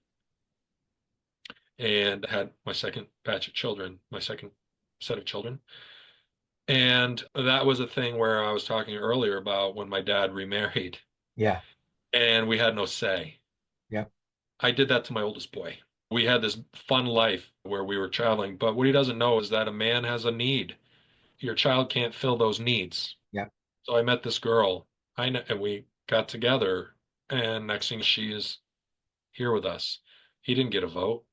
and had my second batch of children, my second set of children. And that was a thing where I was talking earlier about when my dad remarried Yeah. and we had no say. Yep. I did that to my oldest boy. We had this fun life where we were traveling, but what he doesn't know is that a man has a need. Your child can't fill those needs. Yep. So I met this girl, and we got together, and next thing she is here with us. He didn't get a vote.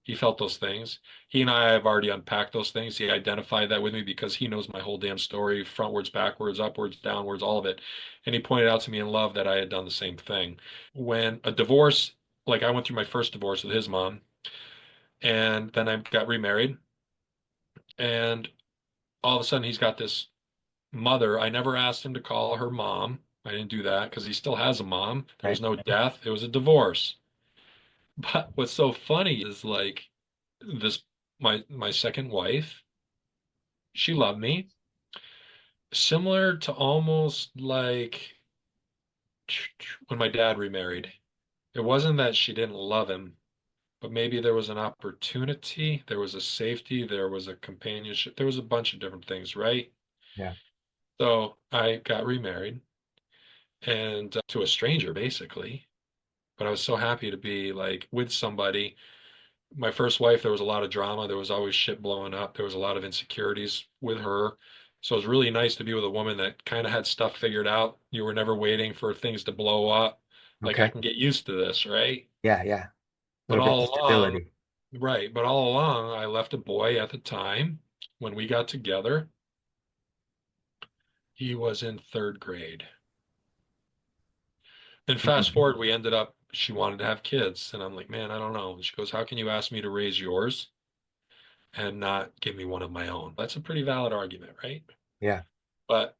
He felt those things. He and I have already unpacked those things. He identified that with me because he knows my whole damn story, frontwards, backwards, upwards, downwards, all of it. And he pointed out to me in love that I had done the same thing. When a divorce, like I went through my first divorce with his mom, and then I got remarried, and all of a sudden he's got this mother. I never asked him to call her mom. I didn't do that because he still has a mom. There Right. was no death. It was a divorce. But what's so funny is like this my second wife, she loved me. Similar to almost like when my dad remarried. It wasn't that she didn't love him, but maybe there was an opportunity, there was a safety, there was a companionship, there was a bunch of different things, right? Yeah. So I got remarried and to a stranger basically, but I was so happy to be like with somebody. My first wife, there was a lot of drama. There was always shit blowing up. There was a lot of insecurities with her. So it was really nice to be with a woman that kind of had stuff figured out. You were never waiting for things to blow up. Like I Okay. can get used to this, right? Yeah. Yeah. A But little bit of all along, stability. right, but all along, I left a boy at the time when we got together. He was in third grade. And fast Mhm. forward, we ended up, she wanted to have kids. And I'm like, man, I don't know. And she goes, how can you ask me to raise yours and not give me one of my own? That's a pretty valid argument, right? Yeah. But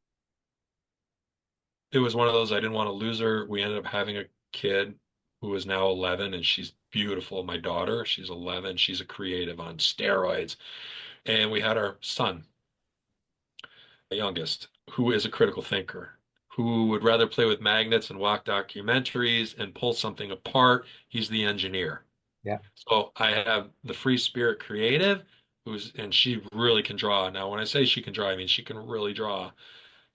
it was one of those, I didn't want to lose her. We ended up having a kid who is now 11 and she's beautiful. My daughter, she's 11. She's a creative on steroids. And we had our son, the youngest, who is a critical thinker, who would rather play with magnets and walk documentaries and pull something apart. He's the engineer. Yeah. So I have the free spirit creative, and she really can draw. Now, when I say she can draw, I mean she can really draw.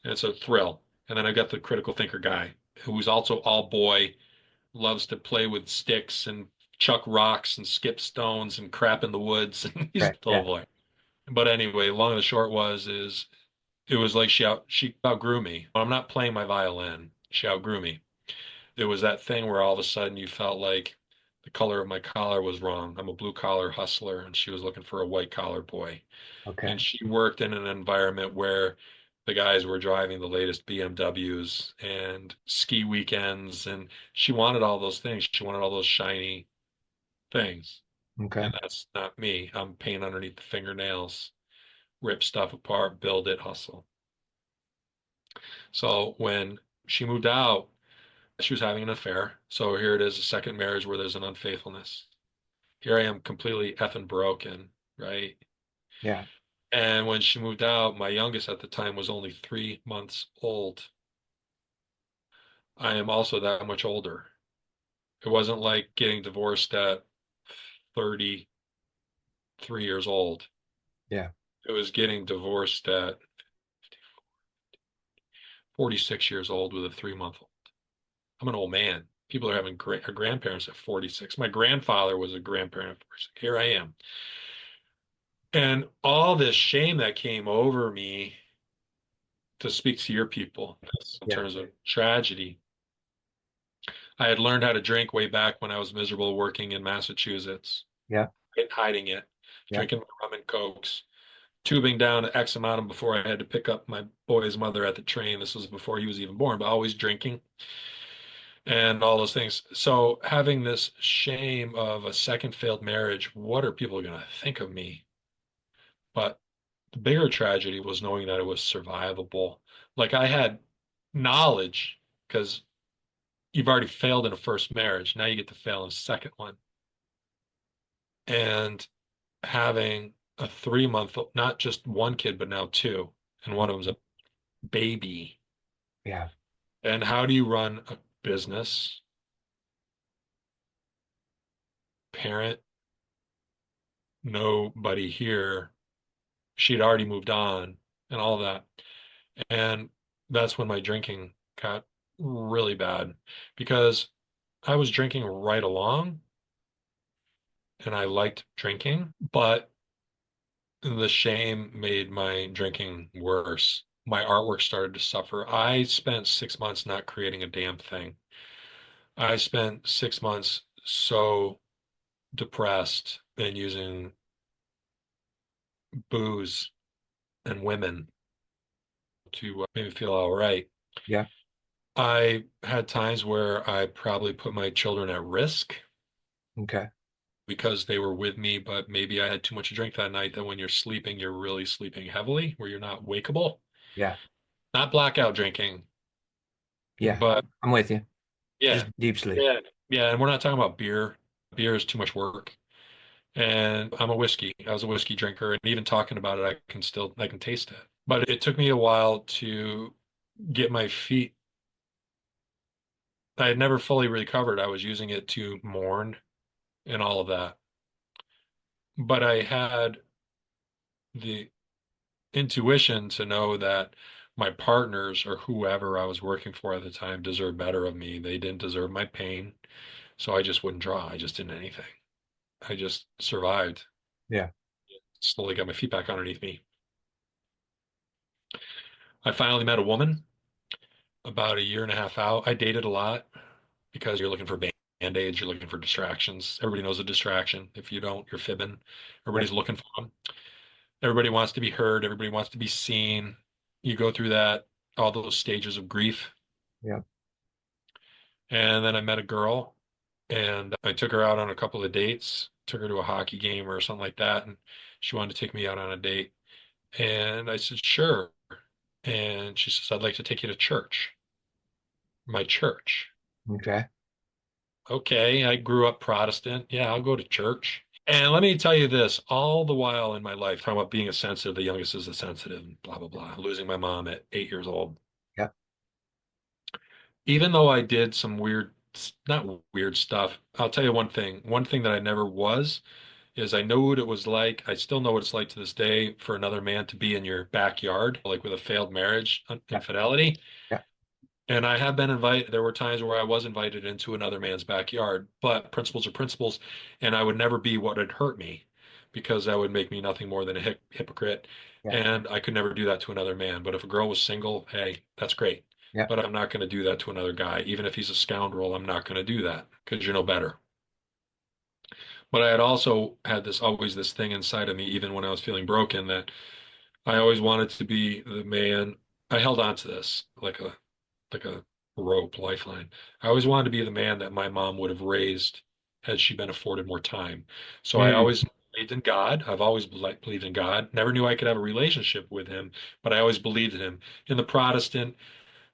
And it's a thrill. And then I got the critical thinker guy, who's also all boy, loves to play with sticks and chuck rocks and skip stones and crap in the woods. And he's a Right. little Yeah. boy. But anyway, long and the short is it was like she outgrew me. I'm not playing my violin. She outgrew me. It was that thing where all of a sudden you felt like The color of my collar was wrong. I'm a blue collar hustler, and she was looking for a white collar boy. Okay. And she worked in an environment where the guys were driving the latest BMWs and ski weekends, and she wanted all those things. She wanted all those shiny things. Okay. And that's not me. I'm paint underneath the fingernails, rip stuff apart, build it, hustle. So when she moved out, she was having an affair. So here it is, a second marriage where there's an unfaithfulness. Here I am completely effing broken, right? Yeah. And when she moved out, my youngest at the time was only 3 months old. I am also that much older. It wasn't like getting divorced at 33 years old. Yeah. It was getting divorced at 46 years old with a 3 month old. I'm an old man. People are having grandparents at 46. My grandfather was a grandparent at 46. Here I am. And all this shame that came over me, to speak to your people in Yeah. terms of tragedy, I had learned how to drink way back when I was miserable working in Massachusetts, Yeah. hiding it, Yeah. drinking rum and cokes, tubing down X amount of before I had to pick up my boy's mother at the train. This was before he was even born, but always drinking and all those things. So having this shame of a second failed marriage, what are people going to think of me? But the bigger tragedy was knowing that it was survivable. Like I had knowledge because you've already failed in a first marriage. Now you get to fail in a second one. And having a 3 month, not just one kid, but now two, and one of them's a baby. Yeah. And how do you run a business, parent, nobody here? She'd already moved on and all that. And that's when my drinking got really bad because I was drinking right along and I liked drinking, but the shame made my drinking worse. My artwork started to suffer. I spent 6 months not creating a damn thing. I spent 6 months so depressed and using booze and women to make me feel all right. Yeah. I had times where I probably put my children at risk Okay. because they were with me, but maybe I had too much to drink that night that when you're sleeping, you're really sleeping heavily, where you're not wakeable. Yeah. Not blackout drinking, Yeah. but I'm with you. yeah, Just deep sleep. yeah, yeah. And we're not talking about beer. Beer is too much work. And I'm a whiskey. I was a whiskey drinker, and even talking about it, I can taste it. But it took me a while to get my feet. I had never fully recovered. I was using it to mourn and all of that. But I had the intuition to know that my partners or whoever I was working for at the time deserved better of me. They didn't deserve my pain. So I just wouldn't draw. I just didn't anything. I just survived. Yeah. Slowly got my feet back underneath me. I finally met a woman about a year and a half out. I dated a lot because you're looking for band-aids, you're looking for distractions. Everybody knows a distraction. If you don't, you're fibbing. Yeah. Everybody's looking for them. Everybody wants to be heard. Everybody wants to be seen. You go through that, all those stages of grief. Yeah. And then I met a girl and I took her out on a couple of dates, took her to a hockey game or something like that. And she wanted to take me out on a date. And I said, sure. And she says, I'd like to take you to church, my church. Okay. Okay, I grew up Protestant. Yeah, I'll go to church. And let me tell you this, all the while in my life, talking about being a sensitive, the youngest is a sensitive, and blah, blah, blah, losing my mom at 8 years old. Yeah. Even though I did some weird, not weird stuff, I'll tell you one thing. One thing that I never was is I know what it was like. I still know what it's like to this day for another man to be in your backyard, like with a failed marriage, Yeah. infidelity. Yeah. And I have been invited, there were times where I was invited into another man's backyard, but principles are principles, and I would never be what had hurt me because that would make me nothing more than a hypocrite. Yeah. And I could never do that to another man. But if a girl was single, hey, that's great. Yeah. But I'm not going to do that to another guy. Even if he's a scoundrel, I'm not going to do that because you know better. But I had also had this thing inside of me, even when I was feeling broken, that I always wanted to be the man. I held on to this like a rope, lifeline. I always wanted to be the man that my mom would have raised had she been afforded more time. So I Mm, always believed in God. I've always believed in God. Never knew I could have a relationship with him, but I always believed in him. In the Protestant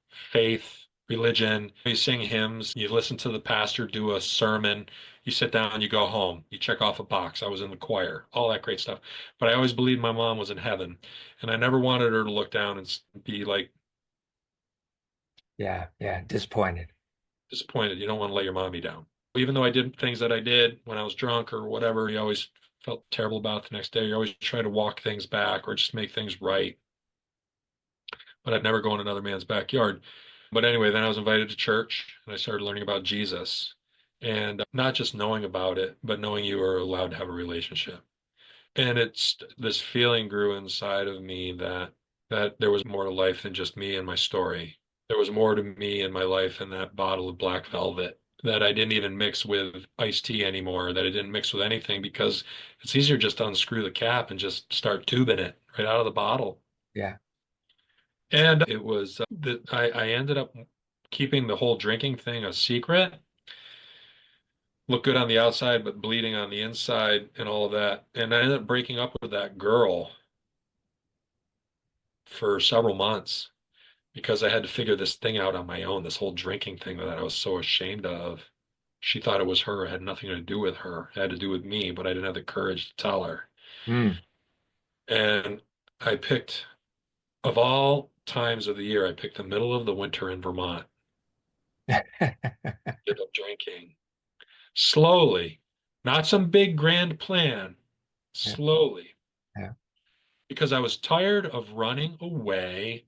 faith, religion, you sing hymns, you listen to the pastor do a sermon, you sit down, you go home, you check off a box. I was in the choir, all that great stuff. But I always believed my mom was in heaven, and I never wanted her to look down and be like yeah, yeah, disappointed. disappointed. You don't want to let your mommy down. Even though I did things that I did when I was drunk or whatever, you always felt terrible about it the next day. You always try to walk things back or just make things right. But I'd never go in another man's backyard. But anyway, then I was invited to church and I started learning about Jesus. And not just knowing about it, but knowing you are allowed to have a relationship. And it's this feeling grew inside of me that there was more to life than just me and my story. There was more to me in my life than that bottle of black velvet that I didn't even mix with iced tea anymore, that I didn't mix with anything because it's easier just to unscrew the cap and just start tubing it right out of the bottle. Yeah, And it was that I ended up keeping the whole drinking thing a secret. Look good on the outside, but bleeding on the inside and all of that. And I ended up breaking up with that girl for several months because I had to figure this thing out on my own, this whole drinking thing that I was so ashamed of. She thought it was her. It had nothing to do with her. It had to do with me, but I didn't have the courage to tell her. mm. And I picked, of all times of the year, I picked the middle of the winter in Vermont. Ended up drinking slowly, not some big grand plan, Yeah, slowly, yeah, because I was tired of running away.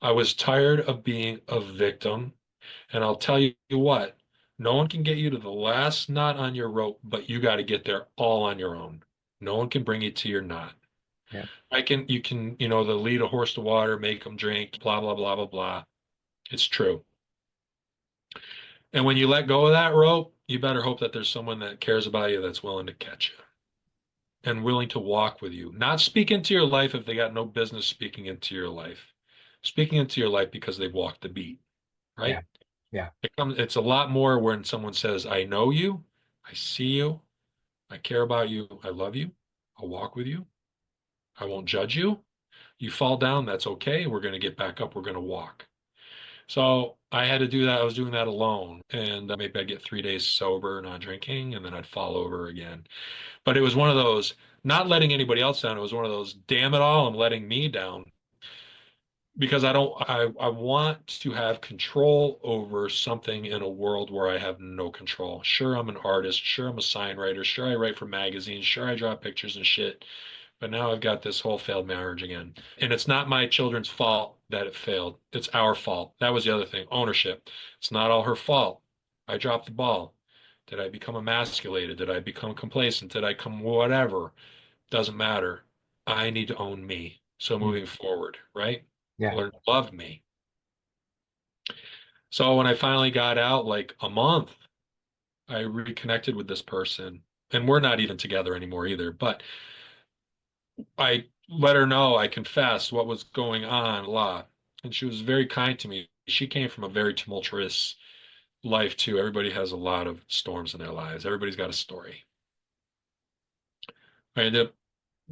I was tired of being a victim. And I'll tell you what, no one can get you to the last knot on your rope, but you got to get there all on your own. No one can bring you to your knot. yeah, You can, the lead a horse to water, make them drink, blah, blah, blah, blah, blah. It's true. And when you let go of that rope, you better hope that there's someone that cares about you that's willing to catch you and willing to walk with you. Not speak into your life if they got no business speaking into your life. Speaking into your life because they've walked the beat, yeah, right? yeah, It's a lot more when someone says, I know you, I see you, I care about you, I love you, I'll walk with you, I won't judge you. You fall down, that's okay. We're going to get back up, we're going to walk. So I had to do that. I was doing that alone. And maybe I'd get 3 days sober, not drinking, and then I'd fall over again. But it was one of those, not letting anybody else down. It was one of those, damn it all, I'm letting me down because I want to have control over something in a world where I have no control. Sure, I'm an artist. Sure, I'm a sign writer. Sure, I write for magazines. Sure, I draw pictures and shit. But now I've got this whole failed marriage again. And it's not my children's fault that it failed. It's our fault. That was the other thing. Ownership. It's not all her fault. I dropped the ball. Did I become emasculated? Did I become complacent? Did I come whatever? Doesn't matter. I need to own me. So mm, moving forward, right? yeah, Learn to love me. So when I finally got out, like a month, I reconnected with this person. And we're not even together anymore either. But I let her know, I confessed what was going on a lot. And she was very kind to me. She came from a very tumultuous life too. Everybody has a lot of storms in their lives. Everybody's got a story. I ended up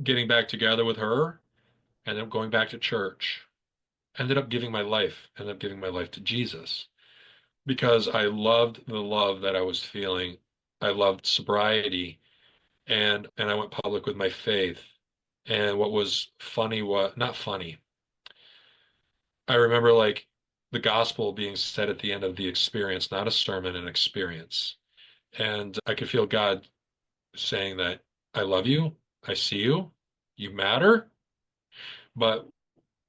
getting back together with her, ended up going back to church, ended up giving my life to Jesus because I loved the love that I was feeling. I loved sobriety and I went public with my faith. And what was funny was not funny. I remember like the gospel being said at the end of the experience, not a sermon, an experience. And I could feel God saying that I love you, I see you, you matter. But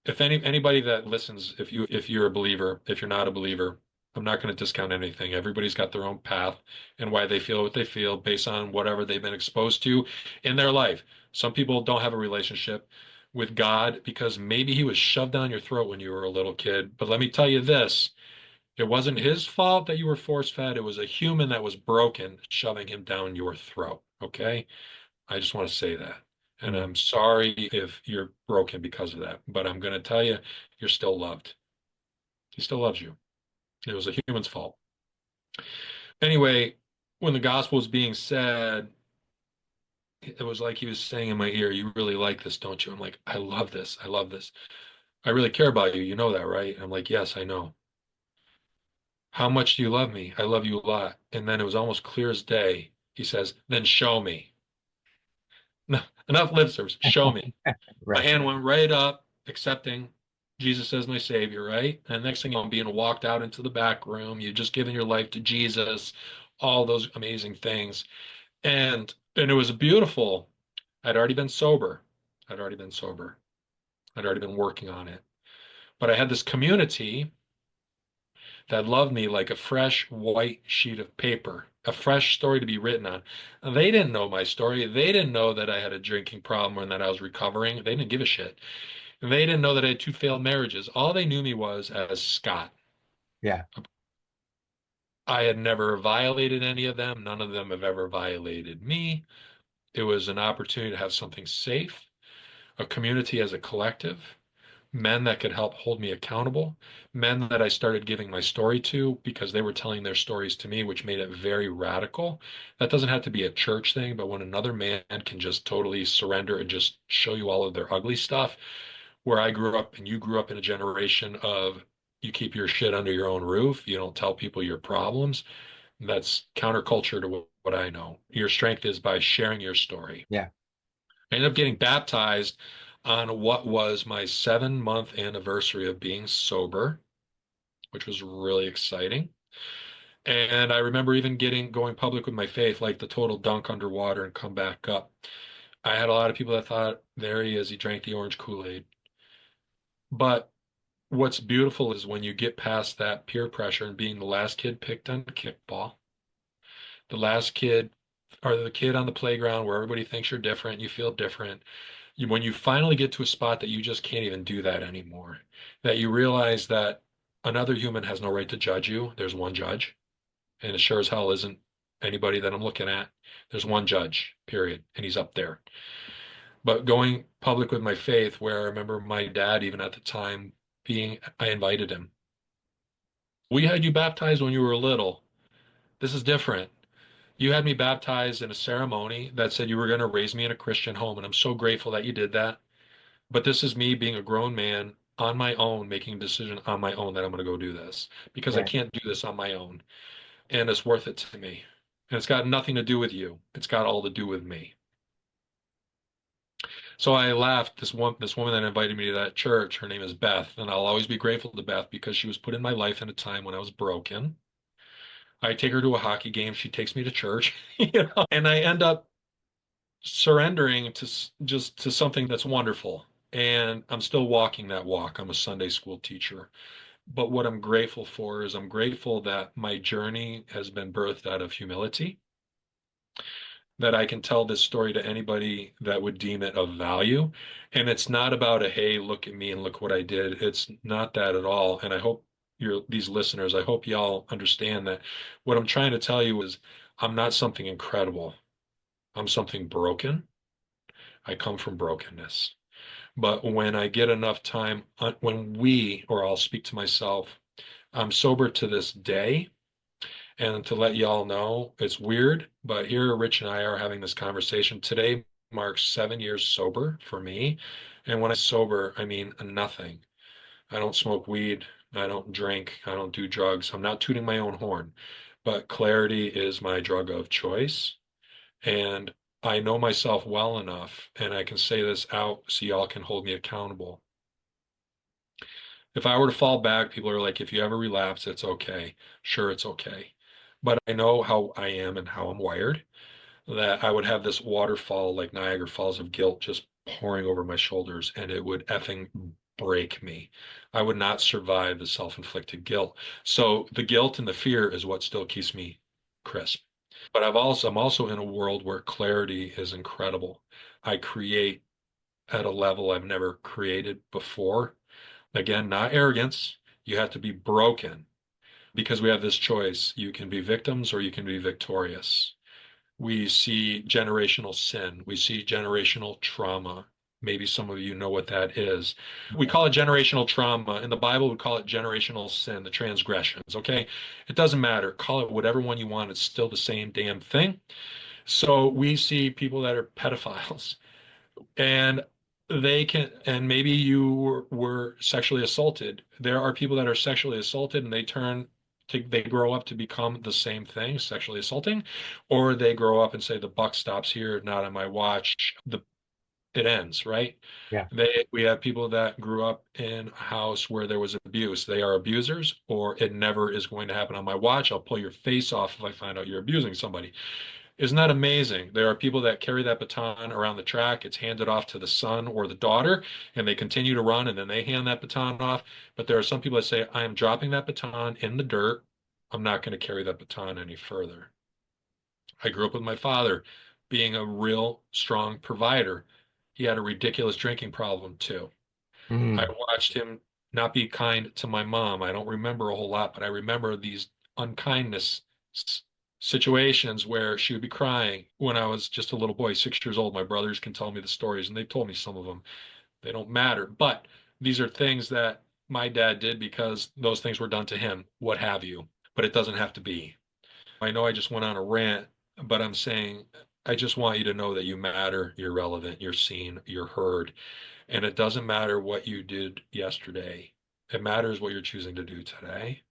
if anybody that listens, if you're a believer, if you're not a believer, I'm not going to discount anything. Everybody's got their own path and why they feel what they feel based on whatever they've been exposed to in their life. Some people don't have a relationship with God because maybe he was shoved down your throat when you were a little kid. But let me tell you this, It wasn't his fault that you were force fed. It was a human that was broken shoving him down your throat. Okay. I just want to say that. And Mm. I'm sorry if you're broken because of that, but I'm going to tell you, you're still loved. He still loves you. It was a human's fault. Anyway, when the gospel was being said, it was like he was saying in my ear, "You really like this, don't you?" I'm like, "I love this. I love this. I really care about you. You know that, right?" I'm like, "Yes, I know." "How much do you love me?" "I love you a lot." And then it was almost clear as day. He says, "Then show me." No, enough lip service. Show me. My Right. hand went right up, accepting Jesus as my Savior, right? And next thing you know, I'm being walked out into the back room. You've just given your life to Jesus, all those amazing things. And it was beautiful. I'd already been sober. I'd already been sober. I'd already been working on it. But I had this community that loved me like a fresh white sheet of paper, a fresh story to be written on. And they didn't know my story. They didn't know that I had a drinking problem and that I was recovering. They didn't give a shit. They didn't know that I had two failed marriages. All they knew me was as Scott. Yeah. I had never violated any of them. None of them have ever violated me. It was an opportunity to have something safe, a community as a collective, men that could help hold me accountable, men that I started giving my story to because they were telling their stories to me, which made it very radical. That doesn't have to be a church thing, but when another man can just totally surrender and just show you all of their ugly stuff, where I grew up and you grew up in a generation of you keep your shit under your own roof, you don't tell people your problems. That's counterculture to what I know. Your strength is by sharing your story. Yeah. I ended up getting baptized on what was my 7 month anniversary of being sober, which was really exciting. And I remember even going public with my faith, like the total dunk underwater and come back up. I had a lot of people that thought, there he is, he drank the orange Kool-Aid. But what's beautiful is when you get past that peer pressure and being the last kid picked on kickball, the last kid or the kid on the playground where everybody thinks you're different, you feel different. When you finally get to a spot that you just can't even do that anymore, that you realize that another human has no right to judge you. There's one judge, and it sure as hell isn't anybody that I'm looking at. There's one judge, period, and he's up there. But going public with my faith, where I remember my dad, even at the time, I invited him. We had you baptized when you were little. This is different. You had me baptized in a ceremony that said you were going to raise me in a Christian home, and I'm so grateful that you did that. But this is me being a grown man on my own, making a decision on my own that I'm going to go do this because I Right. can't do this on my own. And it's worth it to me. And it's got nothing to do with you. It's got all to do with me. So I laughed. This woman that invited me to that church, her name is Beth, and I'll always be grateful to Beth because she was put in my life in a time when I was broken. I take her to a hockey game. She takes me to church, and I end up surrendering to just to something that's wonderful. And I'm still walking that walk. I'm a Sunday school teacher. But what I'm grateful for is I'm grateful that my journey has been birthed out of humility, that I can tell this story to anybody that would deem it of value. And it's not about a, hey, look at me and look what I did. It's not that at all. And I hope these listeners, I hope y'all understand that what I'm trying to tell you is I'm not something incredible. I'm something broken. I come from brokenness. But when I get enough time, or I'll speak to myself, I'm sober to this day. And to let y'all know, it's weird, but here Rich and I are having this conversation. Today marks 7 years sober for me. And when I sober, I mean nothing. I don't smoke weed. I don't drink. I don't do drugs. I'm not tooting my own horn, but clarity is my drug of choice. And I know myself well enough, and I can say this out so y'all can hold me accountable. If I were to fall back, people are like, if you ever relapse, it's okay. Sure, it's okay. But I know how I am and how I'm wired, that I would have this waterfall like Niagara Falls of guilt just pouring over my shoulders, and it would effing break me. I would not survive the self-inflicted guilt. So the guilt and the fear is what still keeps me crisp. But I'm also in a world where clarity is incredible. I create at a level I've never created before. Again, not arrogance. You have to be broken. because we have this choice. You can be victims or you can be victorious. We see generational sin. We see generational trauma. Maybe some of you know what that is. We call it generational trauma. In the Bible, we call it generational sin, the transgressions. Okay. It doesn't matter. Call it whatever one you want. It's still the same damn thing. So we see people that are pedophiles and and maybe you were sexually assaulted. There are people that are sexually assaulted and they grow up to become the same thing, sexually assaulting, or they grow up and say the buck stops here, not on my watch. It ends, right? Yeah. We have people that grew up in a house where there was abuse. They are abusers, or it never is going to happen on my watch. I'll pull your face off if I find out you're abusing somebody. Isn't that amazing? There are people that carry that baton around the track. It's handed off to the son or the daughter, and they continue to run, and then they hand that baton off. But there are some people that say, I am dropping that baton in the dirt. I'm not going to carry that baton any further. I grew up with my father being a real strong provider. He had a ridiculous drinking problem too. I Mm. watched him not be kind to my mom. I don't remember a whole lot, but I remember these unkindness situations where she would be crying when I was just a little boy, 6 years old. My brothers can tell me the stories, and they told me some of them. They don't matter, but these are things that my dad did because those things were done to him, what have you. But it doesn't have to be. I know I just went on a rant, but I'm saying I just want you to know that you matter, you're relevant, you're seen, you're heard. And it doesn't matter what you did yesterday. It matters what you're choosing to do today.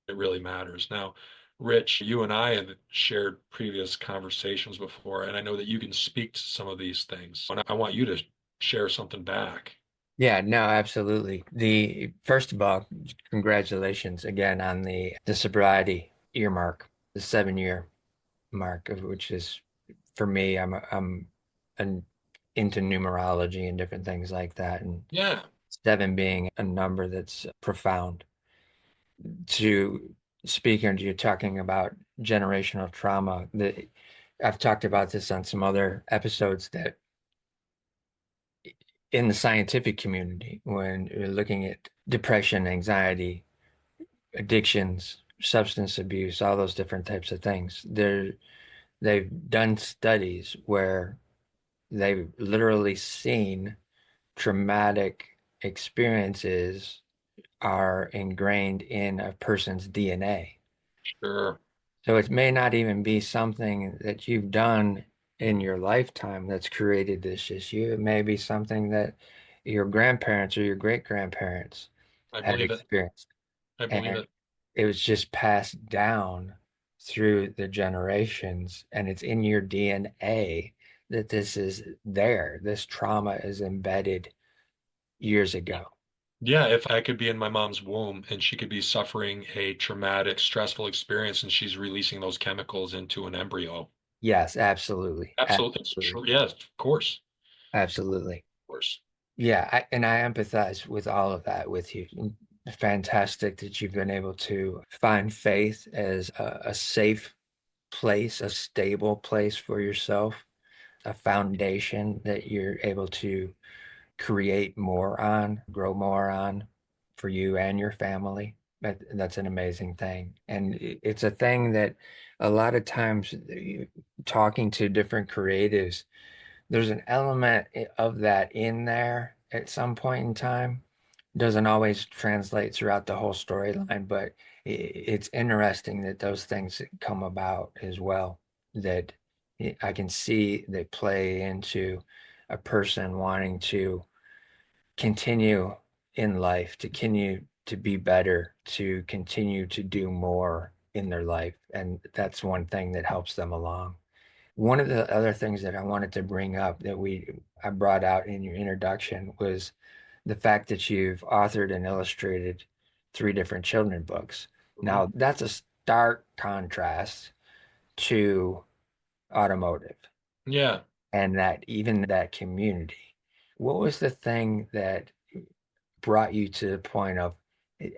It really matters. Now, Rich, you and I have shared previous conversations before, and I know that you can speak to some of these things. And I want you to share something back. Yeah, no, absolutely. The first of all, congratulations again on the sobriety earmark, the 7 year mark, of which is for me, I'm an, into numerology and different things like that, and Yeah, seven being a number that's profound. To speaking, you're talking about generational trauma. I've talked about this on some other episodes that in the scientific community, when you're looking at depression, anxiety, addictions, substance abuse, all those different types of things, they've done studies where they've literally seen traumatic experiences are ingrained in a person's DNA. sure. So it may not even be something that you've done in your lifetime that's created this issue. It may be something that your grandparents or your great grandparents I have believe it. experienced. I believe And it. it was just passed down through the generations, and it's in your DNA that this is there. This trauma is embedded years ago. Yeah, if I could be in my mom's womb and she could be suffering a traumatic, stressful experience and she's releasing those chemicals into an embryo. Yes, absolutely. Absolutely. Absolutely. Sure. Yes, of course. Absolutely. Of course. Yeah, and I empathize with all of that with you. Fantastic that you've been able to find faith as a safe place, a stable place for yourself, a foundation that you're able to create more on, grow more on for you and your family. That's an amazing thing. And it's a thing that a lot of times talking to different creatives, there's an element of that in there at some point in time. Doesn't always translate throughout the whole storyline, but it's interesting that those things come about as well. That I can see they play into a person wanting to continue in life, to continue to be better, to continue to do more in their life. And that's one thing that helps them along. One of the other things that I wanted to bring up that I brought out in your introduction was the fact that you've authored and illustrated three different children books. Mhm. Now, that's a stark contrast to automotive Yeah. and that even that community. What was the thing that brought you to the point of,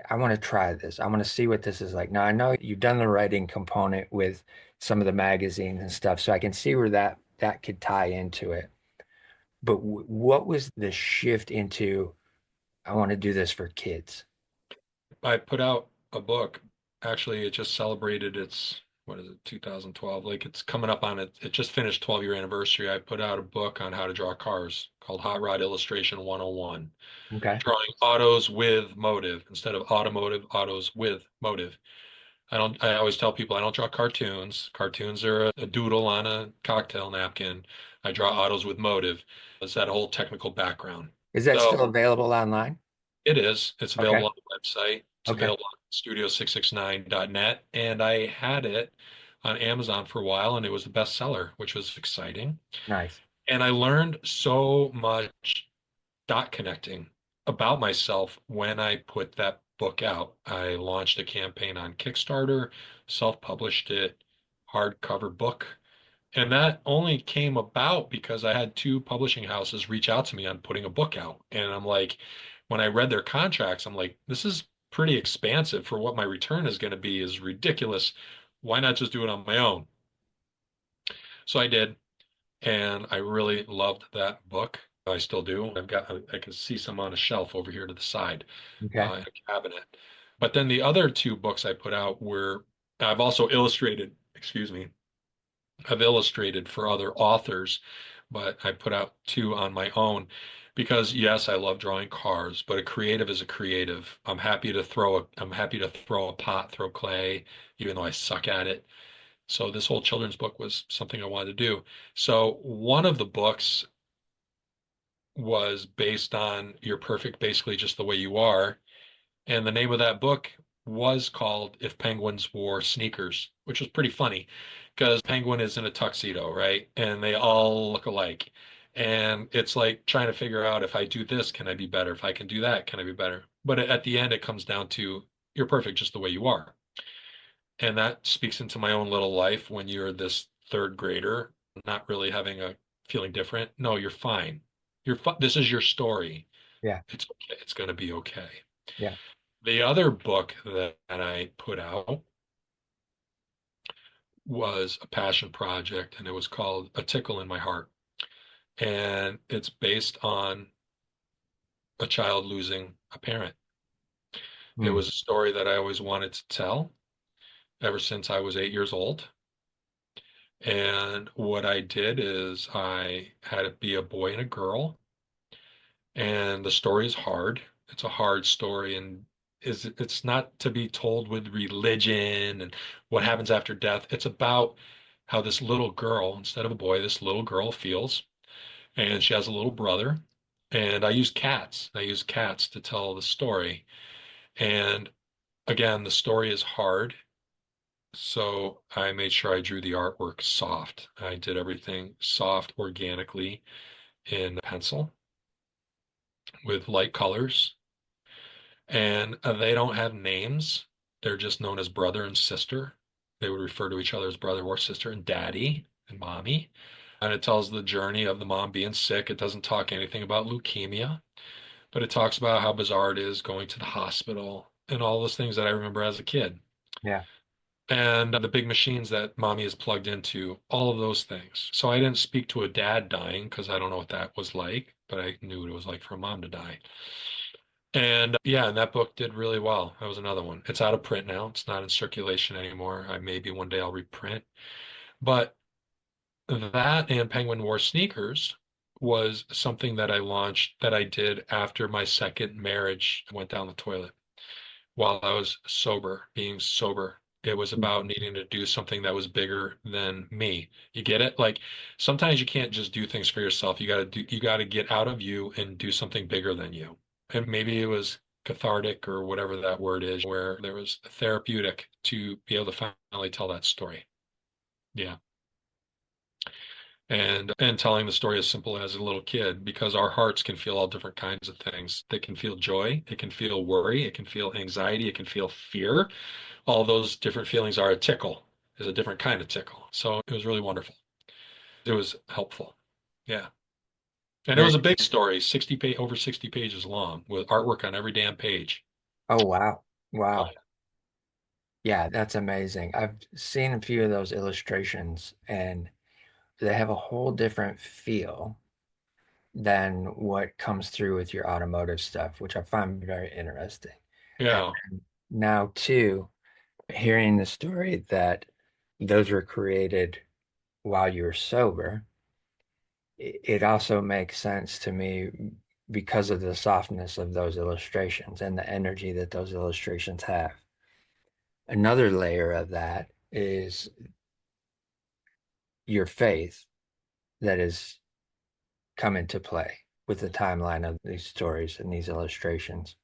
I want to try this. I want to see what this is like. Now, I know you've done the writing component with some of the magazines and stuff, so I can see where that could tie into it. But what was the shift into, I want to do this for kids? I put out a book Actually, it just celebrated its, what is it, 2012. Like it's coming up on it. It just finished 12-year anniversary. I put out a book on how to draw cars called Hot Rod Illustration 101. Okay. Drawing autos with motive instead of automotive autos with motive. I always tell people I don't draw cartoons. Cartoons are a doodle on a cocktail napkin. I draw autos with motive. It's that whole technical background. Is that So still available online? it is. It's available Okay. on the website. It's Okay. available on studio669.net. And I had it on Amazon for a while, and it was the bestseller, which was exciting. Nice. And I learned so much dot connecting about myself when I put that book out. I launched a campaign on Kickstarter, self-published it, hardcover book. And that only came about because I had two publishing houses reach out to me on putting a book out. And I'm like, when I read their contracts, I'm like, this is pretty expansive for what my return is going to be is ridiculous. Why not just do it on my own? So I did, and I really loved that book. I still do. I can see some on a shelf over here to the side, Okay. in a cabinet. But then the other two books I put out were, I've also illustrated, excuse me, I've illustrated for other authors, but I put out two on my own because yes, I love drawing cars, but a creative is a creative. I'm happy to throw a pot, throw clay, even though I suck at it. So this whole children's book was something I wanted to do. So one of the books was based on You're Perfect, Basically Just the Way You Are. And the name of that book was called If Penguins Wore Sneakers, which was pretty funny because Penguin is in a tuxedo, right? And they all look alike. And it's like trying to figure out if I do this, can I be better? If I can do that, can I be better? But at the end, it comes down to you're perfect just the way you are. And that speaks into my own little life when you're this third grader, not really having a feeling different. No, you're fine. This is your story. Yeah. It's okay. It's going to be okay. Yeah. The other book that I put out was a passion project, and it was called A Tickle in My Heart. And it's based on a child losing a parent. It Hmm. was a story that I always wanted to tell ever since I was 8 years old. And what I did is I had it be a boy and a girl. And the story is hard. It's a hard story, and it's not to be told with religion and what happens after death. It's about how this little girl, instead of a boy, this little girl feels, and she has a little brother. And I use cats. I use cats to tell the story. And again, the story is hard. So I made sure I drew the artwork soft. I did everything soft organically in pencil with light colors. And they don't have names. They're just known as brother and sister. They would refer to each other as brother or sister and daddy and mommy. And it tells the journey of the mom being sick. It doesn't talk anything about leukemia, but it talks about how bizarre it is going to the hospital and all those things that I remember as a kid. Yeah. And the big machines that mommy is plugged into, all of those things. So I didn't speak to a dad dying because I don't know what that was like, but I knew what it was like for a mom to die. And yeah, and that book did really well. That was another one. It's out of print now. It's not in circulation anymore. I maybe one day I'll reprint. But that and Penguin Wore Sneakers was something that I launched that I did after my second marriage went down the toilet while I was sober, being sober. It was Hmm. about needing to do something that was bigger than me. You get it? Like sometimes you can't just do things for yourself. You got to get out of you and do something bigger than you. And maybe it was cathartic or whatever that word is, where there was therapeutic to be able to finally tell that story. Yeah. And telling the story as simple as a little kid, because our hearts can feel all different kinds of things. They can feel joy, it can feel worry, it can feel anxiety, it can feel fear. All those different feelings are a tickle, is a different kind of tickle. So it was really wonderful. It was helpful. Yeah. And it Very. was a big story, over 60 pages long with artwork on every damn page. Oh, wow. Oh, Wow. Yeah, that's amazing. I've seen a few of those illustrations and they have a whole different feel than what comes through with your automotive stuff, which I find very interesting. And yeah. now too, Hearing the story that those were created while you were sober, it also makes sense to me because of the softness of those illustrations and the energy that those illustrations have. Another layer of that is your faith that has come into play with the timeline of these stories and these illustrations.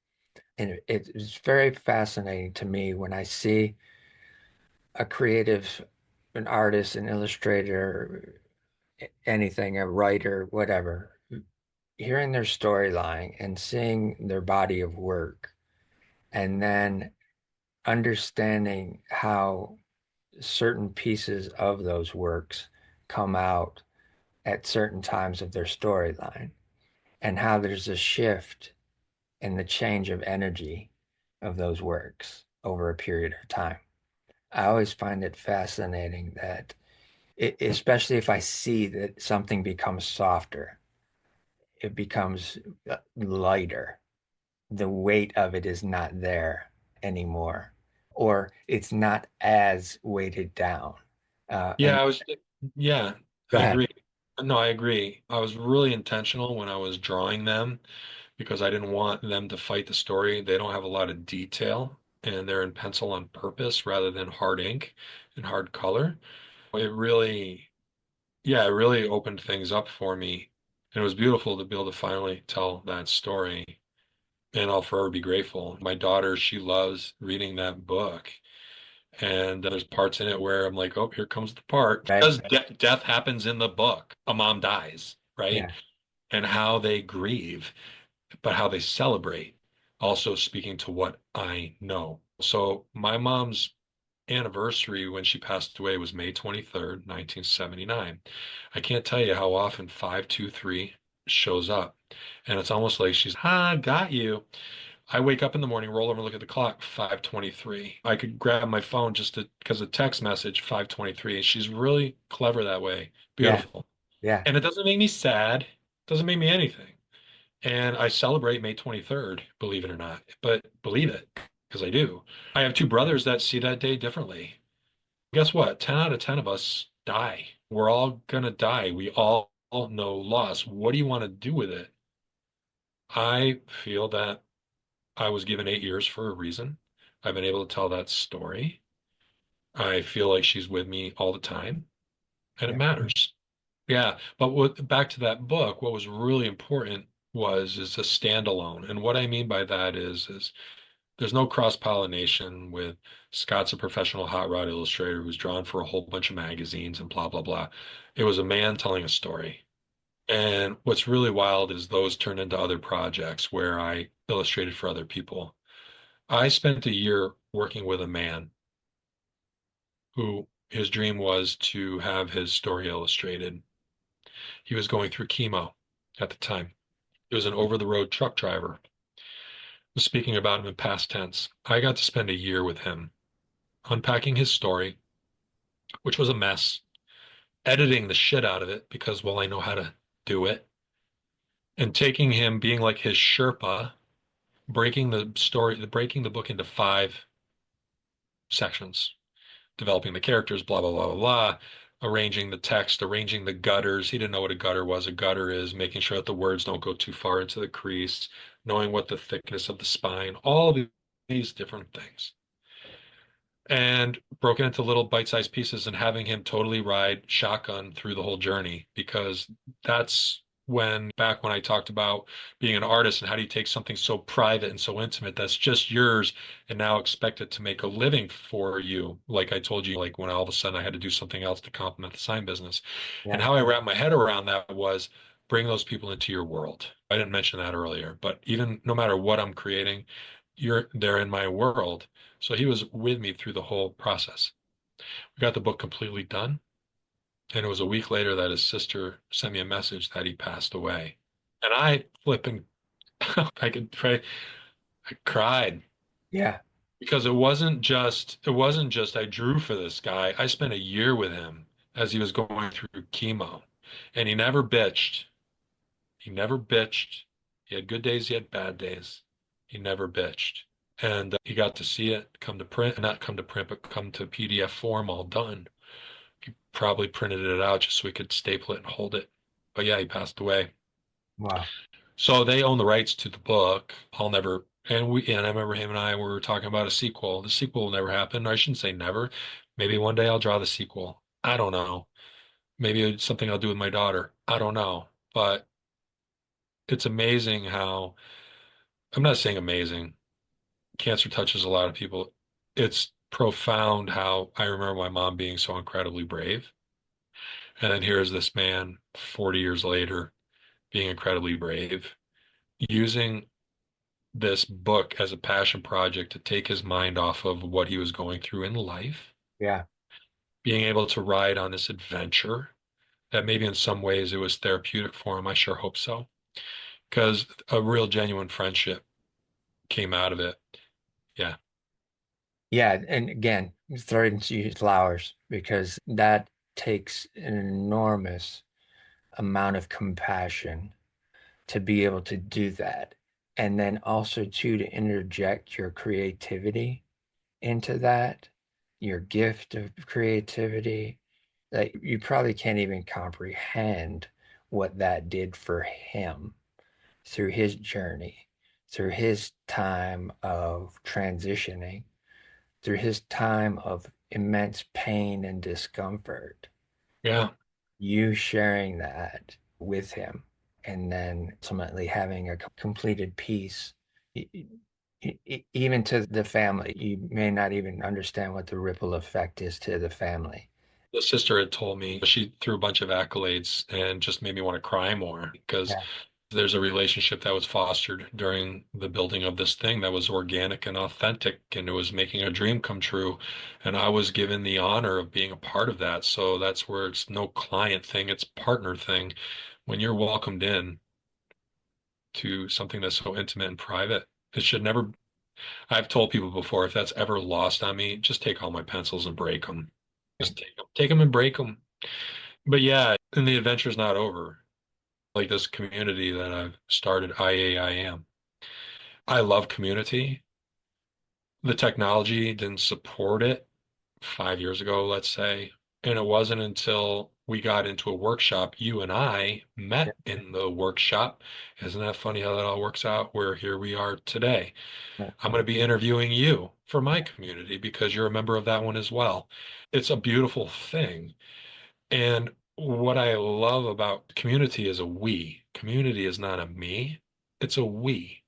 And it's very fascinating to me when I see a creative, an artist, an illustrator, anything, a writer, whatever, hearing their storyline and seeing their body of work, and then understanding how certain pieces of those works come out at certain times of their storyline, and how there's a shift in the change of energy of those works over a period of time. I always find it fascinating that, especially if I see that something becomes softer, it becomes lighter. The weight of it is not there anymore, or it's not as weighted down. And Yeah, yeah, go I ahead. agree. No, I agree. I was really intentional when I was drawing them because I didn't want them to fight the story. They don't have a lot of detail and they're in pencil on purpose rather than hard ink and hard color. It really, yeah, it really opened things up for me. And it was beautiful to be able to finally tell that story. And I'll forever be grateful. My daughter, she loves reading that book. And there's parts in it where I'm like, oh, here comes the part. Right? Because death happens in the book. A mom dies, right? Yeah, And how they grieve, but how they celebrate. Also speaking to what I know. So my mom's anniversary when she passed away was May 23rd, 1979. I can't tell you how often 523 shows up. And it's almost like she's, got you. I wake up in the morning, roll over, look at the clock, 5:23. I could grab my phone just to because a text message, 5:23. She's really clever that way. yeah, Beautiful. yeah, And it doesn't make me sad, doesn't make me anything. And I celebrate May 23rd, believe it or not. But believe it, because I do. I have two brothers that see that day differently. Guess what? 10 out of 10 of us die. We're all gonna die. We all know loss. What do you want to do with it? I feel that I was given 8 years for a reason. I've been able to tell that story. I feel like she's with me all the time, and it yeah, matters. Yeah, but back to that book, what was really important was is a standalone. And what I mean by that is there's no cross-pollination with Scott's a professional hot rod illustrator who's drawn for a whole bunch of magazines and blah blah blah. It was a man telling a story. And what's really wild is those turned into other projects where I illustrated for other people. I spent a year working with a man who his dream was to have his story illustrated. He was going through chemo at the time. He was an over-the-road truck driver. I was speaking about him in past tense. I got to spend a year with him, unpacking his story, which was a mess, editing the shit out of it because, well, I know how to do it, and taking him being like his Sherpa, breaking the book into 5 sections, developing the characters, blah, blah, blah, blah, blah, arranging the text, arranging the gutters. He didn't know what a gutter was. A gutter is making sure that the words don't go too far into the crease, knowing what the thickness of the spine, all of these different things. And broken into little bite-sized pieces and having him totally ride shotgun through the whole journey because that's back when I talked about being an artist and how do you take something so private and so intimate that's just yours and now expect it to make a living for you. Like I told you, like when all of a sudden I had to do something else to complement the sign business. And yeah, how I wrapped my head around that was bring those people into your world. I didn't mention that earlier, but even no matter what I'm creating, they're in my world. So he was with me through the whole process. We got the book completely done. And it was a week later that his sister sent me a message that he passed away. And I flipping, I could pray, I cried yeah, because it wasn't just I drew for this guy. I spent a year with him as he was going through chemo and he never bitched. He never bitched. He had good days, he had bad days. He never bitched. And he got to see it come to print, not come to print, but come to PDF form all done. He probably printed it out just so he could staple it and hold it. But yeah, he passed away. Wow. So they own the rights to the book. I'll never, and I remember him and I were talking about a sequel. The sequel will never happen. I shouldn't say never. Maybe one day I'll draw the sequel. I don't know. Maybe it's something I'll do with my daughter. I don't know. But it's amazing how, I'm not saying amazing. Cancer touches a lot of people. It's profound how I remember my mom being so incredibly brave. And then here's this man 40 years later being incredibly brave, using this book as a passion project to take his mind off of what he was going through in life, Yeah. being able to ride on this adventure that maybe in some ways it was therapeutic for him. I sure hope so, because a real genuine friendship came out of it. Yeah. Yeah. And again, throwing you flowers because that takes an enormous amount of compassion to be able to do that. And then also too to interject your creativity into that, your gift of creativity, that you probably can't even comprehend what that did for him through his journey, through his time of transitioning, through his time of immense pain and discomfort. Yeah. You sharing that with him and then ultimately having a completed piece, even to the family, you may not even understand what the ripple effect is to the family. The sister had told me she threw a bunch of accolades and just made me want to cry more because Yeah, there's a relationship that was fostered during the building of this thing that was organic and authentic, and it was making a dream come true. And I was given the honor of being a part of that. So that's where it's no client thing, it's partner thing. When you're welcomed in to something that's so intimate and private, it should never, I've told people before, if that's ever lost on me, just take all my pencils and break them. Just take them and break them. But yeah, and the adventure's not over. Like this community that I've started, IAIAM. I love community. The technology didn't support it 5 years ago, let's say. And it wasn't until we got into a workshop, you and I yeah, met in the workshop. Isn't that funny how that all works out? Where here we are today. yeah, I'm going to be interviewing you for my community because you're a member of that one as well. It's a beautiful thing. And what I love about community is a we. Community is not a me, it's a we.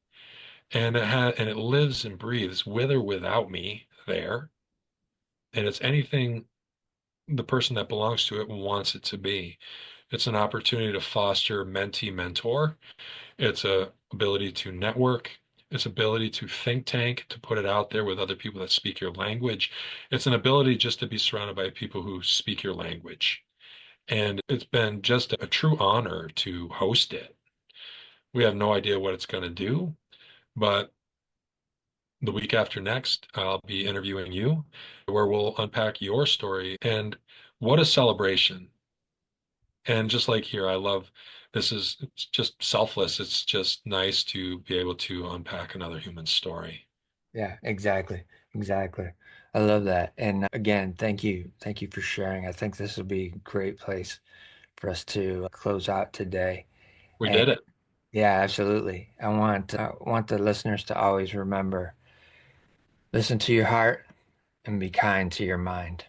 And it lives and breathes with or without me there. And it's anything the person that belongs to it wants it to be. It's an opportunity to foster mentee mentor. It's a ability to network. It's ability to think tank, to put it out there with other people that speak your language. It's an ability just to be surrounded by people who speak your language. And it's been just a true honor to host it. We have no idea what it's going to do, but the week after next, I'll be interviewing you, where we'll unpack your story. And what a celebration. And just like here, I love this is it's just selfless. It's just nice to be able to unpack another human story. yeah, exactly. Exactly. I love that. And again, thank you. Thank you for sharing. I think this will be a great place for us to close out today. We And did it. yeah, absolutely. I want the listeners to always remember, listen to your heart and be kind to your mind.